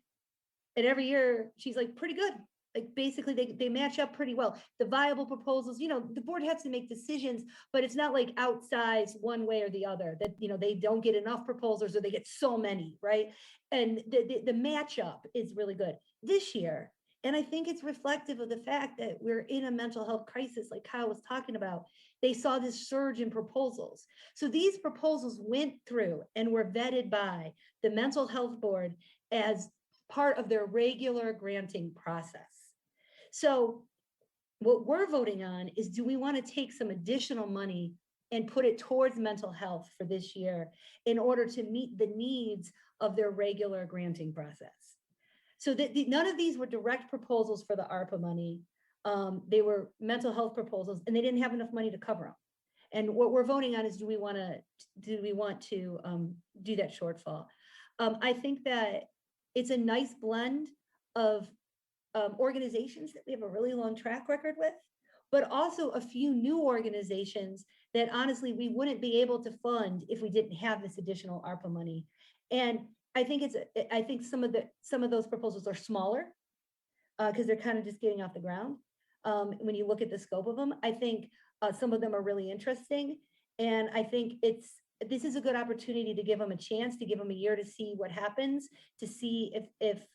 And every year she's like, pretty good. Like basically they match up pretty well. The viable proposals, you know, the board has to make decisions, but it's not like outsized one way or the other that, you know, they don't get enough proposals or they get so many, right? And the matchup is really good this year. And I think it's reflective of the fact that we're in a mental health crisis, like Kyle was talking about. They saw this surge in proposals. So these proposals went through and were vetted by the mental health board as part of their regular granting process. So what we're voting on is, do we want to take some additional money and put it towards mental health for this year in order to meet the needs of their regular granting process? So none of these were direct proposals for the ARPA money. They were mental health proposals and they didn't have enough money to cover them. And what we're voting on is, do we want to do that shortfall? I think that it's a nice blend of organizations that we have a really long track record with, but also a few new organizations that honestly we wouldn't be able to fund if we didn't have this additional ARPA money. And I think some of those proposals are smaller because they're kind of just getting off the ground. When you look at the scope of them, I think some of them are really interesting, and I think this is a good opportunity to give them a chance, to give them a year to see what happens, to see if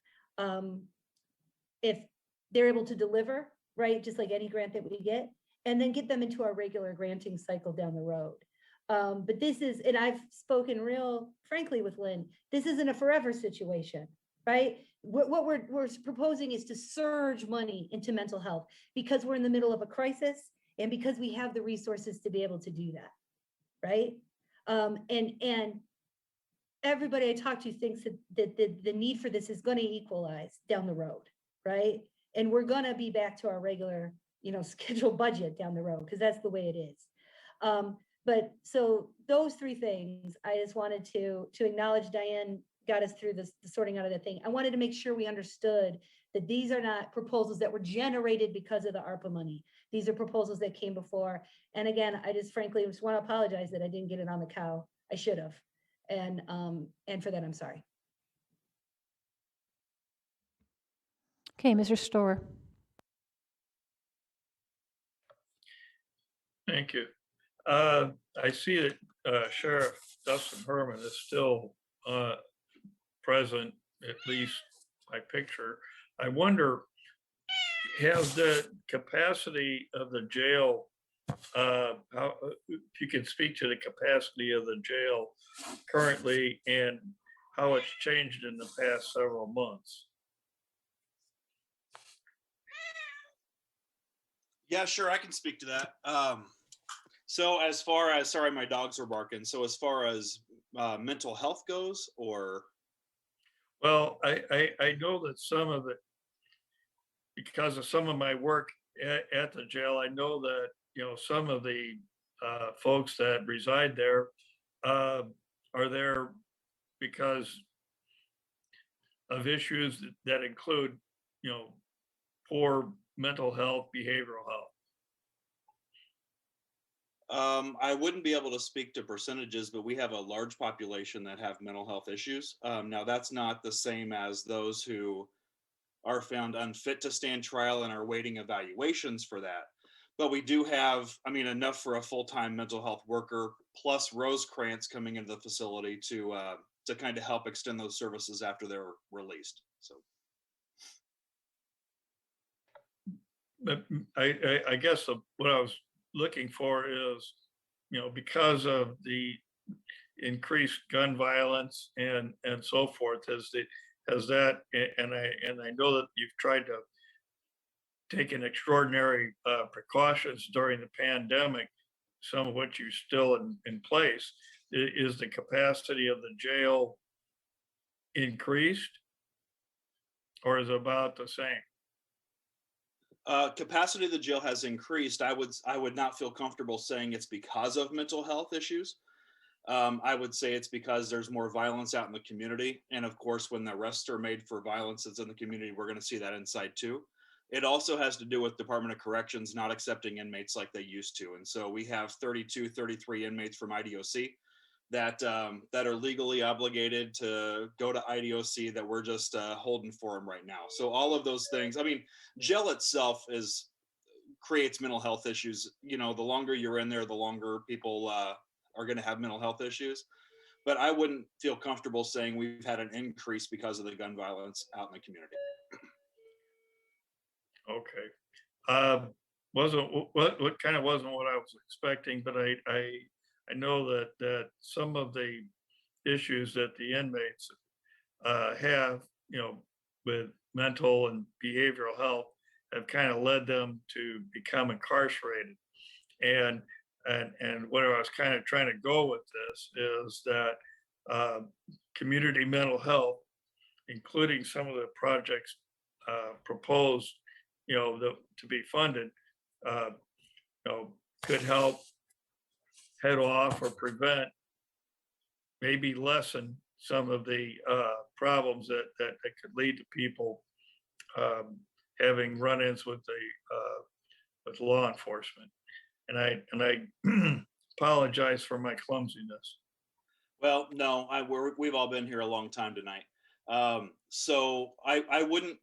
they're able to deliver, right? Just like any grant that we get, and then get them into our regular granting cycle down the road. But this is, and I've spoken real frankly with Lynn, this isn't a forever situation, right? What we're proposing is to surge money into mental health because we're in the middle of a crisis and because we have the resources to be able to do that, right? And everybody I talk to thinks that the need for this is going to equalize down the road, right? And we're going to be back to our regular, scheduled budget down the road because that's the way it is. But so those three things, I just wanted to acknowledge Diane got us through the sorting out of the thing. I wanted to make sure we understood that these are not proposals that were generated because of the ARPA money. These are proposals that came before. And again, I just frankly just want to apologize that I didn't get it on the cow. I should have. And for that, I'm sorry.
Okay, Mr. Storr.
Thank you. I see that Sheriff Dustin Herman is still present, at least by picture. I wonder, has the capacity of the jail, if you can speak to the capacity of the jail currently and how it's changed in the past several months?
Yeah, sure, I can speak to that. So as far as, sorry, my dogs are barking. So as far as mental health goes, or?
Well, I know that some of it, because of some of my work at the jail, I know that, you know, some of the folks that reside there are there because of issues that include, you know, poor mental health, behavioral health.
I wouldn't be able to speak to percentages, but we have a large population that have mental health issues. Now, that's not the same as those who are found unfit to stand trial and are waiting evaluations for that. But we do have, I mean, enough for a full-time mental health worker plus Rosecrance coming into the facility to kind of help extend those services after they're released. So.
But I guess what I was looking for is, you know, because of the increased gun violence and so forth, has that, and I know that you've tried to take an extraordinary precautions during the pandemic, some of which are still in place. Is the capacity of the jail increased, or is it about the same?
Capacity of the jail has increased. I would not feel comfortable saying it's because of mental health issues. I would say it's because there's more violence out in the community. And of course, when the arrests are made for violence that's in the community, we're going to see that inside too. It also has to do with Department of Corrections not accepting inmates like they used to. And so we have 32, 33 inmates from IDOC that are legally obligated to go to IDOC that we're just holding for them right now. So all of those things, I mean, jail itself creates mental health issues. You know, the longer you're in there, the longer people are going to have mental health issues. But I wouldn't feel comfortable saying we've had an increase because of the gun violence out in the community.
Okay. Wasn't what kind of wasn't what I was expecting, but I know that some of the issues that the inmates have, you know, with mental and behavioral health have kind of led them to become incarcerated. And where I was kind of trying to go with this is that community mental health, including some of the projects proposed, you know, to be funded, you know, could help head off or prevent, maybe lessen some of the problems that could lead to people having run-ins with law enforcement. And I apologize for my clumsiness.
Well, no, we've all been here a long time tonight. So I wouldn't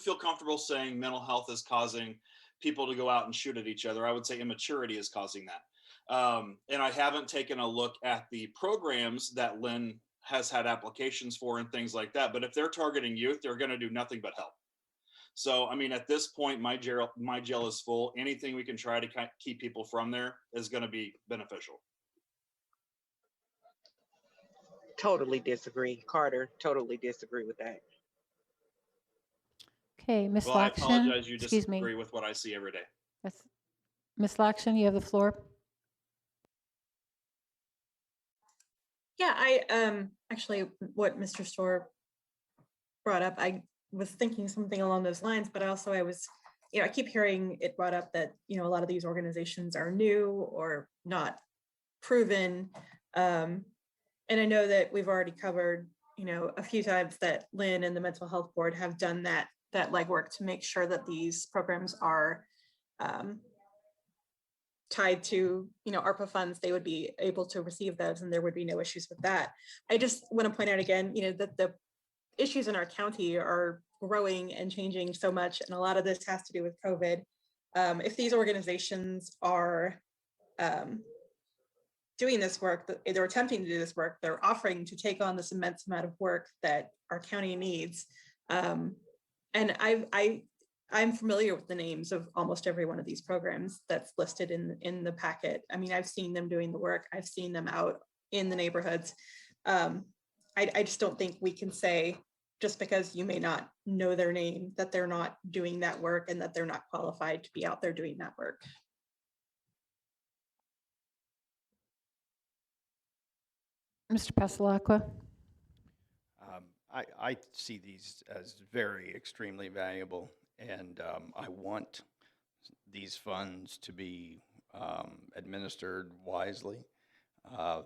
feel comfortable saying mental health is causing people to go out and shoot at each other. I would say immaturity is causing that. And I haven't taken a look at the programs that Lynn has had applications for and things like that. But if they're targeting youth, they're going to do nothing but help. So, I mean, at this point, my jail is full. Anything we can try to keep people from there is going to be beneficial.
Totally disagree. Carter, totally disagree with that.
Okay, Ms.
Well, I
Lakshan,
apologize. You
excuse me.
disagree with what I see every day.
Yes. Ms. Lakshan, you have the floor.
Yeah, I actually what Mr. Storr brought up, I was thinking something along those lines, but also I was, you know, I keep hearing it brought up that, you know, a lot of these organizations are new or not proven. And I know that we've already covered, you know, a few times that Lynn and the Mental Health Board have done that legwork to make sure that these programs are tied to, ARPA funds, they would be able to receive those and there would be no issues with that. I just want to point out again, that the issues in our county are growing and changing so much. And a lot of this has to do with COVID. If these organizations are doing this work, they're attempting to do this work, they're offering to take on this immense amount of work that our county needs. And I'm familiar with the names of almost every one of these programs that's listed in the packet. I mean, I've seen them doing the work. I've seen them out in the neighborhoods. I just don't think we can say, just because you may not know their name, that they're not doing that work and that they're not qualified to be out there doing that work.
Mr. Pasalakwa?
I see these as very extremely valuable, and I want these funds to be administered wisely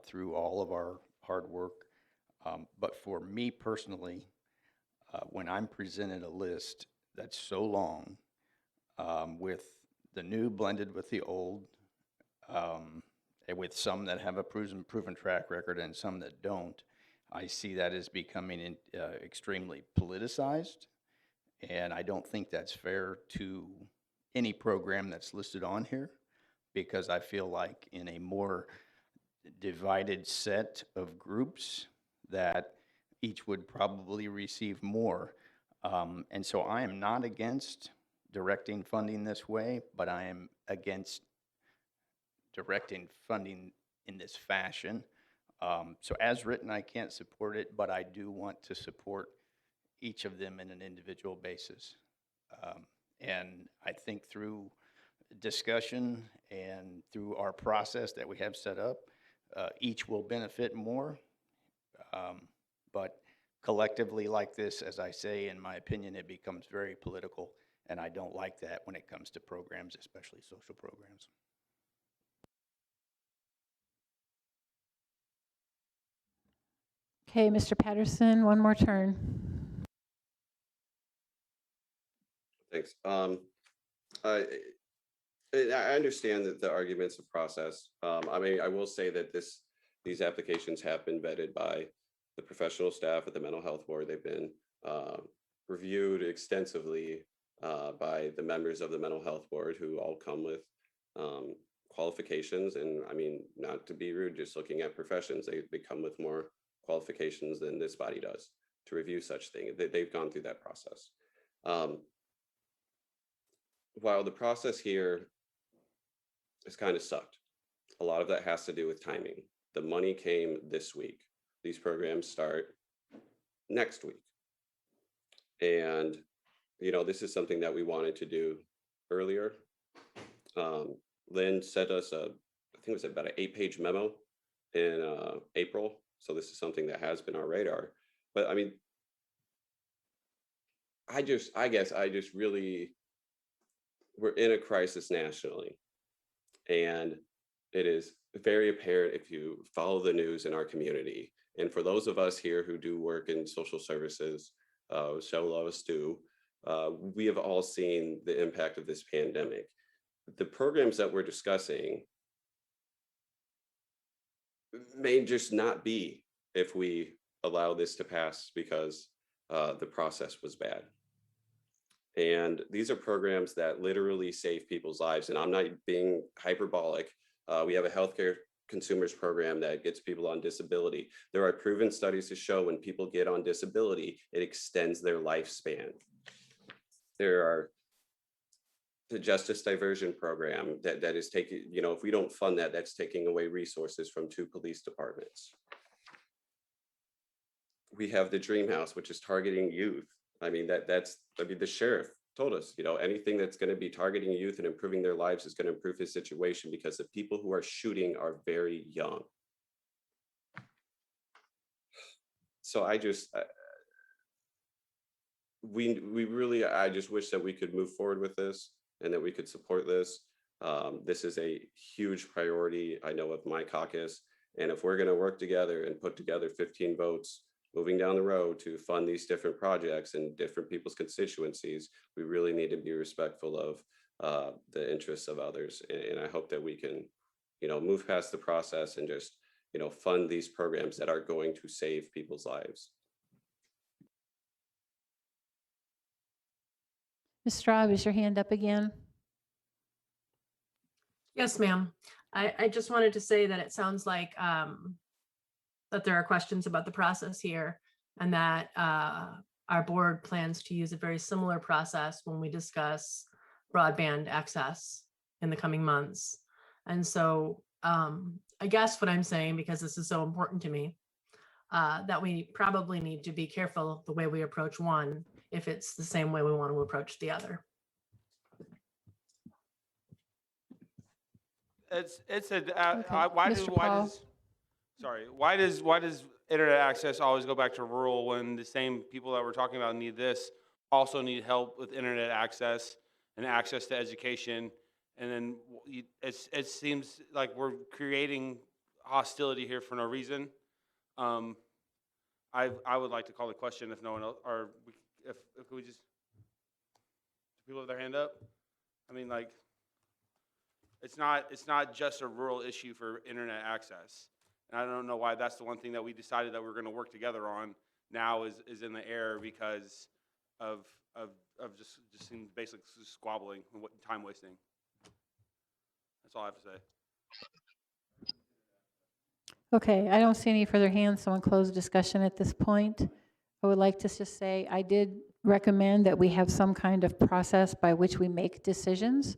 through all of our hard work. But for me personally, when I'm presented a list that's so long with the new blended with the old, and with some that have a proven track record and some that don't, I see that as becoming extremely politicized, and I don't think that's fair to any program that's listed on here, because I feel like in a more divided set of groups that each would probably receive more. And so I am not against directing funding this way, but I am against directing funding in this fashion. So as written, I can't support it, but I do want to support each of them in an individual basis. And I think through discussion and through our process that we have set up, each will benefit more. But collectively like this, as I say, in my opinion, it becomes very political, and I don't like that when it comes to programs, especially social programs.
Okay, Mr. Patterson, one more turn.
Thanks. I understand that the arguments of process. I mean, I will say that these applications have been vetted by the professional staff at the mental health board. They've been reviewed extensively by the members of the mental health board, who all come with qualifications. And I mean, not to be rude, just looking at professions, they come with more qualifications than this body does to review such things. They've gone through that process. While the process here has kind of sucked, a lot of that has to do with timing. The money came this week. These programs start next week. And, this is something that we wanted to do earlier. Lynn sent us I think it was about an 8-page memo in April. So this is something that has been on our radar. But I mean, I guess really, we're in a crisis nationally. And it is very apparent if you follow the news in our community. And for those of us here who do work in social services, Shell Lois too, we have all seen the impact of this pandemic. The programs that we're discussing may just not be if we allow this to pass because the process was bad. And these are programs that literally save people's lives. And I'm not being hyperbolic. We have a healthcare consumers program that gets people on disability. There are proven studies to show when people get on disability, it extends their lifespan. There are the justice diversion program that is taking, if we don't fund that, that's taking away resources from 2 police departments. We have the Dream House, which is targeting youth. I mean, the sheriff told us, anything that's going to be targeting youth and improving their lives is going to improve his situation, because the people who are shooting are very young. So I just wish that we could move forward with this and that we could support this. This is a huge priority, I know, of my caucus. And if we're going to work together and put together 15 votes moving down the road to fund these different projects in different people's constituencies, we really need to be respectful of the interests of others. And I hope that we can, move past the process and just, fund these programs that are going to save people's lives.
Ms. Straub, is your hand up again?
Yes, ma'am. I just wanted to say that it sounds like that there are questions about the process here, and that our board plans to use a very similar process when we discuss broadband access in the coming months. And so I guess what I'm saying, because this is so important to me, that we probably need to be careful the way we approach one if it's the same way we want to approach the other.
It's a,
Okay.
why
Mr. Paul?
why does internet access always go back to rural when the same people that we're talking about need this also need help with internet access and access to education? And then it seems like we're creating hostility here for no reason. I would like to call the question if no one else, or if we just, people have their hand up? I mean, like, it's not just a rural issue for internet access. And I don't know why that's the one thing that we decided that we're going to work together on now is in the air because of just seems basically squabbling and time wasting. That's all I have to say.
Okay, I don't see any further hands, so I'll close discussion at this point. I would like to just say I did recommend that we have some kind of process by which we make decisions.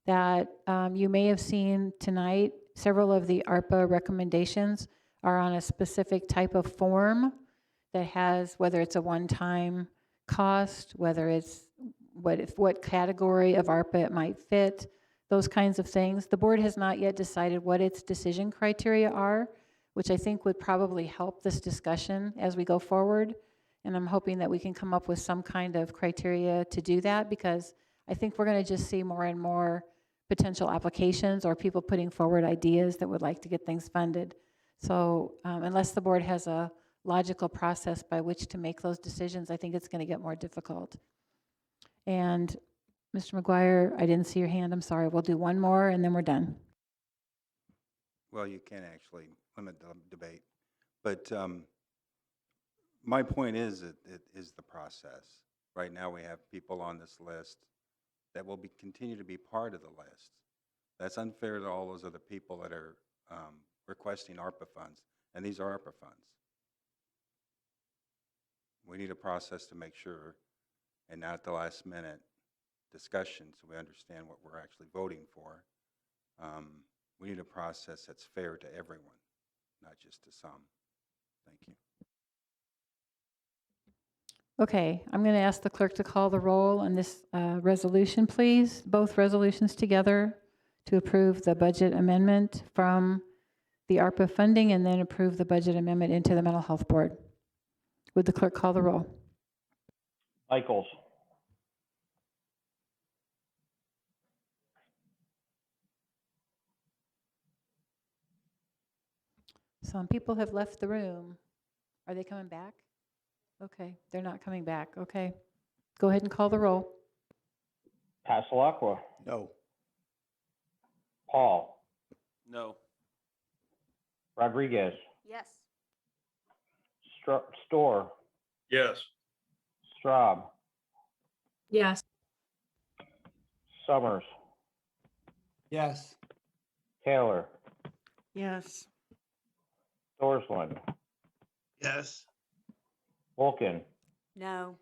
That you may have seen tonight, several of the ARPA recommendations are on a specific type of form that has, whether it's a one-time cost, whether it's what category of ARPA it might fit, those kinds of things. The board has not yet decided what its decision criteria are, which I think would probably help this discussion as we go forward. And I'm hoping that we can come up with some kind of criteria to do that, because I think we're going to just see more and more potential applications or people putting forward ideas that would like to get things funded. So unless the board has a logical process by which to make those decisions, I think it's going to get more difficult. And Mr. McGuire, I didn't see your hand. I'm sorry. We'll do one more and then we're done.
Well, you can actually limit the debate, but my point is that it is the process. Right now, we have people on this list that will continue to be part of the list. That's unfair to all those other people that are requesting ARPA funds, and these are ARPA funds. We need a process to make sure, and not at the last minute discussion, so we understand what we're actually voting for. We need a process that's fair to everyone, not just to some. Thank you.
Okay, I'm going to ask the clerk to call the roll on this resolution, please. Both resolutions together to approve the budget amendment from the ARPA funding and then approve the budget amendment into the Mental Health Board. Would the clerk call the roll?
Michaels.
Some people have left the room. Are they coming back? Okay, they're not coming back. Okay. Go ahead and call the roll.
Passalacqua.
No.
Paul.
No.
Rodriguez.
Yes.
Storr.
Yes.
Straub.
Yes.
Summers.
Yes.
Taylor.
Yes.
Thorsland.
Yes.
Vulcan.
No.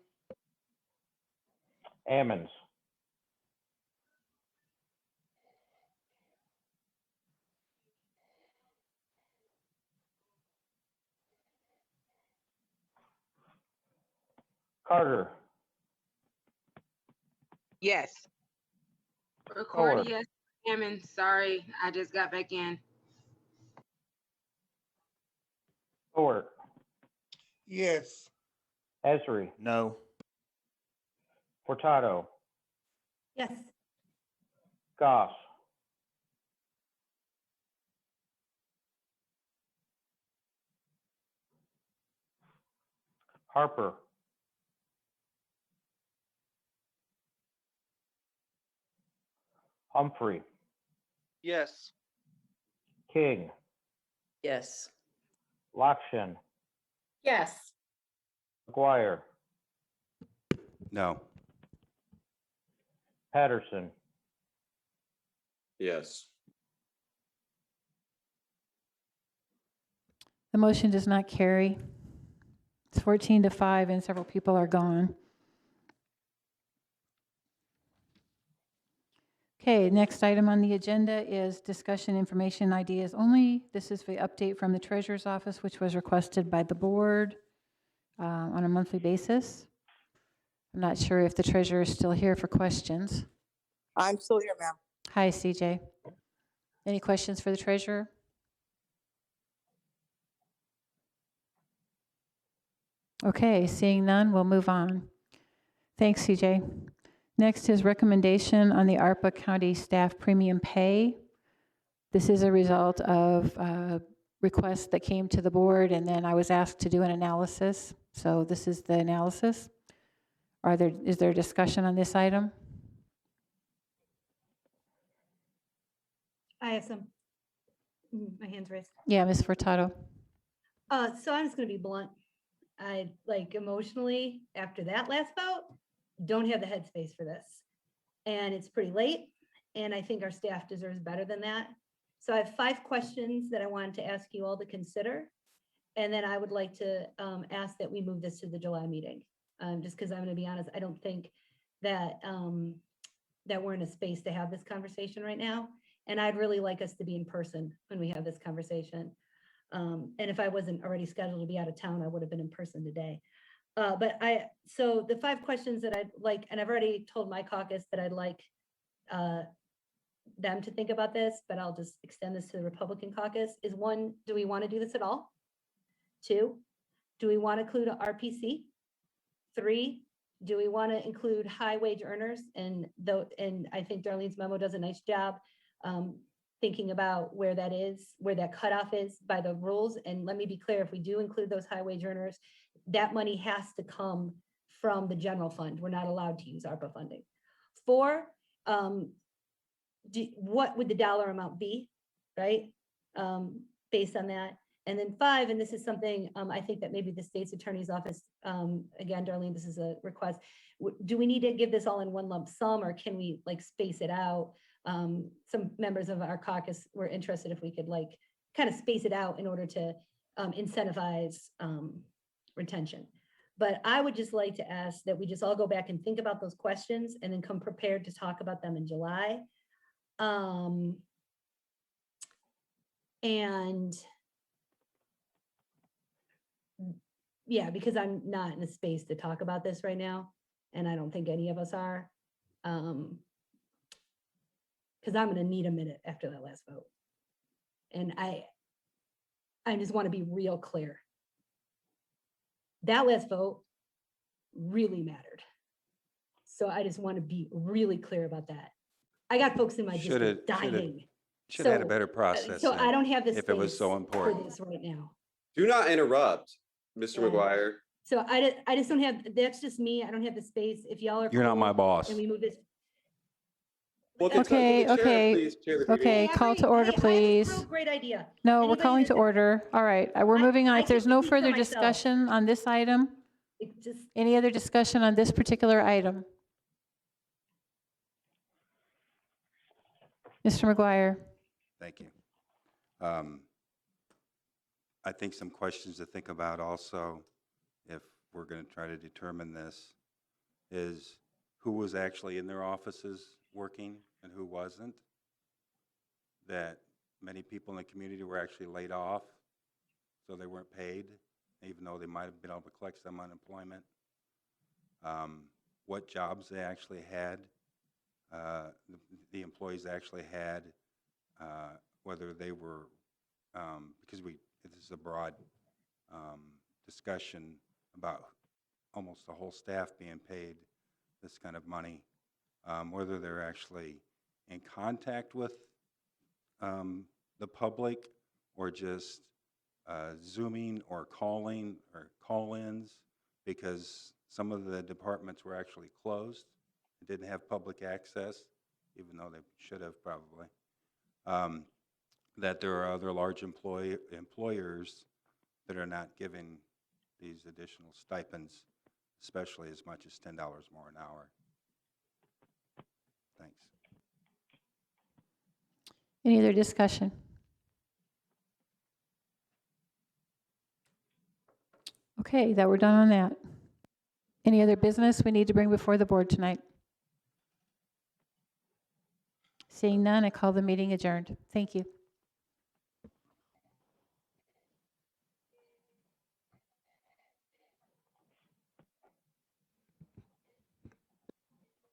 Ammons. Carter.
Yes.
Howard.
Yes. Hammond, sorry, I just got back in.
Stewart.
Yes.
Esri.
No.
Furtado.
Yes.
Goss. Harper. Humphrey,
Yes.
King,
Yes.
Lakshin,
Yes.
McGuire,
No.
Patterson,
Yes.
The motion does not carry. It's 14-5 and several people are gone. Okay, next item on the agenda is discussion information ideas only. This is the update from the treasurer's office, which was requested by the board on a monthly basis. I'm not sure if the treasurer is still here for questions.
I'm still here, ma'am.
Hi, CJ. Any questions for the treasurer? Okay, seeing none, we'll move on. Thanks, CJ. Next is recommendation on the ARPA County staff premium pay. This is a result of requests that came to the board, and then I was asked to do an analysis. So this is the analysis. Is there discussion on this item?
I have some, my hand's raised.
Yeah, Ms. Furtado.
So I'm just gonna be blunt. I like emotionally, after that last vote, don't have the headspace for this. And it's pretty late, and I think our staff deserves better than that. So I have 5 questions that I wanted to ask you all to consider. And then I would like to ask that we move this to the July meeting. Just because I'm gonna be honest, I don't think that that we're in a space to have this conversation right now. And I'd really like us to be in person when we have this conversation. And if I wasn't already scheduled to be out of town, I would have been in person today. So the 5 questions that I'd like, and I've already told my caucus that I'd like them to think about this, but I'll just extend this to the Republican caucus, is 1, do we want to do this at all? 2, do we want to include a RPC? 3, do we want to include high wage earners? And I think Darlene's memo does a nice job thinking about where that is, where that cutoff is by the rules. And let me be clear, if we do include those high wage earners, that money has to come from the general fund. We're not allowed to use ARPA funding. 4, what would the dollar amount be, right? Based on that. And then 5, and this is something I think that maybe the state's attorney's office, again, Darlene, this is a request. Do we need to give this all in one lump sum, or can we like space it out? Some members of our caucus were interested if we could like kind of space it out in order to incentivize retention. But I would just like to ask that we just all go back and think about those questions and then come prepared to talk about them in July. And yeah, because I'm not in a space to talk about this right now, and I don't think any of us are. Because I'm going to need a minute after that last vote. And I just want to be real clear. That last vote really mattered. So I just want to be really clear about that. I got folks in my district dying.
Should have had a better process.
So I don't have the
if it was so
space for
important.
this right now.
Do not interrupt, Mr.
Yeah.
McGuire.
So I just don't have, that's just me. I don't have the space. If y'all are.
You're not
cool
my boss.
And we move this.
Well, can
Okay,
the chair
okay,
please chair the meeting?
okay, call to order, please.
Great idea.
No, we're
Anybody
calling
that-
to order. All right, we're moving on.
I
If there's
can
no
speak for
further
myself.
discussion on this item,
It just,
any other discussion on this particular item? Mr. McGuire?
Thank you. I think some questions to think about also, if we're going to try to determine this, is who was actually in their offices working and who wasn't. That many people in the community were actually laid off, so they weren't paid, even though they might have been able to collect some unemployment. What jobs they actually had, the employees actually had, whether they were, because this is a broad discussion about almost the whole staff being paid this kind of money, whether they're actually in contact with the public or just Zooming or calling or call-ins, because some of the departments were actually closed, didn't have public access, even though they should have probably. That there are other large employers that are not giving these additional stipends, especially as much as $10 more an hour. Thanks.
Any other discussion? Okay, that we're done on that. Any other business we need to bring before the board tonight? Seeing none, I call the meeting adjourned. Thank you.